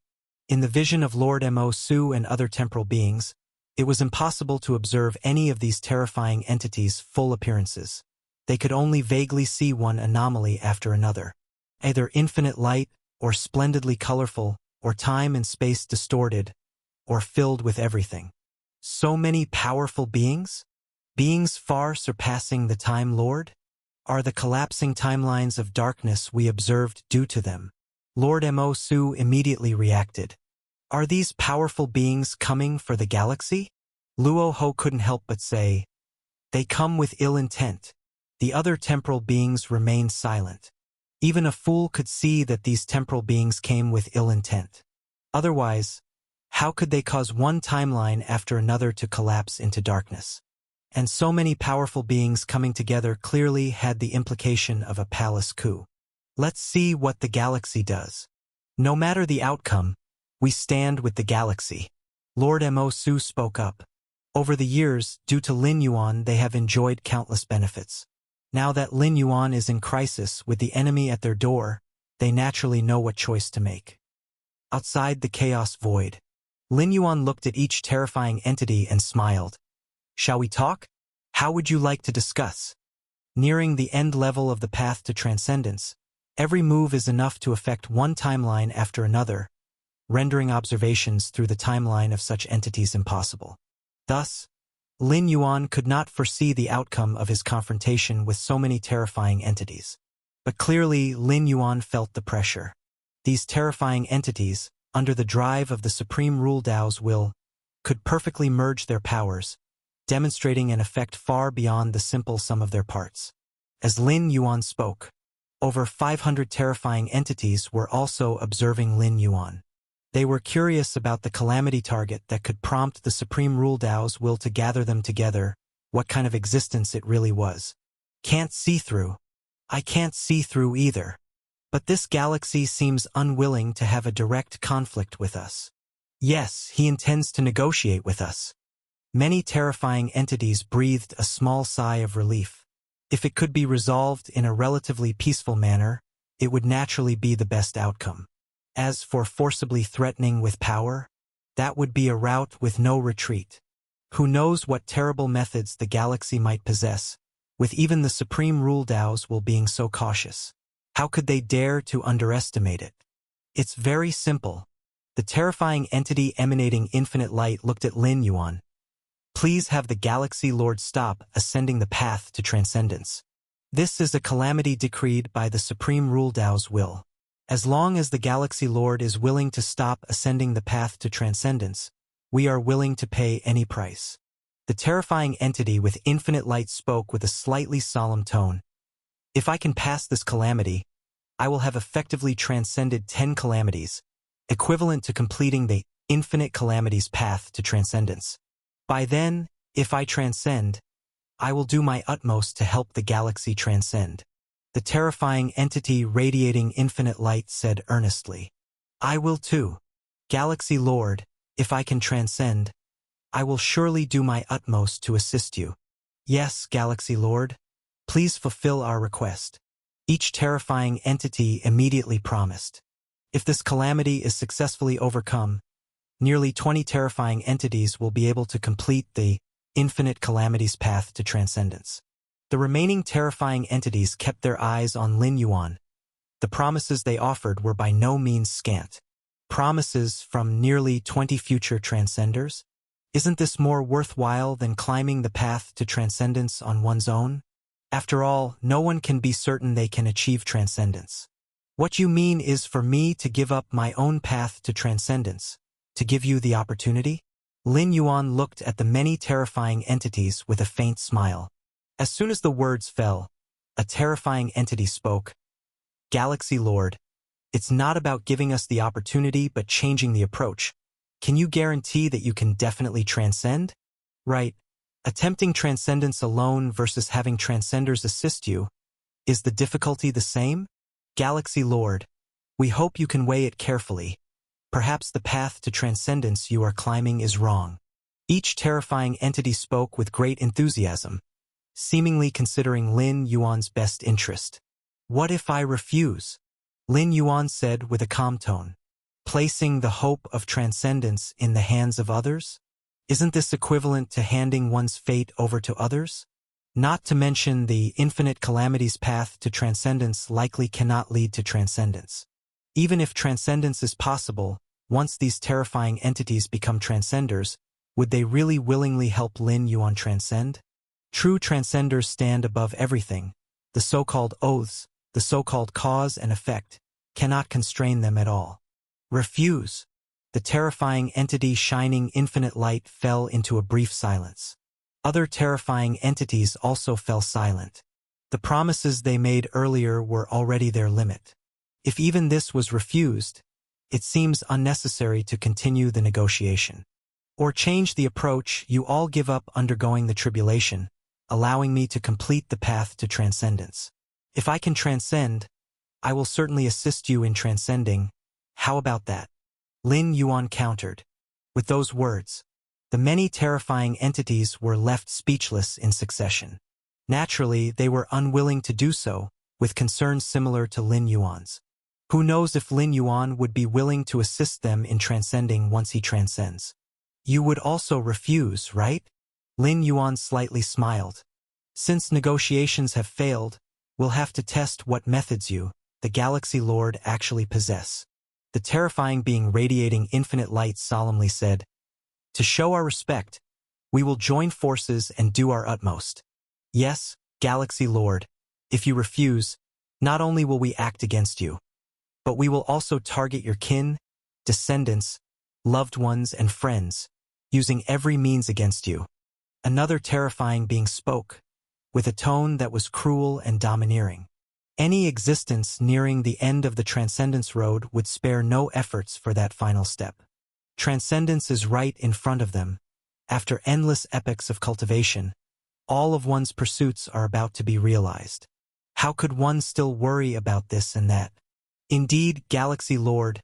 In the vision of Lord Mo Su and other temporal beings, it was impossible to observe any of these terrifying entities' full appearances. They could only vaguely see one anomaly after another. Either infinite light or splendidly colorful, or time and space distorted, or filled with everything. So many powerful beings? Beings far surpassing the Time Lord? Are the collapsing timelines of darkness we observed due to them? Lord Mo Su immediately reacted. Are these powerful beings coming for the galaxy? Luo Ho couldn't help but say, they come with ill intent. The other temporal beings remained silent. Even a fool could see that these temporal beings came with ill intent. Otherwise, how could they cause one timeline after another to collapse into darkness? And so many powerful beings coming together clearly had the implication of a palace coup. Let's see what the galaxy does. No matter the outcome, we stand with the galaxy. Lord Mo Su spoke up. Over the years, due to Lin Yuan, they have enjoyed countless benefits. Now that Lin Yuan is in crisis with the enemy at their door, they naturally know what choice to make. Outside the chaos void, Lin Yuan looked at each terrifying entity and smiled. Shall we talk? How would you like to discuss? Nearing the end level of the path to transcendence, every move is enough to affect one timeline after another, rendering observations through the timeline of such entities impossible. Thus, Lin Yuan could not foresee the outcome of his confrontation with so many terrifying entities. But clearly, Lin Yuan felt the pressure. These terrifying entities, under the drive of the Supreme Rule Dao's will, could perfectly merge their powers, demonstrating an effect far beyond the simple sum of their parts. As Lin Yuan spoke, over 500 terrifying entities were also observing Lin Yuan. They were curious about the calamity target that could prompt the Supreme Rule Dao's will to gather them together, what kind of existence it really was. Can't see through. I can't see through either. But this galaxy seems unwilling to have a direct conflict with us. Yes, he intends to negotiate with us. Many terrifying entities breathed a small sigh of relief. If it could be resolved in a relatively peaceful manner, it would naturally be the best outcome. As for forcibly threatening with power, that would be a route with no retreat. Who knows what terrible methods the galaxy might possess, with even the Supreme Rule Dao's will being so cautious. How could they dare to underestimate it? It's very simple. The terrifying entity emanating infinite light looked at Lin Yuan. Please have the Galaxy Lord stop ascending the path to transcendence. This is a calamity decreed by the Supreme Rule Dao's will. As long as the Galaxy Lord is willing to stop ascending the path to transcendence, we are willing to pay any price. The terrifying entity with infinite light spoke with a slightly solemn tone. If I can pass this calamity, I will have effectively transcended 10 calamities, equivalent to completing the infinite calamities path to transcendence. By then, if I transcend, I will do my utmost to help the galaxy transcend. The terrifying entity radiating infinite light said earnestly. I will too. Galaxy Lord, if I can transcend, I will surely do my utmost to assist you. Yes, Galaxy Lord, please fulfill our request. Each terrifying entity immediately promised. If this calamity is successfully overcome, nearly 20 terrifying entities will be able to complete the infinite calamities path to transcendence. The remaining terrifying entities kept their eyes on Lin Yuan. The promises they offered were by no means scant. Promises from nearly 20 future transcenders? Isn't this more worthwhile than climbing the path to transcendence on one's own? After all, no one can be certain they can achieve transcendence. What you mean is for me to give up my own path to transcendence, to give you the opportunity? Lin Yuan looked at the many terrifying entities with a faint smile. As soon as the words fell, a terrifying entity spoke. Galaxy Lord, it's not about giving us the opportunity but changing the approach. Can you guarantee that you can definitely transcend? Right. Attempting transcendence alone versus having transcenders assist you. Is the difficulty the same? Galaxy Lord, we hope you can weigh it carefully. Perhaps the path to transcendence you are climbing is wrong. Each terrifying entity spoke with great enthusiasm, seemingly considering Lin Yuan's best interest. What if I refuse? Lin Yuan said with a calm tone. Placing the hope of transcendence in the hands of others? Isn't this equivalent to handing one's fate over to others? Not to mention the infinite calamities path to transcendence likely cannot lead to transcendence. Even if transcendence is possible, once these terrifying entities become transcenders, would they really willingly help Lin Yuan transcend? True transcenders stand above everything. The so-called oaths, the so-called cause and effect, cannot constrain them at all. Refuse. The terrifying entity shining infinite light fell into a brief silence. Other terrifying entities also fell silent. The promises they made earlier were already their limit. If even this was refused, it seems unnecessary to continue the negotiation. Or change the approach. You all give up undergoing the tribulation, allowing me to complete the path to transcendence. If I can transcend, I will certainly assist you in transcending. How about that? Lin Yuan countered. With those words, the many terrifying entities were left speechless in succession. Naturally, they were unwilling to do so, with concerns similar to Lin Yuan's. Who knows if Lin Yuan would be willing to assist them in transcending once he transcends? You would also refuse, right? Lin Yuan slightly smiled. Since negotiations have failed, we'll have to test what methods you, the Galaxy Lord, actually possess. The terrifying being radiating infinite light solemnly said, "To show our respect, we will join forces and do our utmost. Yes, Galaxy Lord, if you refuse, not only will we act against you, but we will also target your kin, descendants, loved ones, and friends, using every means against you." Another terrifying being spoke, with a tone that was cruel and domineering. Any existence nearing the end of the transcendence road would spare no efforts for that final step. Transcendence is right in front of them. After endless epochs of cultivation, all of one's pursuits are about to be realized. How could one still worry about this and that? Indeed, Galaxy Lord,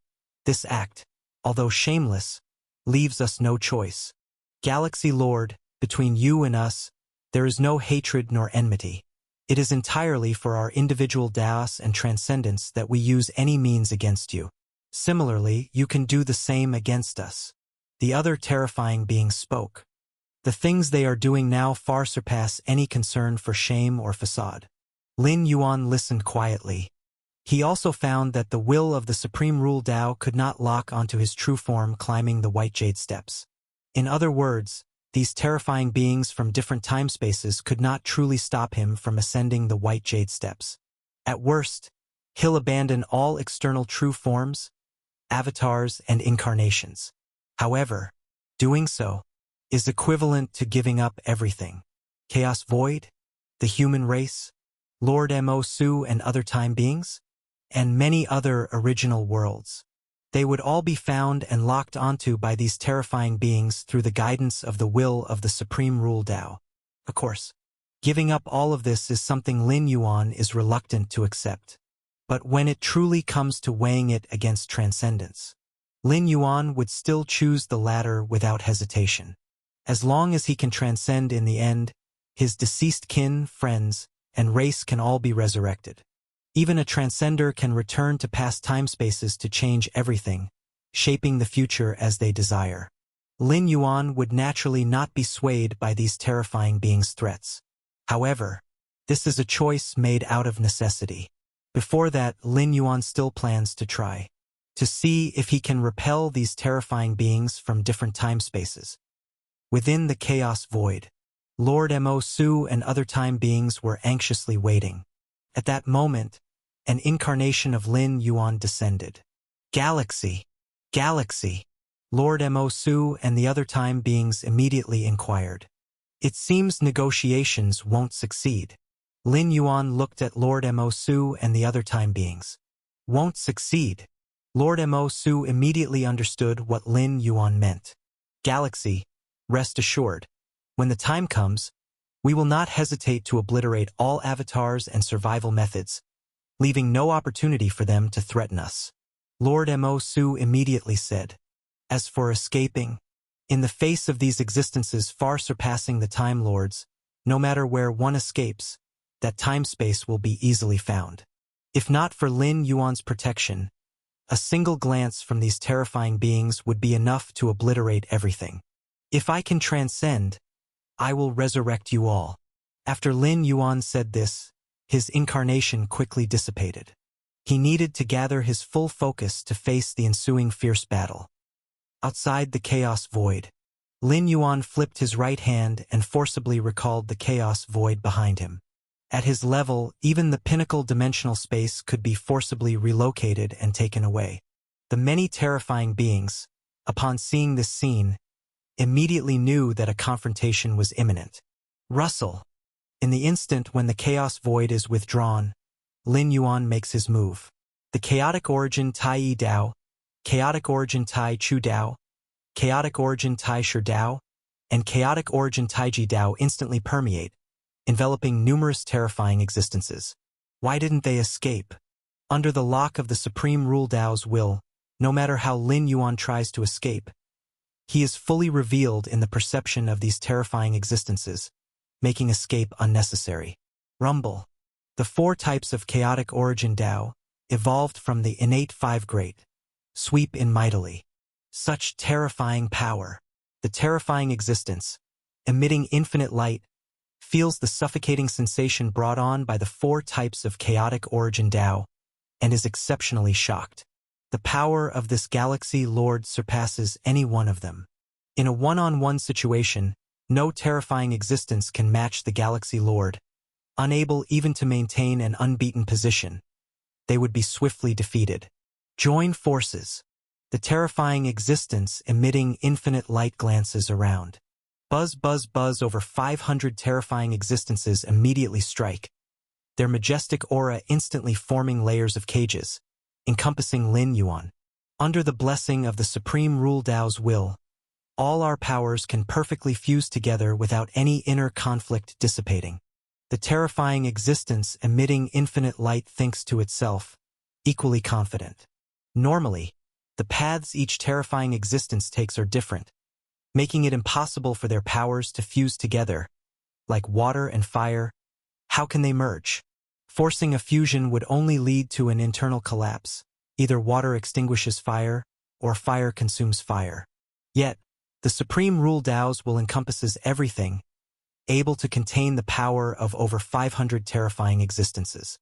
this act, although shameless, leaves us no choice. Galaxy Lord, between you and us, there is no hatred nor enmity. It is entirely for our individual Daos and transcendence that we use any means against you. Similarly, you can do the same against us. The other terrifying being spoke. The things they are doing now far surpass any concern for shame or facade. Lin Yuan listened quietly. He also found that the will of the Supreme Rule Tao could not lock onto his true form climbing the White Jade Steps. In other words, these terrifying beings from different time spaces could not truly stop him from ascending the White Jade Steps. At worst, he'll abandon all external true forms, avatars, and incarnations. However, doing so is equivalent to giving up everything. Chaos Void, the human race, Lord Mo Su and other time beings, and many other original worlds. They would all be found and locked onto by these terrifying beings through the guidance of the will of the Supreme Rule Tao. Of course, giving up all of this is something Lin Yuan is reluctant to accept. But when it truly comes to weighing it against transcendence, Lin Yuan would still choose the latter without hesitation. As long as he can transcend in the end, his deceased kin, friends, and race can all be resurrected. Even a transcender can return to past time spaces to change everything, shaping the future as they desire. Lin Yuan would naturally not be swayed by these terrifying beings' threats. However, this is a choice made out of necessity. Before that, Lin Yuan still plans to try to see if he can repel these terrifying beings from different time spaces. Within the Chaos Void, Lord Mo Su and other time beings were anxiously waiting. At that moment, an incarnation of Lin Yuan descended. Galaxy! Galaxy! Lord Mo Su and the other time beings immediately inquired. It seems negotiations won't succeed. Lin Yuan looked at Lord Mo Su and the other time beings. Won't succeed. Lord Mo Su immediately understood what Lin Yuan meant. Galaxy, rest assured, when the time comes, we will not hesitate to obliterate all avatars and survival methods, leaving no opportunity for them to threaten us. Lord Mo Su immediately said. As for escaping, in the face of these existences far surpassing the Time Lords, no matter where one escapes, that time-space will be easily found. If not for Lin Yuan's protection, a single glance from these terrifying beings would be enough to obliterate everything. If I can transcend, I will resurrect you all. After Lin Yuan said this, his incarnation quickly dissipated. He needed to gather his full focus to face the ensuing fierce battle. Outside the chaos void, Lin Yuan flipped his right hand and forcibly recalled the chaos void behind him. At his level, even the pinnacle dimensional space could be forcibly relocated and taken away. The many terrifying beings, upon seeing this scene, immediately knew that a confrontation was imminent. Rustle. In the instant when the chaos void is withdrawn, Lin Yuan makes his move. The chaotic origin Tai Yi Dao, chaotic origin Tai Chu Dao, chaotic origin Tai Shi Dao, and chaotic origin Taiji Dao instantly permeate, enveloping numerous terrifying existences. Why didn't they escape? Under the lock of the Supreme Rule Dao's will, no matter how Lin Yuan tries to escape, he is fully revealed in the perception of these terrifying existences, making escape unnecessary. Rumble. The 4 types of chaotic origin Dao, evolved from the innate 5 great, sweep in mightily. Such terrifying power. The terrifying existence, emitting infinite light, feels the suffocating sensation brought on by the 4 types of chaotic origin Dao, and is exceptionally shocked. The power of this galaxy lord surpasses any one of them. In a one-on-one situation, no terrifying existence can match the galaxy lord. Unable even to maintain an unbeaten position, they would be swiftly defeated. Join forces. The terrifying existence emitting infinite light glances around. Buzz, buzz, buzz. Over 500 terrifying existences immediately strike, their majestic aura instantly forming layers of cages, encompassing Lin Yuan. Under the blessing of the Supreme Rule Dao's will, all our powers can perfectly fuse together without any inner conflict dissipating. The terrifying existence emitting infinite light thinks to itself, equally confident. Normally, the paths each terrifying existence takes are different, making it impossible for their powers to fuse together. Like water and fire, how can they merge? Forcing a fusion would only lead to an internal collapse. Either water extinguishes fire, or fire consumes fire. Yet, the Supreme Rule Dao's will encompasses everything, able to contain the power of over 500 terrifying existences.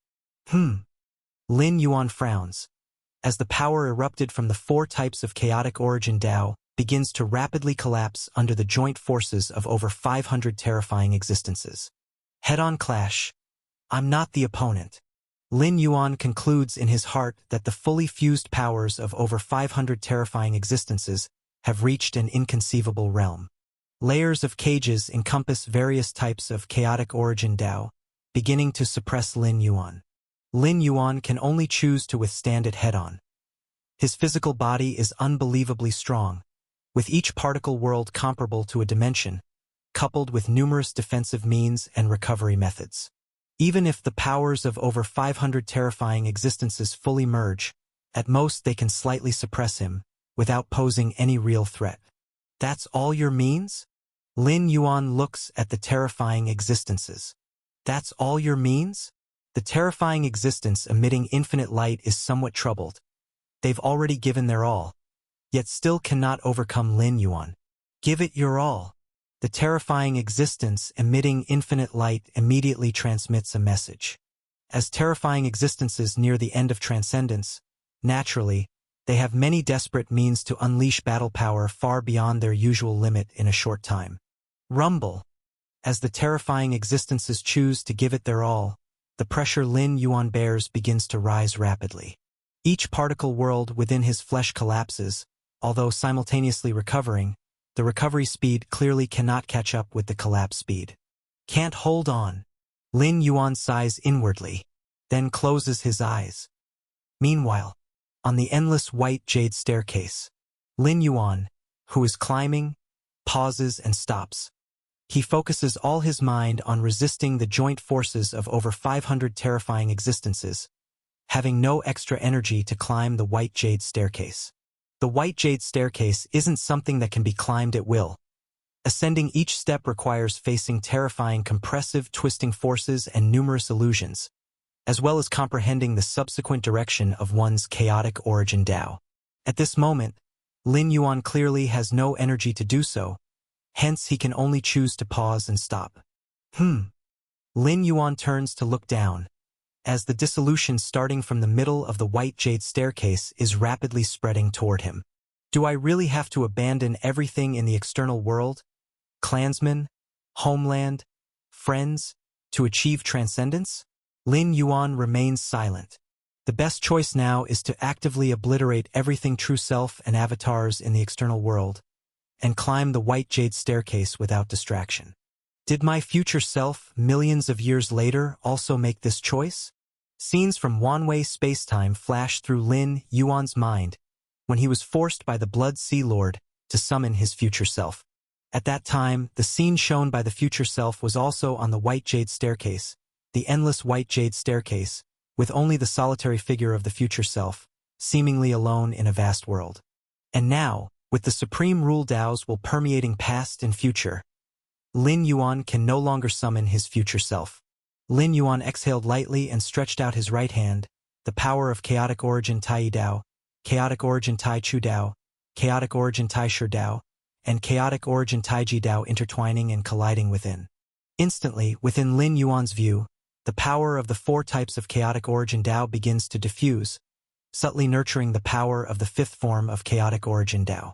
Lin Yuan frowns, as the power erupted from the 4 types of chaotic origin Dao begins to rapidly collapse under the joint forces of over 500 terrifying existences. Head-on clash. I'm not the opponent. Lin Yuan concludes in his heart that the fully fused powers of over 500 terrifying existences have reached an inconceivable realm. Layers of cages encompass various types of chaotic origin Dao, beginning to suppress Lin Yuan. Lin Yuan can only choose to withstand it head-on. His physical body is unbelievably strong, with each particle world comparable to a dimension, coupled with numerous defensive means and recovery methods. Even if the powers of over 500 terrifying existences fully merge, at most they can slightly suppress him, without posing any real threat. That's all your means? Lin Yuan looks at the terrifying existences. That's all your means? The terrifying existence emitting infinite light is somewhat troubled. They've already given their all, yet still cannot overcome Lin Yuan. Give it your all. The terrifying existence emitting infinite light immediately transmits a message. As terrifying existences near the end of transcendence, naturally, they have many desperate means to unleash battle power far beyond their usual limit in a short time. Rumble. As the terrifying existences choose to give it their all, the pressure Lin Yuan bears begins to rise rapidly. Each particle world within his flesh collapses, although simultaneously recovering. The recovery speed clearly cannot catch up with the collapse speed. Can't hold on. Lin Yuan sighs inwardly, then closes his eyes. Meanwhile, on the endless white jade staircase, Lin Yuan, who is climbing, pauses and stops. He focuses all his mind on resisting the joint forces of over 500 terrifying existences, having no extra energy to climb the white jade staircase. The white jade staircase isn't something that can be climbed at will. Ascending each step requires facing terrifying compressive twisting forces and numerous illusions, as well as comprehending the subsequent direction of one's chaotic origin Dao. At this moment, Lin Yuan clearly has no energy to do so, hence he can only choose to pause and stop. Lin Yuan turns to look down, as the dissolution starting from the middle of the white jade staircase is rapidly spreading toward him. Do I really have to abandon everything in the external world? Clansmen, homeland, friends, to achieve transcendence? Lin Yuan remains silent. The best choice now is to actively obliterate everything true self and avatars in the external world, and climb the white jade staircase without distraction. Did my future self, millions of years later, also make this choice? Scenes from one-way space-time flash through Lin Yuan's mind when he was forced by the Blood Sea Lord to summon his future self. At that time, the scene shown by the future self was also on the white jade staircase, the endless white jade staircase, with only the solitary figure of the future self, seemingly alone in a vast world. And now, with the supreme rule Dao's will permeating past and future, Lin Yuan can no longer summon his future self. Lin Yuan exhaled lightly and stretched out his right hand, the power of chaotic origin Tai Dao, chaotic origin Tai Chu Dao, chaotic origin Tai Shi Dao, and chaotic origin Tai Ji Dao intertwining and colliding within. Instantly, within Lin Yuan's view, the power of the four types of chaotic origin Dao begins to diffuse, subtly nurturing the power of the fifth form of chaotic origin Dao.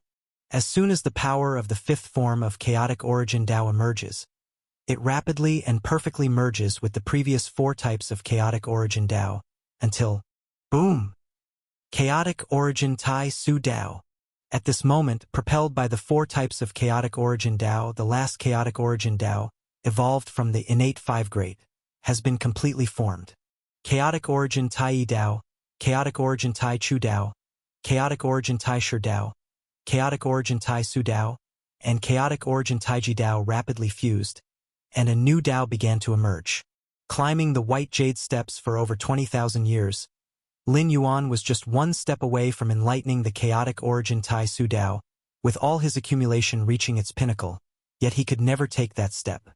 As soon as the power of the fifth form of chaotic origin Dao emerges, it rapidly and perfectly merges with the previous four types of chaotic origin Dao, until, boom! Chaotic origin Tai Su Dao. At this moment, propelled by the four types of chaotic origin Dao, the last chaotic origin Dao, evolved from the innate five great, has been completely formed. Chaotic origin Tai Dao, chaotic origin Tai Chu Dao, chaotic origin Tai Shi Dao, chaotic origin Tai Su Dao, and chaotic origin Tai Ji Dao rapidly fused, and a new Dao began to emerge. Climbing the white jade steps for over 20,000 years, Lin Yuan was just one step away from enlightening the chaotic origin Tai Su Dao, with all his accumulation reaching its pinnacle, yet he could never take that step.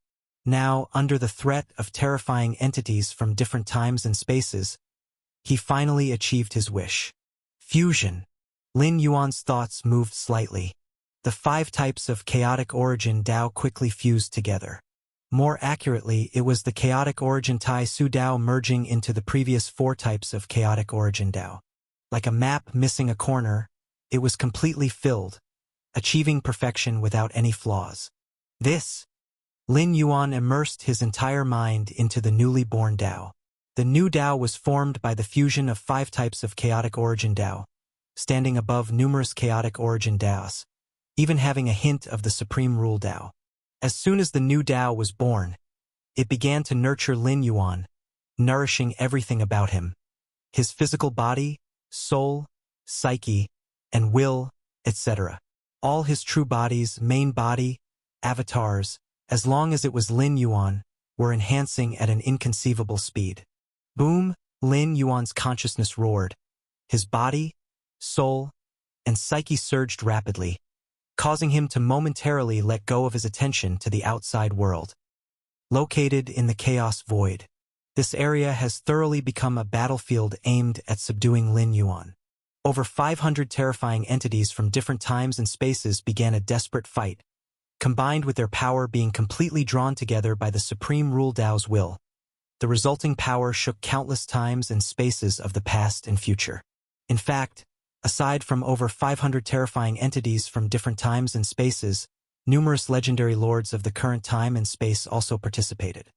Now, under the threat of terrifying entities from different times and spaces, he finally achieved his wish. Fusion. Lin Yuan's thoughts moved slightly. The five types of chaotic origin Dao quickly fused together. More accurately, it was the chaotic origin Tai Su Dao merging into the previous four types of chaotic origin Dao. Like a map missing a corner, it was completely filled, achieving perfection without any flaws. Lin Yuan immersed his entire mind into the newly born Dao. The new Dao was formed by the fusion of five types of chaotic origin Dao, standing above numerous chaotic origin Daos, even having a hint of the supreme rule Dao. As soon as the new Dao was born, it began to nurture Lin Yuan, nourishing everything about him. His physical body, soul, psyche, and will, etc. All his true bodies, main body, avatars, as long as it was Lin Yuan, were enhancing at an inconceivable speed. Boom! Lin Yuan's consciousness roared. His body, soul, and psyche surged rapidly, causing him to momentarily let go of his attention to the outside world. Located in the chaos void, this area has thoroughly become a battlefield aimed at subduing Lin Yuan. Over 500 terrifying entities from different times and spaces began a desperate fight, combined with their power being completely drawn together by the supreme rule Dao's will. The resulting power shook countless times and spaces of the past and future. In fact, aside from over 500 terrifying entities from different times and spaces, numerous legendary lords of the current time and space also participated,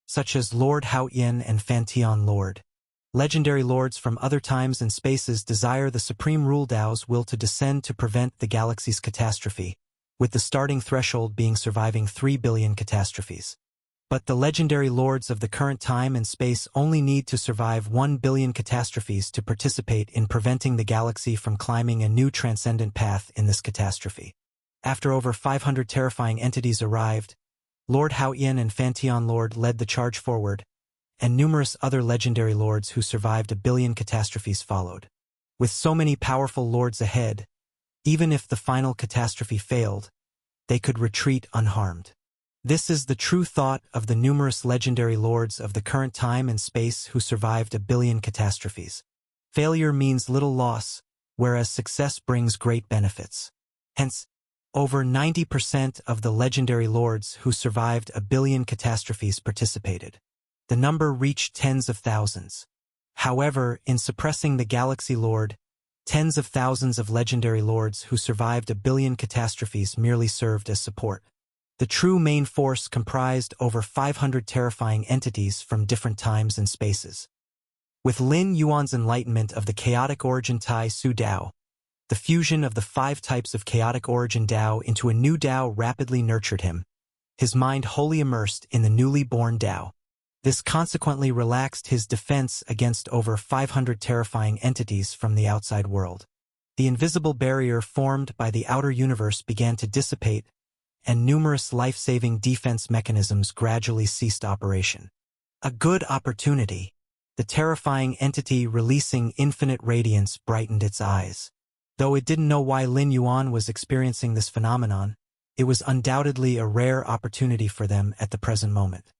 such as Lord Hao Yin and Fantion Lord. Legendary lords from other times and spaces desire the supreme rule Dao's will to descend to prevent the galaxy's catastrophe, with the starting threshold being surviving 3 billion catastrophes. But the legendary lords of the current time and space only need to survive 1 billion catastrophes to participate in preventing the galaxy from climbing a new transcendent path in this catastrophe. After over 500 terrifying entities arrived, Lord Hao Yin and Fantion Lord led the charge forward, and numerous other legendary lords who survived 1 billion catastrophes followed. With so many powerful lords ahead, even if the final catastrophe failed, they could retreat unharmed. This is the true thought of the numerous legendary lords of the current time and space who survived 1 billion catastrophes. Failure means little loss, whereas success brings great benefits. Hence, over 90% of the legendary lords who survived 1 billion catastrophes participated. The number reached tens of thousands. However, in suppressing the Galaxy Lord, tens of thousands of legendary lords who survived a billion catastrophes merely served as support. The true main force comprised over 500 terrifying entities from different times and spaces. With Lin Yuan's enlightenment of the chaotic origin Tai Su Dao, the fusion of the 5 types of chaotic origin Dao into a new Dao rapidly nurtured him, his mind wholly immersed in the newly born Dao. This consequently relaxed his defense against over 500 terrifying entities from the outside world. The invisible barrier formed by the outer universe began to dissipate, and numerous life-saving defense mechanisms gradually ceased operation. A good opportunity. The terrifying entity releasing infinite radiance brightened its eyes. Though it didn't know why Lin Yuan was experiencing this phenomenon, it was undoubtedly a rare opportunity for them at the present moment.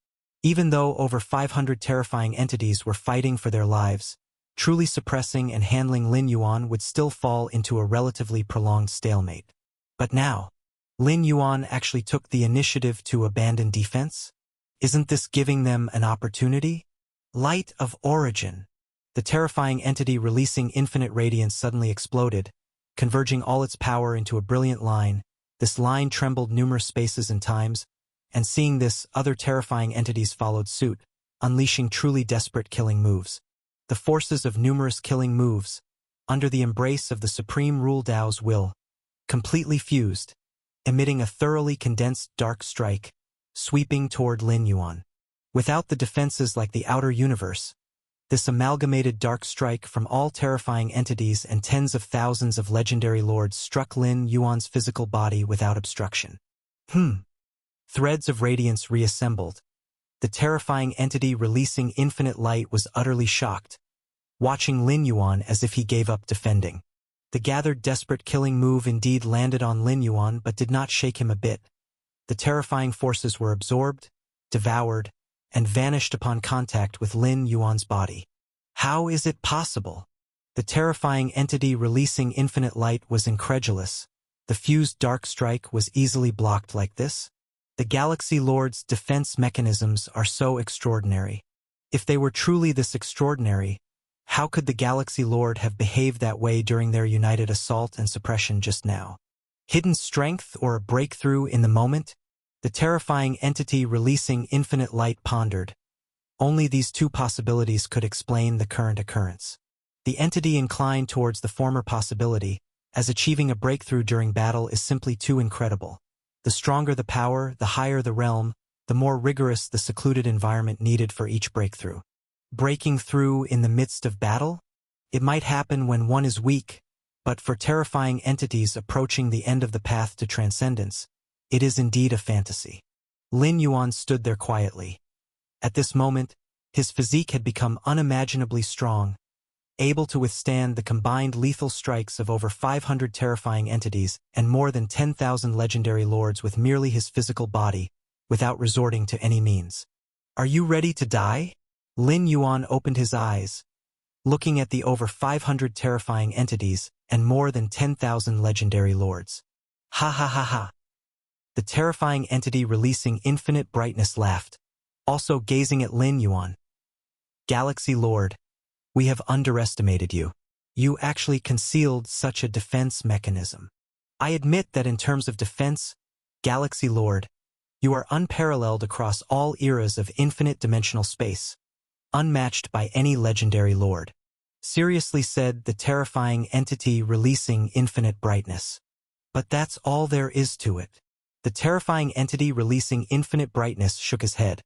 Even though over 500 terrifying entities were fighting for their lives, truly suppressing and handling Lin Yuan would still fall into a relatively prolonged stalemate. But now, Lin Yuan actually took the initiative to abandon defense? Isn't this giving them an opportunity? Light of origin. The terrifying entity releasing infinite radiance suddenly exploded, converging all its power into a brilliant line. This line trembled numerous spaces and times, and seeing this, other terrifying entities followed suit, unleashing truly desperate killing moves. The forces of numerous killing moves, under the embrace of the Supreme Rule Dao's will, completely fused, emitting a thoroughly condensed dark strike, sweeping toward Lin Yuan. Without the defenses like the outer universe, this amalgamated dark strike from all terrifying entities and tens of thousands of legendary lords struck Lin Yuan's physical body without obstruction. Threads of radiance reassembled. The terrifying entity releasing infinite light was utterly shocked, watching Lin Yuan as if he gave up defending. The gathered desperate killing move indeed landed on Lin Yuan but did not shake him a bit. The terrifying forces were absorbed, devoured, and vanished upon contact with Lin Yuan's body. How is it possible? The terrifying entity releasing infinite light was incredulous. The fused dark strike was easily blocked like this? The Galaxy Lord's defense mechanisms are so extraordinary. If they were truly this extraordinary, how could the Galaxy Lord have behaved that way during their united assault and suppression just now? Hidden strength or a breakthrough in the moment? The terrifying entity releasing infinite light pondered. Only these two possibilities could explain the current occurrence. The entity inclined towards the former possibility, as achieving a breakthrough during battle is simply too incredible. The stronger the power, the higher the realm, the more rigorous the secluded environment needed for each breakthrough. Breaking through in the midst of battle? It might happen when one is weak, but for terrifying entities approaching the end of the path to transcendence, it is indeed a fantasy. Lin Yuan stood there quietly. At this moment, his physique had become unimaginably strong, able to withstand the combined lethal strikes of over 500 terrifying entities and more than 10,000 legendary lords with merely his physical body, without resorting to any means. Are you ready to die? Lin Yuan opened his eyes, looking at the over 500 terrifying entities and more than 10,000 legendary lords. Ha ha ha ha. The terrifying entity releasing infinite brightness laughed, also gazing at Lin Yuan. Galaxy Lord, we have underestimated you. You actually concealed such a defense mechanism. I admit that in terms of defense, Galaxy Lord, you are unparalleled across all eras of infinite dimensional space, unmatched by any legendary lord. Seriously said the terrifying entity releasing infinite brightness. But that's all there is to it. The terrifying entity releasing infinite brightness shook his head.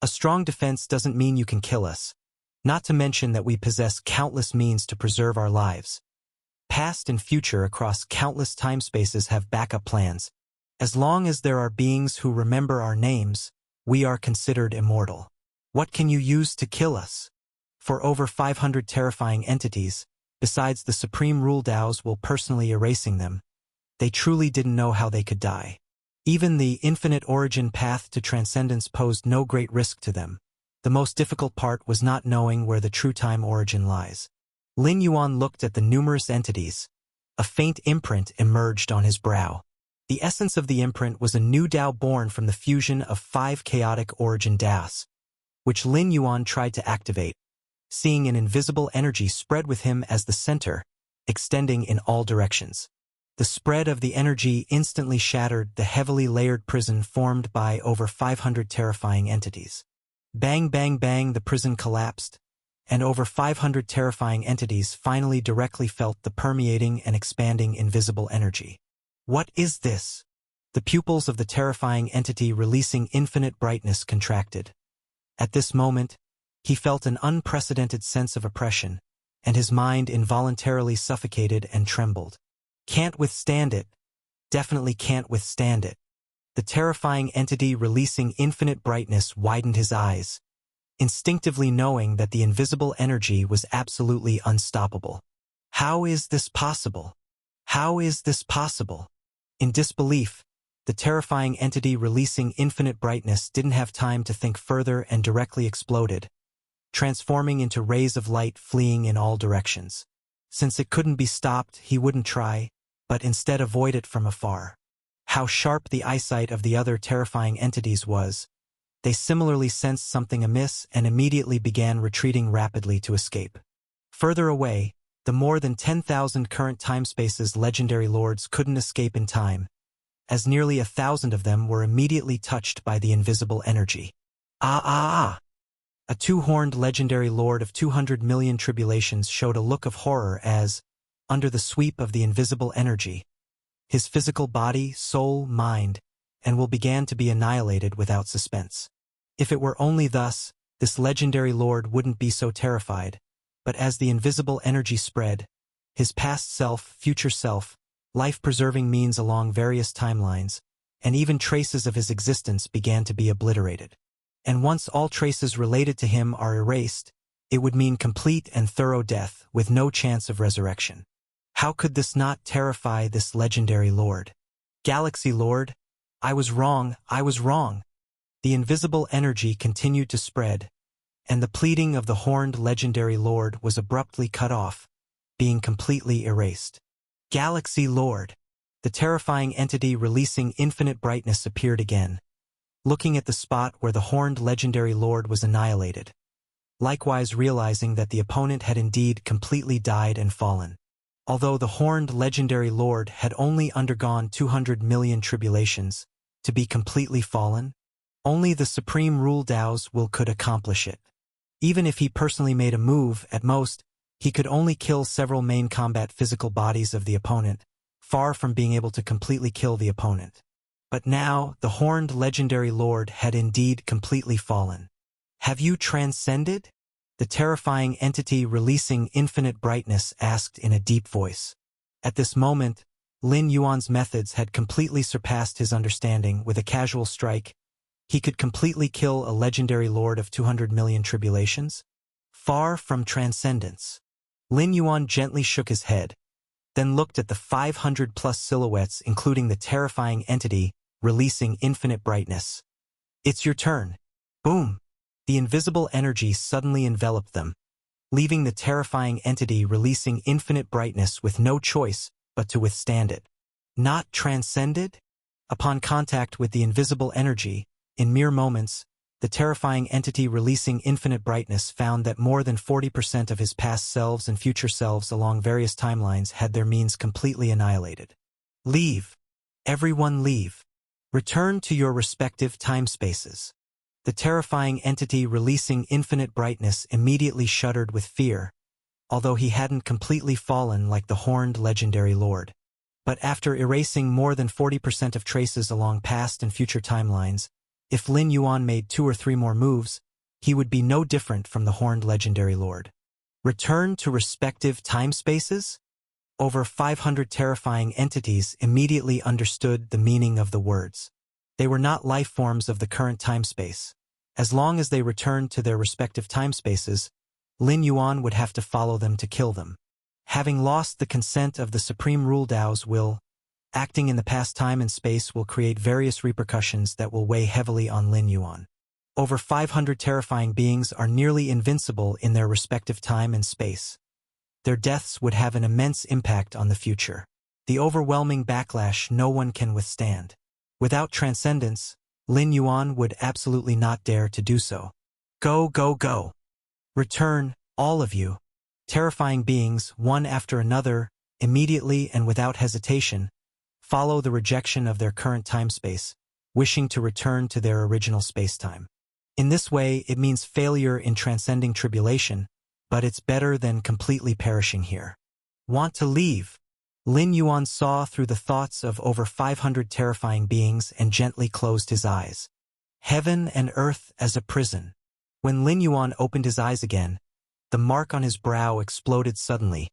A strong defense doesn't mean you can kill us, not to mention that we possess countless means to preserve our lives. Past and future across countless time spaces have backup plans. As long as there are beings who remember our names, we are considered immortal. What can you use to kill us? For over 500 terrifying entities, besides the Supreme Rule Daos will personally erasing them, they truly didn't know how they could die. Even the infinite origin path to transcendence posed no great risk to them. The most difficult part was not knowing where the true time origin lies. Lin Yuan looked at the numerous entities. A faint imprint emerged on his brow. The essence of the imprint was a new Dao born from the fusion of 5 chaotic origin Daos. which Lin Yuan tried to activate, seeing an invisible energy spread with him as the center, extending in all directions. The spread of the energy instantly shattered the heavily layered prison formed by over 500 terrifying entities. Bang, bang, bang, the prison collapsed, and over 500 terrifying entities finally directly felt the permeating and expanding invisible energy. What is this? The pupils of the terrifying entity releasing infinite brightness contracted. At this moment, he felt an unprecedented sense of oppression, and his mind involuntarily suffocated and trembled. Can't withstand it. Definitely can't withstand it. The terrifying entity releasing infinite brightness widened his eyes, instinctively knowing that the invisible energy was absolutely unstoppable. How is this possible? How is this possible? In disbelief, the terrifying entity releasing infinite brightness didn't have time to think further and directly exploded, transforming into rays of light fleeing in all directions. Since it couldn't be stopped, he wouldn't try, but instead avoid it from afar. How sharp the eyesight of the other terrifying entities was. They similarly sensed something amiss and immediately began retreating rapidly to escape. Further away, the more than 10,000 current timespace's legendary lords couldn't escape in time, as nearly 1,000 of them were immediately touched by the invisible energy. A two-horned legendary lord of 200 million tribulations showed a look of horror as, under the sweep of the invisible energy, his physical body, soul, mind, and will began to be annihilated without suspense. If it were only thus, this legendary lord wouldn't be so terrified, but as the invisible energy spread, his past self, future self, life-preserving means along various timelines, and even traces of his existence began to be obliterated. And once all traces related to him are erased, it would mean complete and thorough death with no chance of resurrection. How could this not terrify this legendary lord? Galaxy Lord, I was wrong, I was wrong. The invisible energy continued to spread, and the pleading of the horned legendary lord was abruptly cut off, being completely erased. Galaxy Lord, the terrifying entity releasing infinite brightness appeared again, looking at the spot where the horned legendary lord was annihilated, likewise realizing that the opponent had indeed completely died and fallen. Although the horned legendary lord had only undergone 200 million tribulations to be completely fallen, only the supreme rule Dao's will could accomplish it. Even if he personally made a move, at most, he could only kill several main combat physical bodies of the opponent, far from being able to completely kill the opponent. But now, the horned legendary lord had indeed completely fallen. Have you transcended? The terrifying entity releasing infinite brightness asked in a deep voice. At this moment, Lin Yuan's methods had completely surpassed his understanding. With a casual strike, he could completely kill a legendary lord of 200 million tribulations. Far from transcendence. Lin Yuan gently shook his head, then looked at the 500-plus silhouettes including the terrifying entity releasing infinite brightness. It's your turn. Boom! The invisible energy suddenly enveloped them, leaving the terrifying entity releasing infinite brightness with no choice but to withstand it. Not transcended? Upon contact with the invisible energy, in mere moments, the terrifying entity releasing infinite brightness found that more than 40% of his past selves and future selves along various timelines had their means completely annihilated. Leave. Everyone leave. Return to your respective timespaces. The terrifying entity releasing infinite brightness immediately shuddered with fear, although he hadn't completely fallen like the horned legendary lord. But after erasing more than 40% of traces along past and future timelines, if Lin Yuan made 2 or 3 more moves, he would be no different from the horned legendary lord. Return to respective timespaces? Over 500 terrifying entities immediately understood the meaning of the words. They were not life forms of the current timespace. As long as they returned to their respective timespaces, Lin Yuan would have to follow them to kill them. Having lost the consent of the Supreme Rule Dao's will, acting in the past time and space will create various repercussions that will weigh heavily on Lin Yuan. Over 500 terrifying beings are nearly invincible in their respective time and space. Their deaths would have an immense impact on the future. The overwhelming backlash no one can withstand. Without transcendence, Lin Yuan would absolutely not dare to do so. Go, go, go. Return, all of you. Terrifying beings, one after another, immediately and without hesitation, follow the rejection of their current time-space, wishing to return to their original space-time. In this way, it means failure in transcending tribulation, but it's better than completely perishing here. Want to leave? Lin Yuan saw through the thoughts of over 500 terrifying beings and gently closed his eyes. Heaven and earth as a prison. When Lin Yuan opened his eyes again, the mark on his brow exploded suddenly,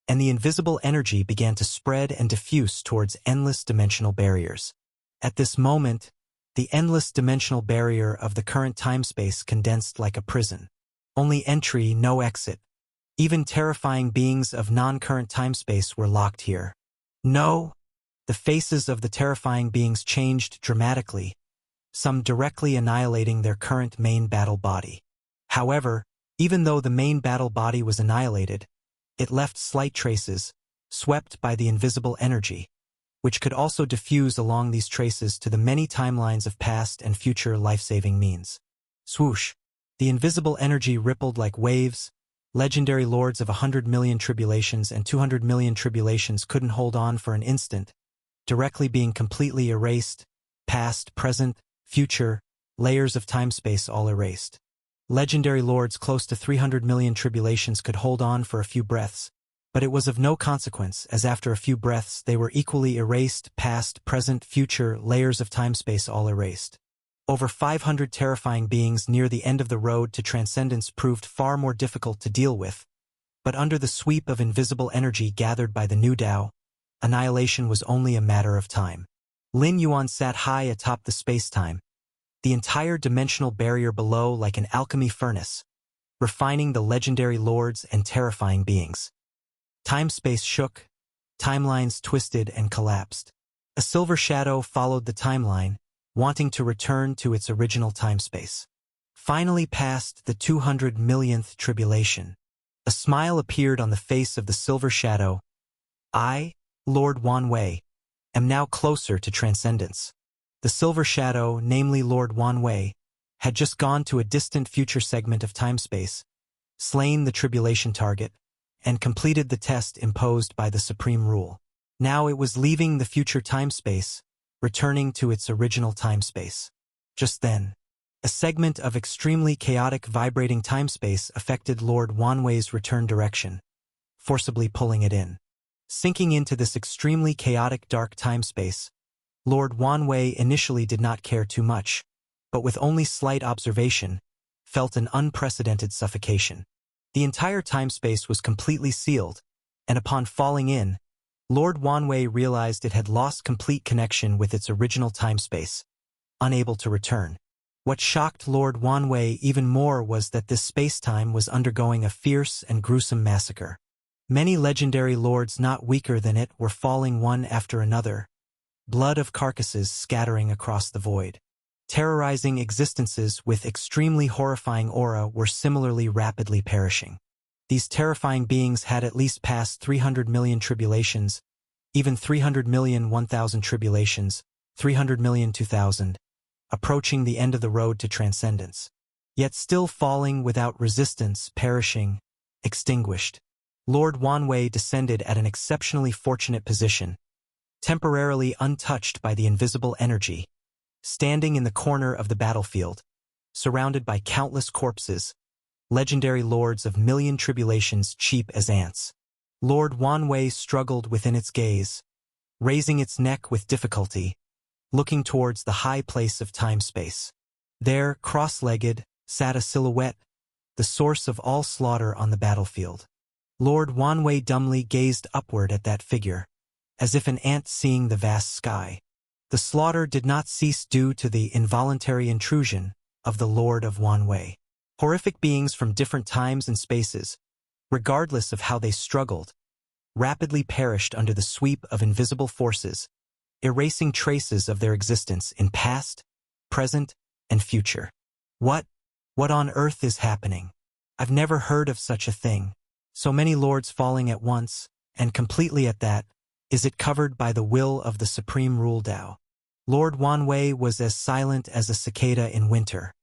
and the invisible energy began to spread and diffuse towards endless dimensional barriers. At this moment, the endless dimensional barrier of the current time-space condensed like a prison. Only entry, no exit. Even terrifying beings of non-current time-space were locked here. No! The faces of the terrifying beings changed dramatically, some directly annihilating their current main battle body. However, even though the main battle body was annihilated, it left slight traces, swept by the invisible energy, which could also diffuse along these traces to the many timelines of past and future life-saving means. Swoosh! The invisible energy rippled like waves. Legendary lords of 100 million tribulations and 200 million tribulations couldn't hold on for an instant, directly being completely erased, past, present, future, layers of time-space all erased. Legendary lords close to 300 million tribulations could hold on for a few breaths, but it was of no consequence, as after a few breaths they were equally erased, past, present, future, layers of time-space all erased. Over 500 terrifying beings near the end of the road to transcendence proved far more difficult to deal with, but under the sweep of invisible energy gathered by the new Tao, annihilation was only a matter of time. Lin Yuan sat high atop the space-time, the entire dimensional barrier below like an alchemy furnace, refining the legendary lords and terrifying beings. Time-space shook, timelines twisted and collapsed. A silver shadow followed the timeline, wanting to return to its original time-space. Finally past the 200 millionth tribulation, a smile appeared on the face of the silver shadow. I, Lord Wanwei, am now closer to transcendence. The silver shadow, namely Lord Wanwei, had just gone to a distant future segment of time-space, slain the tribulation target, and completed the test imposed by the supreme rule. Now it was leaving the future time-space, returning to its original time-space. Just then, a segment of extremely chaotic vibrating time-space affected Lord Wanwei's return direction, forcibly pulling it in. Sinking into this extremely chaotic dark time-space, Lord Wanwei initially did not care too much, but with only slight observation, felt an unprecedented suffocation. The entire time-space was completely sealed, and upon falling in, Lord Wanwei realized it had lost complete connection with its original time-space, unable to return. What shocked Lord Wanwei even more was that this space-time was undergoing a fierce and gruesome massacre. Many legendary lords not weaker than it were falling one after another, blood of carcasses scattering across the void. Terrorizing existences with extremely horrifying aura were similarly rapidly perishing. These terrifying beings had at least passed 300 million tribulations, even 300 million 1,000 tribulations, 300 million 2,000, approaching the end of the road to transcendence. Yet still falling without resistance, perishing, extinguished. Lord Wanwei descended at an exceptionally fortunate position, temporarily untouched by the invisible energy, standing in the corner of the battlefield, surrounded by countless corpses, legendary lords of million tribulations cheap as ants. Lord Wanwei struggled within its gaze, raising its neck with difficulty, looking towards the high place of time-space. There, cross-legged, sat a silhouette, the source of all slaughter on the battlefield. Lord Wanwei dumbly gazed upward at that figure, as if an ant seeing the vast sky. The slaughter did not cease due to the involuntary intrusion of the Lord of Wanwei. Horrific beings from different times and spaces, regardless of how they struggled, rapidly perished under the sweep of invisible forces, erasing traces of their existence in past, present, and future. What on earth is happening? I've never heard of such a thing. So many lords falling at once, and completely at that. Is it covered by the will of the Supreme Rule Tao? Lord Wanwei was as silent as a cicada in winter.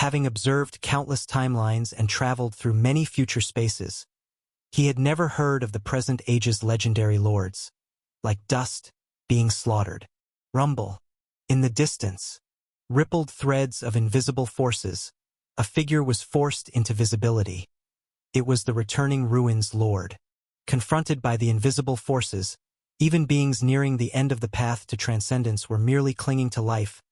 Having observed countless timelines and traveled through many future spaces, he had never heard of the present age's legendary lords, like dust being slaughtered. Rumble. In the distance, rippled threads of invisible forces, a figure was forced into visibility. It was the returning ruins lord. Confronted by the invisible forces, even beings nearing the end of the path to transcendence were merely clinging to life,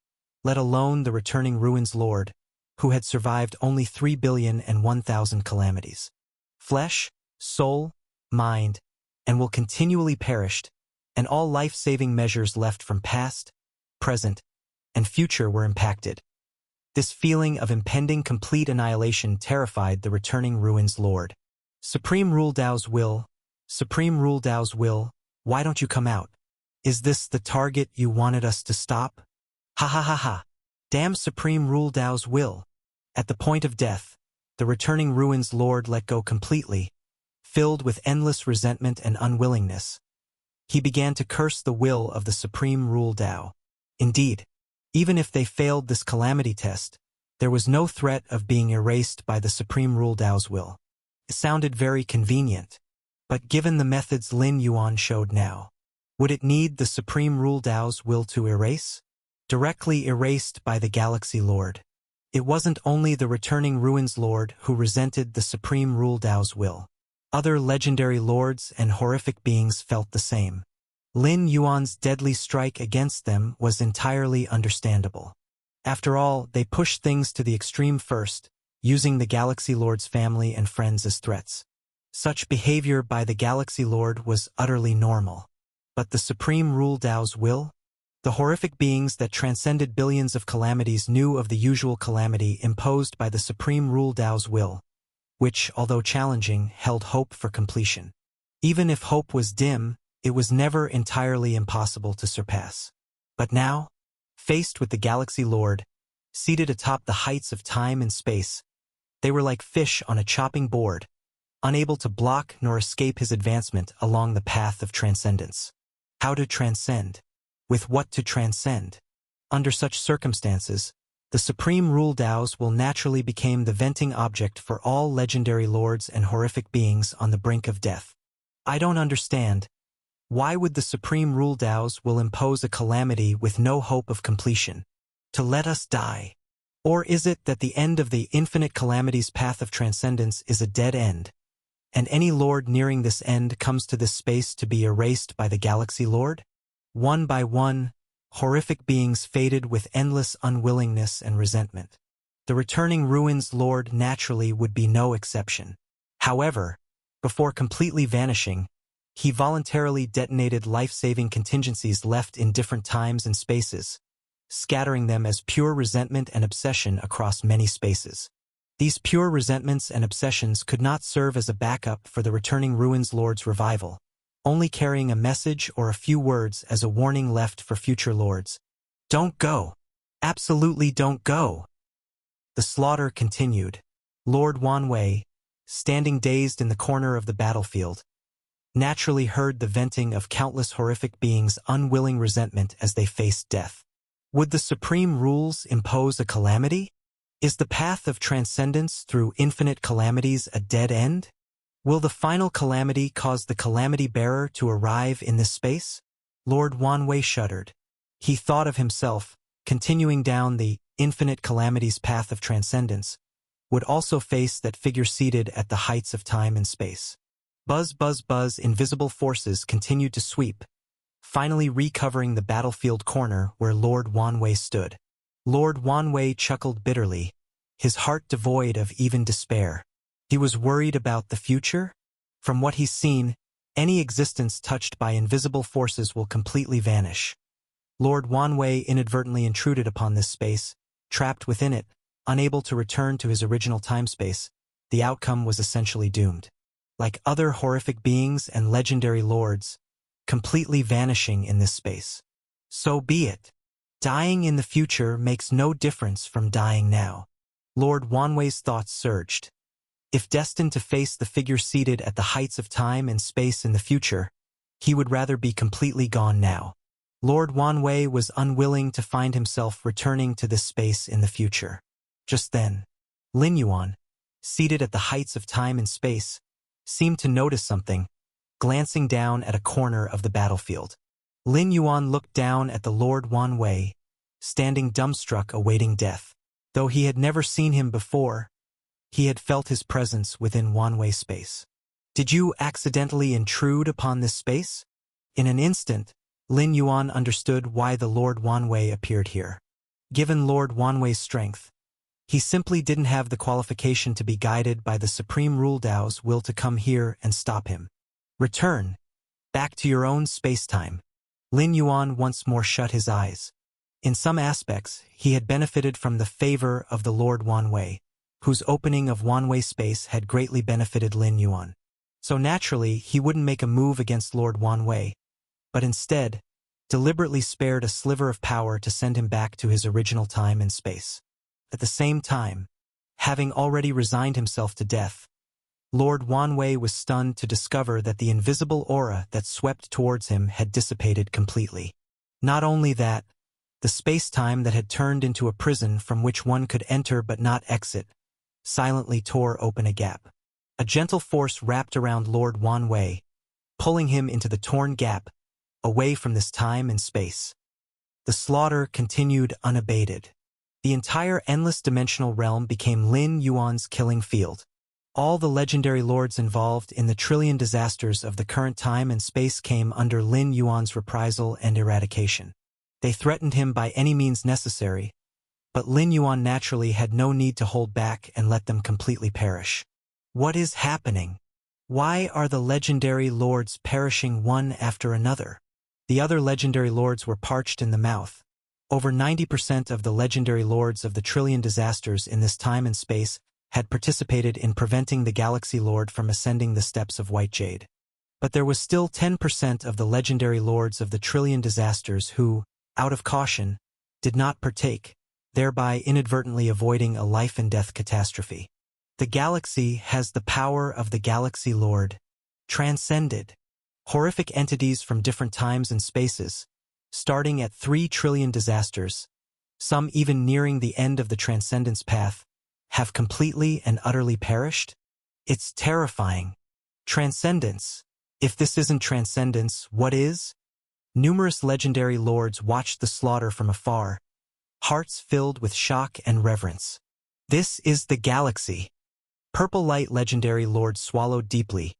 let alone the returning ruins lord, who had survived only 3,001,000 calamities. Flesh, soul, mind, and will continually perish, and all life-saving measures left from past, present, and future were impacted. This feeling of impending complete annihilation terrified the returning ruins lord. Supreme Rule Dao's will, Supreme Rule Dao's will, why don't you come out? Is this the target you wanted us to stop? Ha ha ha ha. Damn Supreme Rule Dao's will. At the point of death, the returning ruins lord let go completely, filled with endless resentment and unwillingness. He began to curse the will of the Supreme Rule Dao. Indeed, even if they failed this calamity test, there was no threat of being erased by the Supreme Rule Dao's will. It sounded very convenient, but given the methods Lin Yuan showed now, would it need the Supreme Rule Dao's will to erase? Directly erased by the Galaxy Lord. It wasn't only the returning Ruins Lord who resented the Supreme Rule Dao's will. Other legendary lords and horrific beings felt the same. Lin Yuan's deadly strike against them was entirely understandable. After all, they pushed things to the extreme first, using the Galaxy Lord's family and friends as threats. Such behavior by the Galaxy Lord was utterly normal. But the Supreme Rule Dao's will? The horrific beings that transcended billions of calamities knew of the usual calamity imposed by the Supreme Rule Dao's will, which, although challenging, held hope for completion. Even if hope was dim, it was never entirely impossible to surpass. But now, faced with the Galaxy Lord, seated atop the heights of time and space, they were like fish on a chopping board, unable to block nor escape his advancement along the path of transcendence. How to transcend? With what to transcend? Under such circumstances, the Supreme Rule Daos will naturally become the venting object for all legendary lords and horrific beings on the brink of death. I don't understand. Why would the Supreme Rule Daos will impose a calamity with no hope of completion? To let us die? Or is it that the end of the infinite calamity's path of transcendence is a dead end, and any lord nearing this end comes to this space to be erased by the Galaxy Lord? One by one, horrific beings faded with endless unwillingness and resentment. The returning Ruins Lord naturally would be no exception. However, before completely vanishing, he voluntarily detonated life-saving contingencies left in different times and spaces, scattering them as pure resentment and obsession across many spaces. These pure resentments and obsessions could not serve as a backup for the returning Ruins Lord's revival, only carrying a message or a few words as a warning left for future lords. Don't go. Absolutely don't go. The slaughter continued. Lord Wanwei, standing dazed in the corner of the battlefield, naturally heard the venting of countless horrific beings' unwilling resentment as they faced death. Would the supreme rules impose a calamity? Is the path of transcendence through infinite calamities a dead end? Will the final calamity cause the calamity bearer to arrive in this space? Lord Wanwei shuddered. He thought of himself, continuing down the infinite calamities path of transcendence, would also face that figure seated at the heights of time and space. Buzz, buzz, buzz, invisible forces continued to sweep, finally recovering the battlefield corner where Lord Wanwei stood. Lord Wanwei chuckled bitterly, his heart devoid of even despair. He was worried about the future. From what he's seen, any existence touched by invisible forces will completely vanish. Lord Wanwei inadvertently intruded upon this space, trapped within it, unable to return to his original time-space. The outcome was essentially doomed. Like other horrific beings and legendary lords, completely vanishing in this space. So be it. Dying in the future makes no difference from dying now. Lord Wanwei's thoughts surged. If destined to face the figure seated at the heights of time and space in the future, he would rather be completely gone now. Lord Wanwei was unwilling to find himself returning to this space in the future. Just then, Lin Yuan, seated at the heights of time and space, seemed to notice something, glancing down at a corner of the battlefield. Lin Yuan looked down at the Lord Wan Wei, standing dumbstruck awaiting death. Though he had never seen him before, he had felt his presence within Wan Wei's space. Did you accidentally intrude upon this space? In an instant, Lin Yuan understood why the Lord Wan Wei appeared here. Given Lord Wan Wei's strength, he simply didn't have the qualification to be guided by the Supreme Rule Dao's will to come here and stop him. Return, back to your own space-time. Lin Yuan once more shut his eyes. In some aspects, he had benefited from the favor of the Lord Wan Wei, whose opening of Wan Wei space had greatly benefited Lin Yuan. So naturally, he wouldn't make a move against Lord Wan Wei, but instead, deliberately spared a sliver of power to send him back to his original time and space. At the same time, having already resigned himself to death, Lord Wan Wei was stunned to discover that the invisible aura that swept towards him had dissipated completely. Not only that, the space-time that had turned into a prison from which one could enter but not exit, silently tore open a gap. A gentle force wrapped around Lord Wan Wei, pulling him into the torn gap, away from this time and space. The slaughter continued unabated. The entire endless dimensional realm became Lin Yuan's killing field. All the legendary lords involved in the trillion disasters of the current time and space came under Lin Yuan's reprisal and eradication. They threatened him by any means necessary, but Lin Yuan naturally had no need to hold back and let them completely perish. What is happening? Why are the legendary lords perishing one after another? The other legendary lords were parched in the mouth. Over 90% of the legendary lords of the trillion disasters in this time and space had participated in preventing the Galaxy Lord from ascending the steps of White Jade. But there was still 10% of the legendary lords of the trillion disasters who, out of caution, did not partake, thereby inadvertently avoiding a life-and-death catastrophe. The galaxy has the power of the Galaxy Lord, transcended. Horrific entities from different times and spaces, starting at 3 trillion disasters, some even nearing the end of the transcendence path, have completely and utterly perished? It's terrifying. Transcendence. If this isn't transcendence, what is? Numerous legendary lords watched the slaughter from afar, hearts filled with shock and reverence. This is the galaxy. Purple Light legendary lord swallowed deeply,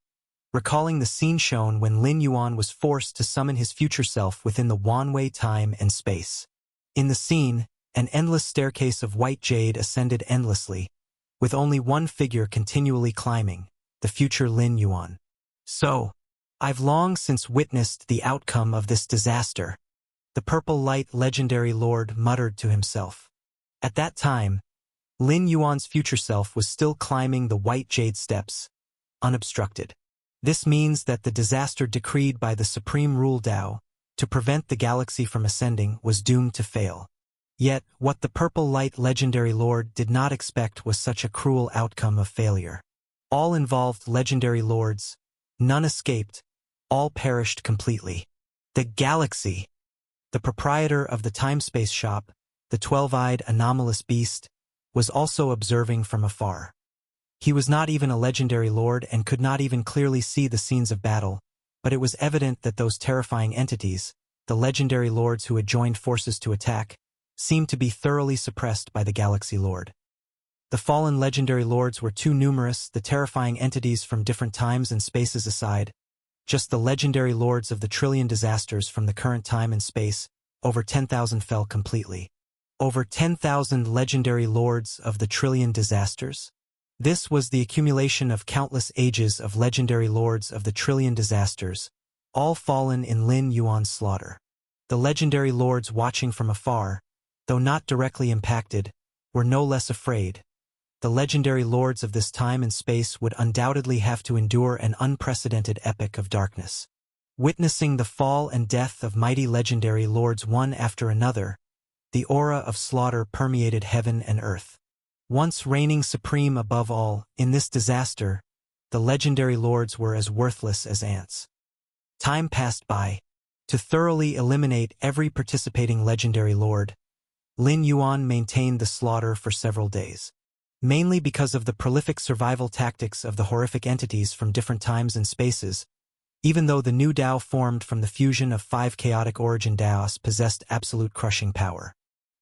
recalling the scene shown when Lin Yuan was forced to summon his future self within the Wan Wei time and space. In the scene, an endless staircase of white jade ascended endlessly, with only one figure continually climbing, the future Lin Yuan. So, I've long since witnessed the outcome of this disaster, the Purple Light legendary lord muttered to himself. At that time, Lin Yuan's future self was still climbing the white jade steps, unobstructed. This means that the disaster decreed by the Supreme Rule Dao to prevent the galaxy from ascending was doomed to fail. Yet, what the Purple Light legendary lord did not expect was such a cruel outcome of failure. All involved legendary lords, none escaped, all perished completely. The galaxy. The proprietor of the time-space shop, the 12-eyed anomalous beast, was also observing from afar. He was not even a legendary lord and could not even clearly see the scenes of battle, but it was evident that those terrifying entities, the legendary lords who had joined forces to attack, seemed to be thoroughly suppressed by the Galaxy Lord. The fallen legendary lords were too numerous, the terrifying entities from different times and spaces aside. Just the legendary lords of the trillion disasters from the current time and space, over 10,000 fell completely. Over 10,000 legendary lords of the trillion disasters? This was the accumulation of countless ages of legendary lords of the trillion disasters, all fallen in Lin Yuan's slaughter. The legendary lords watching from afar, though not directly impacted, were no less afraid. The legendary lords of this time and space would undoubtedly have to endure an unprecedented epic of darkness. Witnessing the fall and death of mighty legendary lords one after another, the aura of slaughter permeated heaven and earth. Once reigning supreme above all, in this disaster, the legendary lords were as worthless as ants. Time passed by. To thoroughly eliminate every participating legendary lord, Lin Yuan maintained the slaughter for several days. Mainly because of the prolific survival tactics of the horrific entities from different times and spaces, even though the new Dao formed from the fusion of 5 chaotic origin Daos possessed absolute crushing power.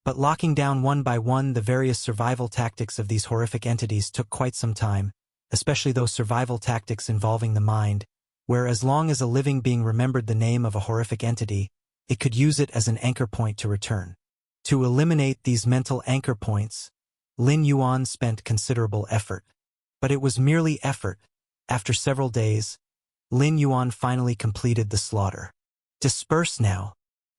But locking down one by one the various survival tactics of these horrific entities took quite some time, especially those survival tactics involving the mind, where as long as a living being remembered the name of a horrific entity, it could use it as an anchor point to return. To eliminate these mental anchor points, Lin Yuan spent considerable effort. But it was merely effort. After several days, Lin Yuan finally completed the slaughter. Disperse now,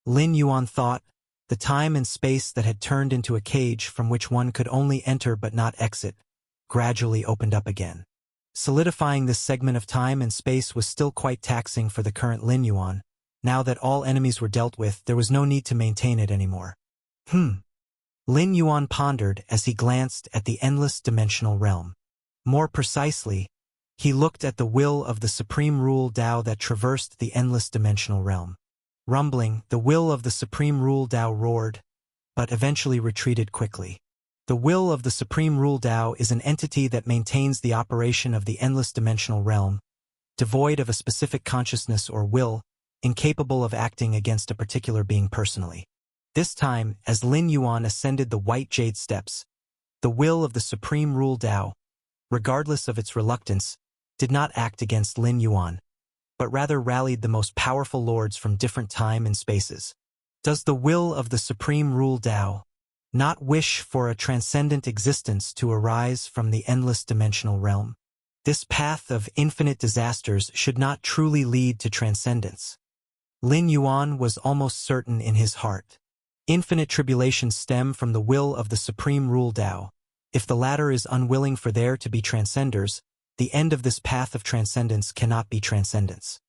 Lin Yuan thought. The time and space that had turned into a cage from which one could only enter but not exit, gradually opened up again. Solidifying this segment of time and space was still quite taxing for the current Lin Yuan. Now that all enemies were dealt with, there was no need to maintain it anymore. Lin Yuan pondered as he glanced at the endless dimensional realm. More precisely, he looked at the will of the supreme rule Dao that traversed the endless dimensional realm. Rumbling, the will of the supreme rule Dao roared, but eventually retreated quickly. The will of the supreme rule Dao is an entity that maintains the operation of the endless dimensional realm, devoid of a specific consciousness or will, incapable of acting against a particular being personally. This time, as Lin Yuan ascended the white jade steps, the will of the supreme rule Dao, regardless of its reluctance, did not act against Lin Yuan, but rather rallied the most powerful lords from different time and spaces. Does the will of the supreme rule Dao not wish for a transcendent existence to arise from the endless dimensional realm? This path of infinite disasters should not truly lead to transcendence. Lin Yuan was almost certain in his heart. Infinite tribulations stem from the will of the supreme rule Dao. If the latter is unwilling for there to be transcenders, the end of this path of transcendence cannot be transcendence.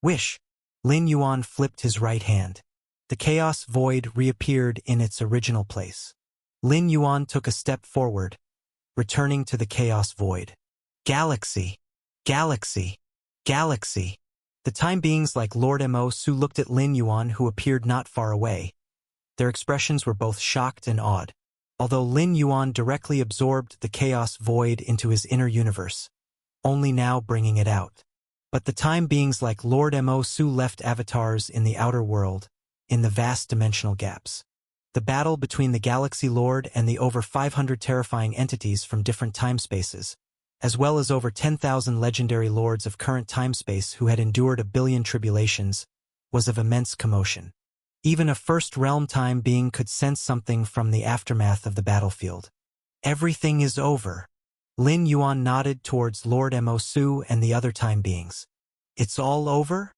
Wish. Lin Yuan flipped his right hand. The chaos void reappeared in its original place. Lin Yuan took a step forward, returning to the chaos void. Galaxy. Galaxy. Galaxy. The time beings like Lord Mo Su looked at Lin Yuan, who appeared not far away. Their expressions were both shocked and awed. Although Lin Yuan directly absorbed the chaos void into his inner universe, only now bringing it out. But the time beings like Lord Mo Su left avatars in the outer world, in the vast dimensional gaps. The battle between the Galaxy Lord and the over 500 terrifying entities from different time spaces, as well as over 10,000 legendary lords of current time-space who had endured 1 billion tribulations, was of immense commotion. Even a first-realm time being could sense something from the aftermath of the battlefield. Everything is over. Lin Yuan nodded towards Lord Mo Su and the other time beings. It's all over?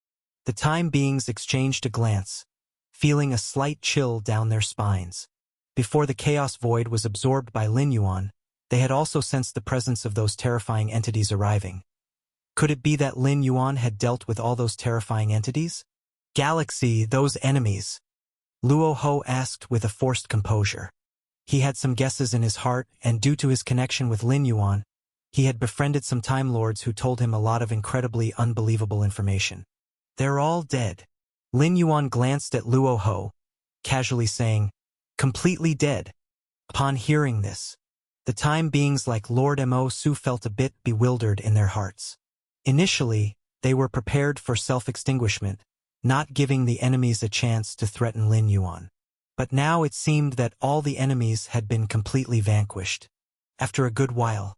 The time beings exchanged a glance, feeling a slight chill down their spines. Before the chaos void was absorbed by Lin Yuan, they had also sensed the presence of those terrifying entities arriving. Could it be that Lin Yuan had dealt with all those terrifying entities? Galaxy, those enemies? Luo Ho asked with a forced composure. He had some guesses in his heart, and due to his connection with Lin Yuan, he had befriended some Time Lords who told him a lot of incredibly unbelievable information. They're all dead. Lin Yuan glanced at Luo Ho, casually saying, completely dead. Upon hearing this, the time beings like Lord Mo Su felt a bit bewildered in their hearts. Initially, they were prepared for self-extinguishment, not giving the enemies a chance to threaten Lin Yuan. But now it seemed that all the enemies had been completely vanquished. After a good while,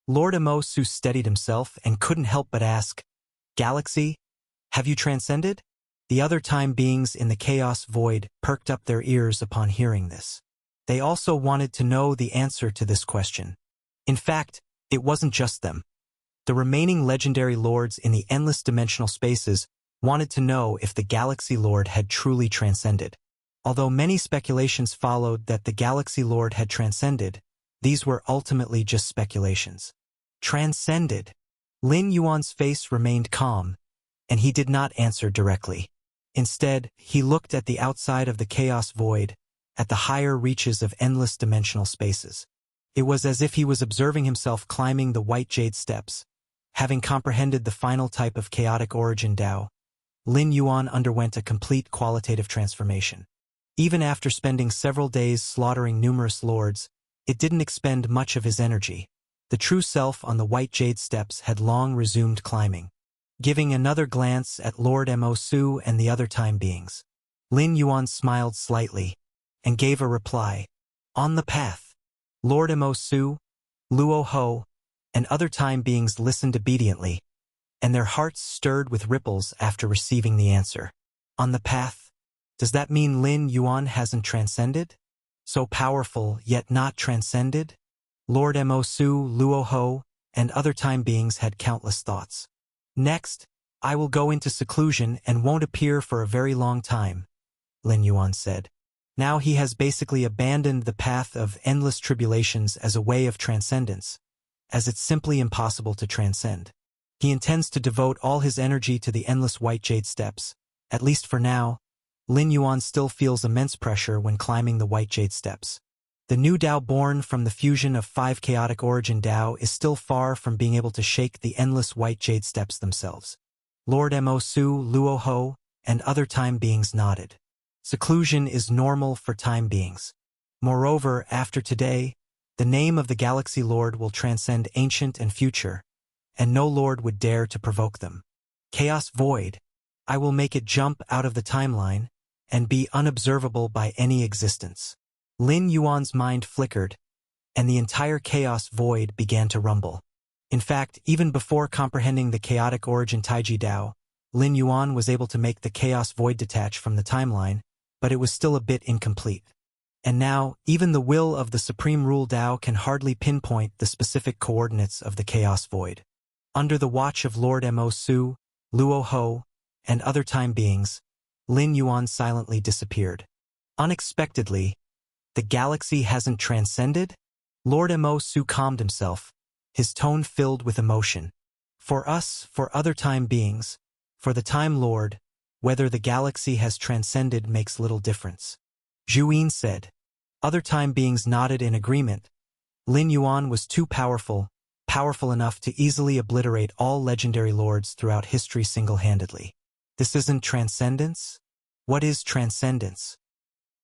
Lord Mo Su steadied himself and couldn't help but ask, Galaxy, have you transcended? The other time beings in the chaos void perked up their ears upon hearing this. They also wanted to know the answer to this question. In fact, it wasn't just them. The remaining legendary lords in the endless dimensional spaces wanted to know if the Galaxy Lord had truly transcended. Although many speculations followed that the Galaxy Lord had transcended, these were ultimately just speculations. Transcended. Lin Yuan's face remained calm, and he did not answer directly. Instead, he looked at the outside of the chaos void, at the higher reaches of endless dimensional spaces. It was as if he was observing himself climbing the white jade steps. Having comprehended the final type of chaotic origin Dao, Lin Yuan underwent a complete qualitative transformation. Even after spending several days slaughtering numerous lords, it didn't expend much of his energy. The true self on the white jade steps had long resumed climbing. Giving another glance at Lord Mo Su and the other time beings, Lin Yuan smiled slightly and gave a reply. On the path. Lord Mo Su, Luo Ho, and other time beings listened obediently, and their hearts stirred with ripples after receiving the answer. On the path? Does that mean Lin Yuan hasn't transcended? So powerful, yet not transcended? Lord Mo Su, Luo Ho, and other time beings had countless thoughts. Next, I will go into seclusion and won't appear for a very long time, Lin Yuan said. Now he has basically abandoned the path of endless tribulations as a way of transcendence, as it's simply impossible to transcend. He intends to devote all his energy to the endless white jade steps. At least for now, Lin Yuan still feels immense pressure when climbing the white jade steps. The new Tao born from the fusion of 5 chaotic origin Tao is still far from being able to shake the endless white jade steps themselves. Lord Mo Su, Luo Ho, and other time beings nodded. Seclusion is normal for time beings. Moreover, after today, the name of the Galaxy Lord will transcend ancient and future, and no lord would dare to provoke them. Chaos Void. I will make it jump out of the timeline and be unobservable by any existence. Lin Yuan's mind flickered, and the entire chaos void began to rumble. In fact, even before comprehending the chaotic origin Taiji Dao, Lin Yuan was able to make the chaos void detach from the timeline, but it was still a bit incomplete. And now, even the will of the Supreme Rule Dao can hardly pinpoint the specific coordinates of the chaos void. Under the watch of Lord Mo Su, Luo Ho, and other time beings, Lin Yuan silently disappeared. Unexpectedly, the galaxy hasn't transcended? Lord Mo Su calmed himself, his tone filled with emotion. For us, for other time beings, for the Time Lord, whether the galaxy has transcended makes little difference. Zhu Yin said. Other time beings nodded in agreement. Lin Yuan was too powerful enough to easily obliterate all legendary lords throughout history single-handedly. This isn't transcendence? What is transcendence?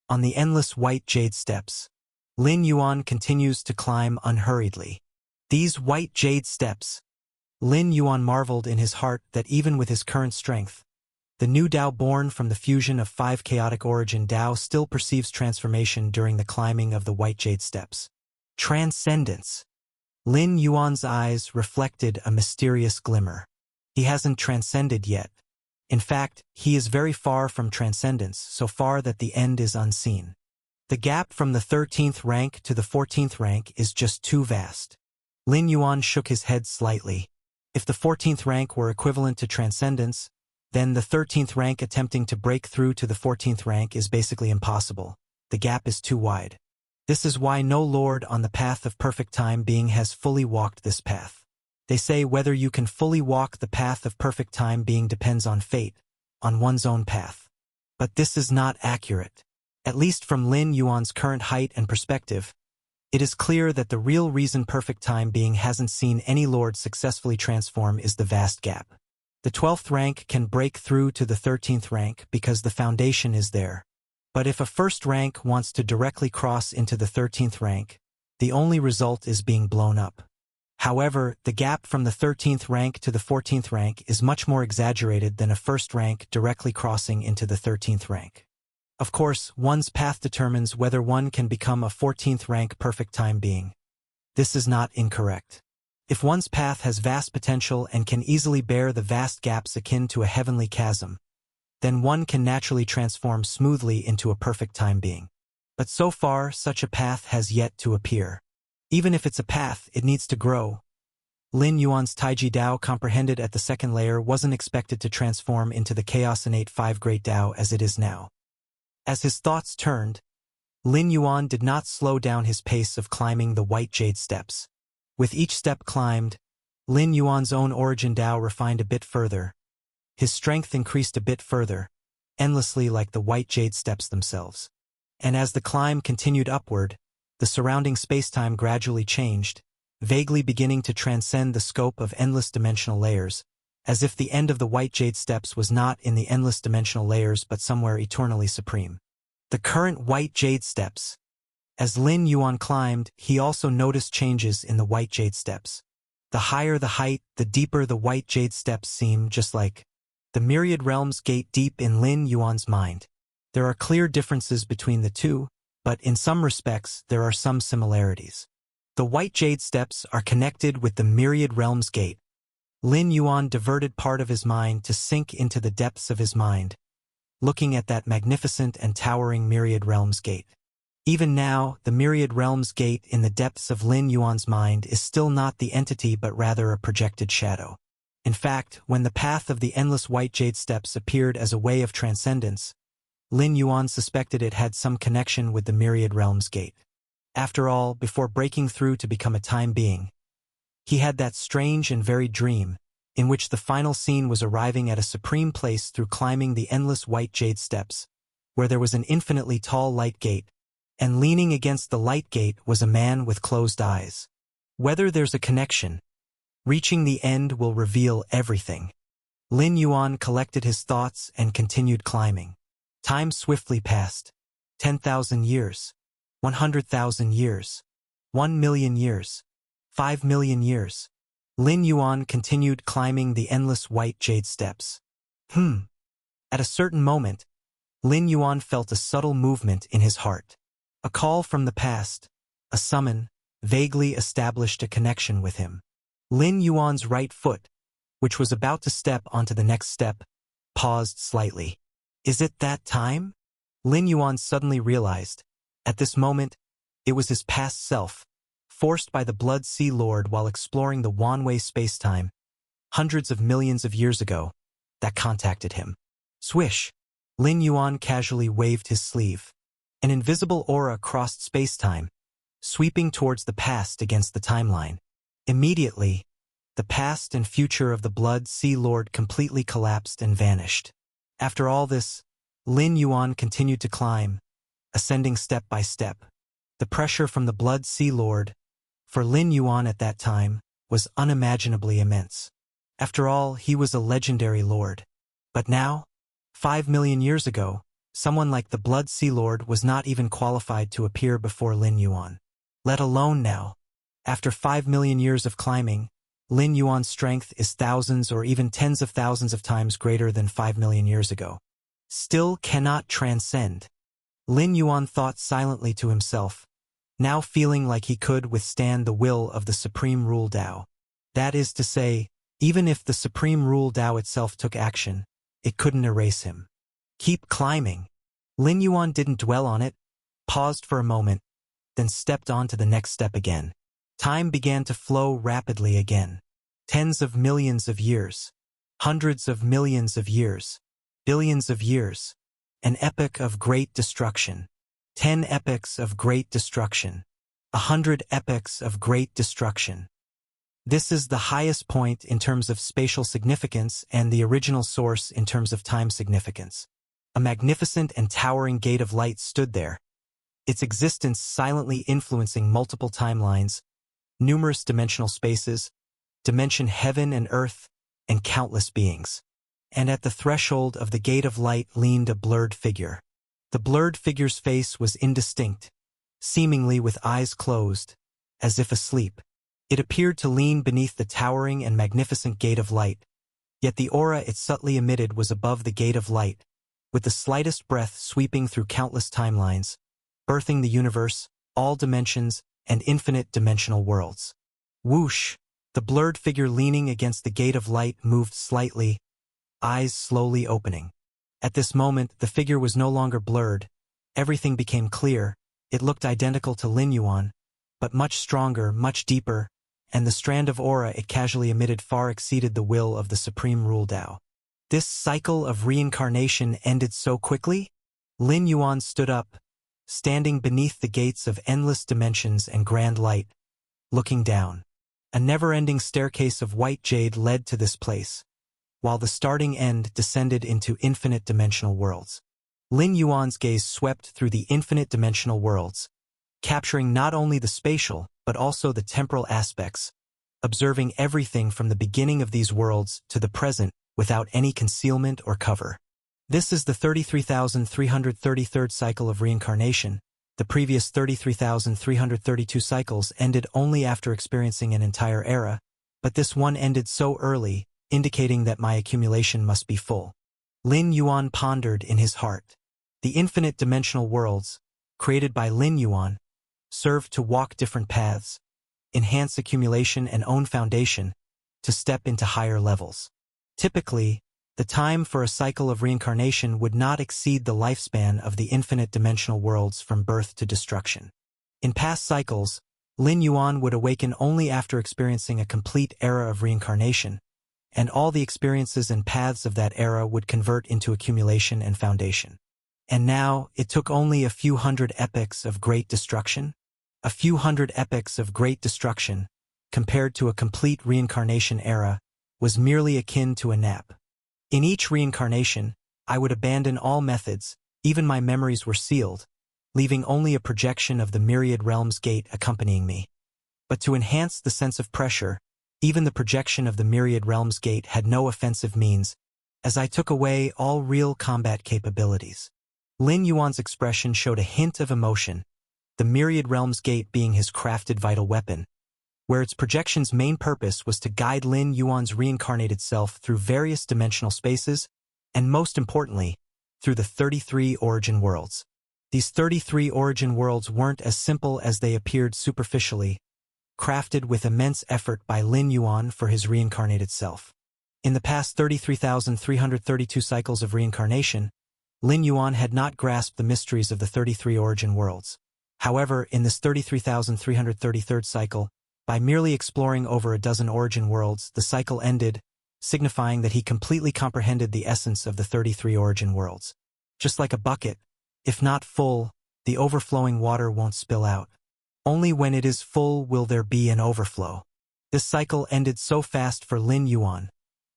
On the endless white jade steps, Lin Yuan continues to climb unhurriedly. These white jade steps. Lin Yuan marveled in his heart that even with his current strength, the new Tao born from the fusion of 5 chaotic origin Tao still perceives transformation during the climbing of the white jade steps. Transcendence. Lin Yuan's eyes reflected a mysterious glimmer. He hasn't transcended yet. In fact, he is very far from transcendence, so far that the end is unseen. The gap from the 13th rank to the 14th rank is just too vast. Lin Yuan shook his head slightly. If the 14th rank were equivalent to transcendence, then the 13th rank attempting to break through to the 14th rank is basically impossible. The gap is too wide. This is why no lord on the path of perfect time being has fully walked this path. They say whether you can fully walk the path of perfect time being depends on fate, on one's own path. But this is not accurate. At least from Lin Yuan's current height and perspective, it is clear that the real reason perfect time being hasn't seen any lord successfully transform is the vast gap. The 12th rank can break through to the 13th rank because the foundation is there. But if a first rank wants to directly cross into the 13th rank, the only result is being blown up. However, the gap from the 13th rank to the 14th rank is much more exaggerated than a first rank directly crossing into the 13th rank. Of course, one's path determines whether one can become a 14th rank perfect time being. This is not incorrect. If one's path has vast potential and can easily bear the vast gaps akin to a heavenly chasm, then one can naturally transform smoothly into a perfect time being. But so far, such a path has yet to appear. Even if it's a path, it needs to grow. Lin Yuan's Taiji Dao comprehended at the second layer wasn't expected to transform into the Chaos Innate 5 Great Dao as it is now. As his thoughts turned, Lin Yuan did not slow down his pace of climbing the white jade steps. With each step climbed, Lin Yuan's own origin Dao refined a bit further. His strength increased a bit further, endlessly like the white jade steps themselves. And as the climb continued upward, the surrounding spacetime gradually changed, vaguely beginning to transcend the scope of endless dimensional layers, as if the end of the white jade steps was not in the endless dimensional layers but somewhere eternally supreme. The current white jade steps. As Lin Yuan climbed, he also noticed changes in the white jade steps. The higher the height, the deeper the white jade steps seem, just like the Myriad Realms gate deep in Lin Yuan's mind. There are clear differences between the two, but in some respects there are some similarities. The white jade steps are connected with the Myriad Realms gate. Lin Yuan diverted part of his mind to sink into the depths of his mind, looking at that magnificent and towering Myriad Realms gate. Even now, the Myriad Realms gate in the depths of Lin Yuan's mind is still not the entity but rather a projected shadow. In fact, when the path of the endless white jade steps appeared as a way of transcendence, Lin Yuan suspected it had some connection with the Myriad Realms gate. After all, before breaking through to become a time being, he had that strange and varied dream, in which the final scene was arriving at a supreme place through climbing the endless white jade steps, where there was an infinitely tall light gate, and leaning against the light gate was a man with closed eyes. Whether there's a connection, reaching the end will reveal everything. Lin Yuan collected his thoughts and continued climbing. Time swiftly passed. 10,000 years. 100,000 years. 1,000,000 years. 5,000,000 years. Lin Yuan continued climbing the endless white jade steps. At a certain moment, Lin Yuan felt a subtle movement in his heart. A call from the past, a summon, vaguely established a connection with him. Lin Yuan's right foot, which was about to step onto the next step, paused slightly. Is it that time? Lin Yuan suddenly realized. At this moment, it was his past self, forced by the Blood Sea Lord while exploring the Wanwei spacetime, hundreds of millions of years ago, that contacted him. Swish! Lin Yuan casually waved his sleeve. An invisible aura crossed spacetime, sweeping towards the past against the timeline. Immediately, the past and future of the Blood Sea Lord completely collapsed and vanished. After all this, Lin Yuan continued to climb, ascending step by step. The pressure from the Blood Sea Lord, for Lin Yuan at that time, was unimaginably immense. After all, he was a legendary lord. But now, 5,000,000 years ago, someone like the Blood Sea Lord was not even qualified to appear before Lin Yuan. Let alone now. After 5,000,000 years of climbing, Lin Yuan's strength is thousands or even tens of thousands of times greater than 5,000,000 years ago. Still cannot transcend. Lin Yuan thought silently to himself, now feeling like he could withstand the will of the Supreme Rule Tao. That is to say, even if the Supreme Rule Tao itself took action, it couldn't erase him. Keep climbing. Lin Yuan didn't dwell on it, paused for a moment, then stepped on to the next step again. Time began to flow rapidly again. Tens of millions of years. Hundreds of millions of years. Billions of years. An epoch of great destruction. 10 epochs of great destruction. 100 epochs of great destruction. This is the highest point in terms of spatial significance and the original source in terms of time significance. A magnificent and towering gate of light stood there, its existence silently influencing multiple timelines, numerous dimensional spaces, dimension heaven and earth, and countless beings. And at the threshold of the gate of light leaned a blurred figure. The blurred figure's face was indistinct, seemingly with eyes closed, as if asleep. It appeared to lean beneath the towering and magnificent gate of light, yet the aura it subtly emitted was above the gate of light, with the slightest breath sweeping through countless timelines, birthing the universe, all dimensions, and infinite dimensional worlds. Whoosh! The blurred figure leaning against the gate of light moved slightly, eyes slowly opening. At this moment, the figure was no longer blurred. Everything became clear. It looked identical to Lin Yuan, but much stronger, much deeper, and the strand of aura it casually emitted far exceeded the will of the Supreme Rule Tao. This cycle of reincarnation ended so quickly? Lin Yuan stood up, standing beneath the gates of endless dimensions and grand light, looking down. A never-ending staircase of white jade led to this place, while the starting end descended into infinite dimensional worlds. Lin Yuan's gaze swept through the infinite dimensional worlds, capturing not only the spatial, but also the temporal aspects, observing everything from the beginning of these worlds to the present without any concealment or cover. This is the 33,333rd cycle of reincarnation. The previous 33,332 cycles ended only after experiencing an entire era, but this one ended so early, indicating that my accumulation must be full. Lin Yuan pondered in his heart. The infinite dimensional worlds, created by Lin Yuan, served to walk different paths, enhance accumulation and own foundation, to step into higher levels. Typically, the time for a cycle of reincarnation would not exceed the lifespan of the infinite dimensional worlds from birth to destruction. In past cycles, Lin Yuan would awaken only after experiencing a complete era of reincarnation, and all the experiences and paths of that era would convert into accumulation and foundation. And now, it took only a few hundred epochs of great destruction? A few hundred epochs of great destruction, compared to a complete reincarnation era, was merely akin to a nap. In each reincarnation, I would abandon all methods, even my memories were sealed, leaving only a projection of the myriad realms gate accompanying me. But to enhance the sense of pressure, even the projection of the myriad realms gate had no offensive means, as I took away all real combat capabilities. Lin Yuan's expression showed a hint of emotion, the myriad realms gate being his crafted vital weapon, where its projection's main purpose was to guide Lin Yuan's reincarnated self through various dimensional spaces, and most importantly, through the 33 origin worlds. These 33 origin worlds weren't as simple as they appeared superficially, crafted with immense effort by Lin Yuan for his reincarnated self. In the past 33,332 cycles of reincarnation, Lin Yuan had not grasped the mysteries of the 33 origin worlds. However, in this 33,333rd cycle, by merely exploring over a dozen origin worlds, the cycle ended, signifying that he completely comprehended the essence of the 33 origin worlds. Just like a bucket, if not full, the overflowing water won't spill out. Only when it is full will there be an overflow. This cycle ended so fast for Lin Yuan,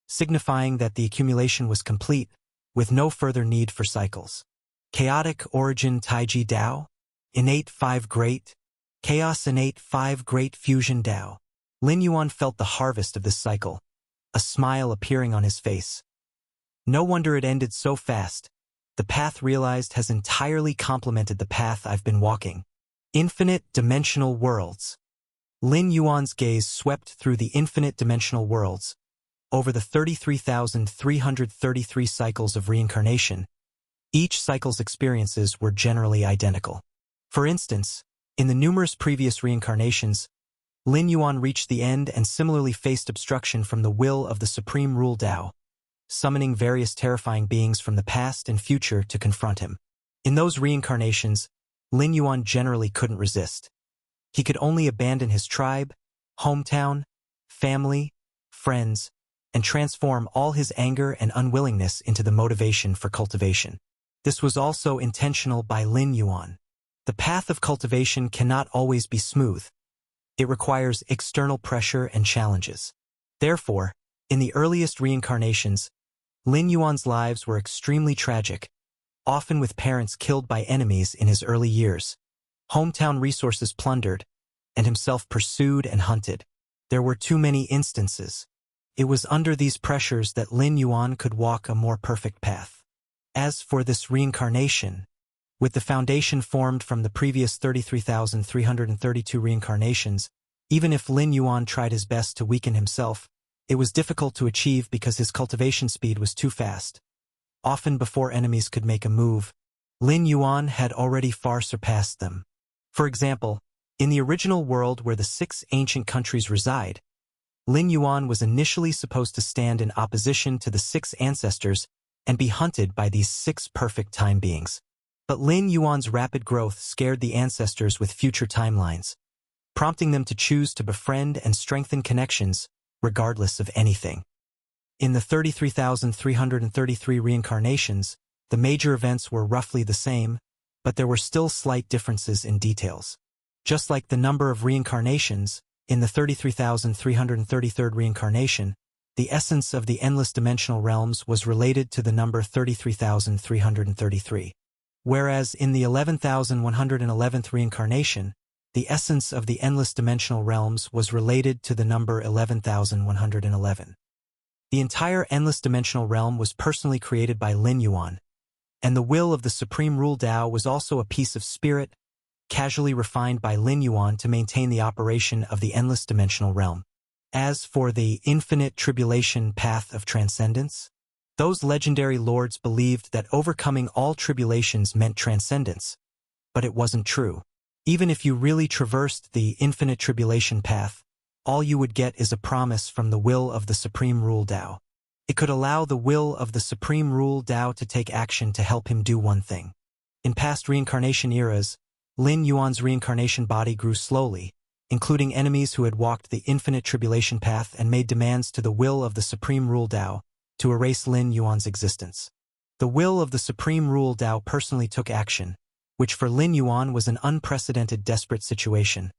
signifying that the accumulation was complete, with no further need for cycles. Chaotic Origin Taiji Dao, Innate 5 Great, Chaos Innate 5 Great Fusion Dao. Lin Yuan felt the harvest of this cycle, a smile appearing on his face. No wonder it ended so fast. The path realized has entirely complemented the path I've been walking. Infinite dimensional worlds. Lin Yuan's gaze swept through the infinite dimensional worlds. Over the 33,333 cycles of reincarnation, each cycle's experiences were generally identical. For instance, in the numerous previous reincarnations, Lin Yuan reached the end and similarly faced obstruction from the will of the Supreme Rule Tao, summoning various terrifying beings from the past and future to confront him. In those reincarnations, Lin Yuan generally couldn't resist. He could only abandon his tribe, hometown, family, friends, and transform all his anger and unwillingness into the motivation for cultivation. This was also intentional by Lin Yuan. The path of cultivation cannot always be smooth. It requires external pressure and challenges. Therefore, in the earliest reincarnations, Lin Yuan's lives were extremely tragic, often with parents killed by enemies in his early years, hometown resources plundered, and himself pursued and hunted. There were too many instances. It was under these pressures that Lin Yuan could walk a more perfect path. As for this reincarnation, with the foundation formed from the previous 33,332 reincarnations, even if Lin Yuan tried his best to weaken himself, it was difficult to achieve because his cultivation speed was too fast. Often before enemies could make a move, Lin Yuan had already far surpassed them. For example, in the original world where the 6 ancient countries reside, Lin Yuan was initially supposed to stand in opposition to the 6 ancestors and be hunted by these 6 perfect time beings. But Lin Yuan's rapid growth scared the ancestors with future timelines, prompting them to choose to befriend and strengthen connections, regardless of anything. In the 33,333 reincarnations, the major events were roughly the same, but there were still slight differences in details. Just like the number of reincarnations, in the 33,333rd reincarnation, the essence of the endless dimensional realms was related to the number 33,333. Whereas in the 11,111th reincarnation, the essence of the endless dimensional realms was related to the number 11,111. The entire endless dimensional realm was personally created by Lin Yuan, and the will of the Supreme Rule Tao was also a piece of spirit, casually refined by Lin Yuan to maintain the operation of the endless dimensional realm. As for the infinite tribulation path of transcendence, those legendary lords believed that overcoming all tribulations meant transcendence, but it wasn't true. Even if you really traversed the infinite tribulation path, all you would get is a promise from the will of the Supreme Rule Tao. It could allow the will of the Supreme Rule Tao to take action to help him do one thing. In past reincarnation eras, Lin Yuan's reincarnation body grew slowly, including enemies who had walked the infinite tribulation path and made demands to the will of the Supreme Rule Tao to erase Lin Yuan's existence. The will of the Supreme Rule Tao personally took action, which for Lin Yuan was an unprecedented desperate situation,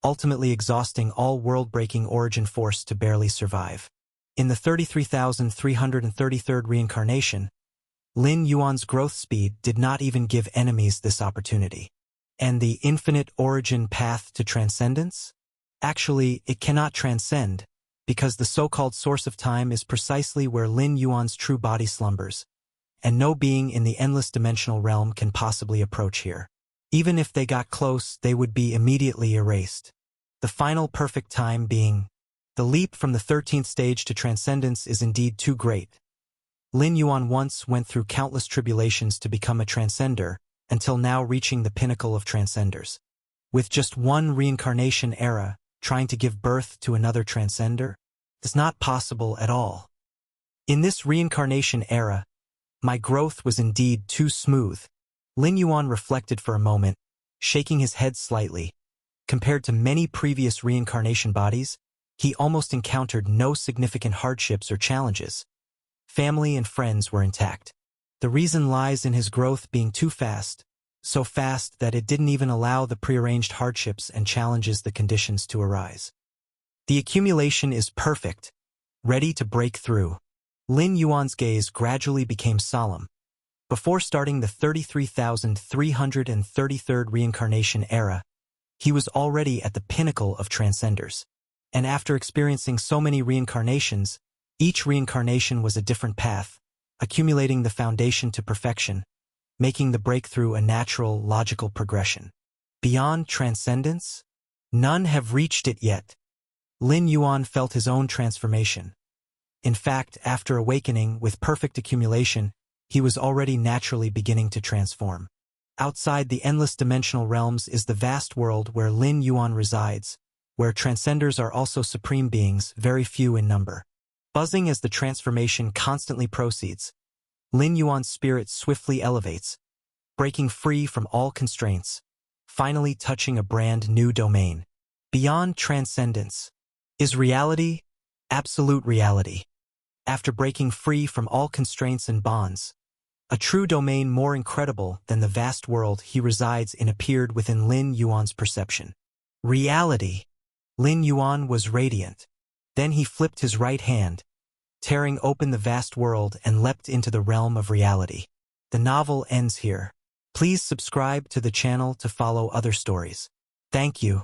ultimately exhausting all world-breaking origin force to barely survive. In the 33,333rd reincarnation, Lin Yuan's growth speed did not even give enemies this opportunity. And the infinite origin path to transcendence? Actually, it cannot transcend, because the so-called source of time is precisely where Lin Yuan's true body slumbers, and no being in the endless dimensional realm can possibly approach here. Even if they got close, they would be immediately erased. The final perfect time being, the leap from the 13th stage to transcendence is indeed too great. Lin Yuan once went through countless tribulations to become a transcender, until now reaching the pinnacle of transcenders. With just one reincarnation era, trying to give birth to another transcender is not possible at all. In this reincarnation era, my growth was indeed too smooth. Lin Yuan reflected for a moment, shaking his head slightly. Compared to many previous reincarnation bodies, he almost encountered no significant hardships or challenges. Family and friends were intact. The reason lies in his growth being too fast, so fast that it didn't even allow the prearranged hardships and challenges the conditions to arise. The accumulation is perfect, ready to break through. Lin Yuan's gaze gradually became solemn. Before starting the 33,333rd reincarnation era, he was already at the pinnacle of transcenders. And after experiencing so many reincarnations, each reincarnation was a different path, accumulating the foundation to perfection, making the breakthrough a natural, logical progression. Beyond transcendence? None have reached it yet. Lin Yuan felt his own transformation. In fact, after awakening with perfect accumulation, he was already naturally beginning to transform. Outside the endless dimensional realms is the vast world where Lin Yuan resides, where transcenders are also supreme beings, very few in number. Buzzing as the transformation constantly proceeds, Lin Yuan's spirit swiftly elevates, breaking free from all constraints, finally touching a brand new domain. Beyond transcendence is reality, absolute reality. After breaking free from all constraints and bonds, a true domain more incredible than the vast world he resides in appeared within Lin Yuan's perception. Reality. Lin Yuan was radiant. Then he flipped his right hand, tearing open the vast world and leapt into the realm of reality. The novel ends here. Please subscribe to the channel to follow other stories. Thank you.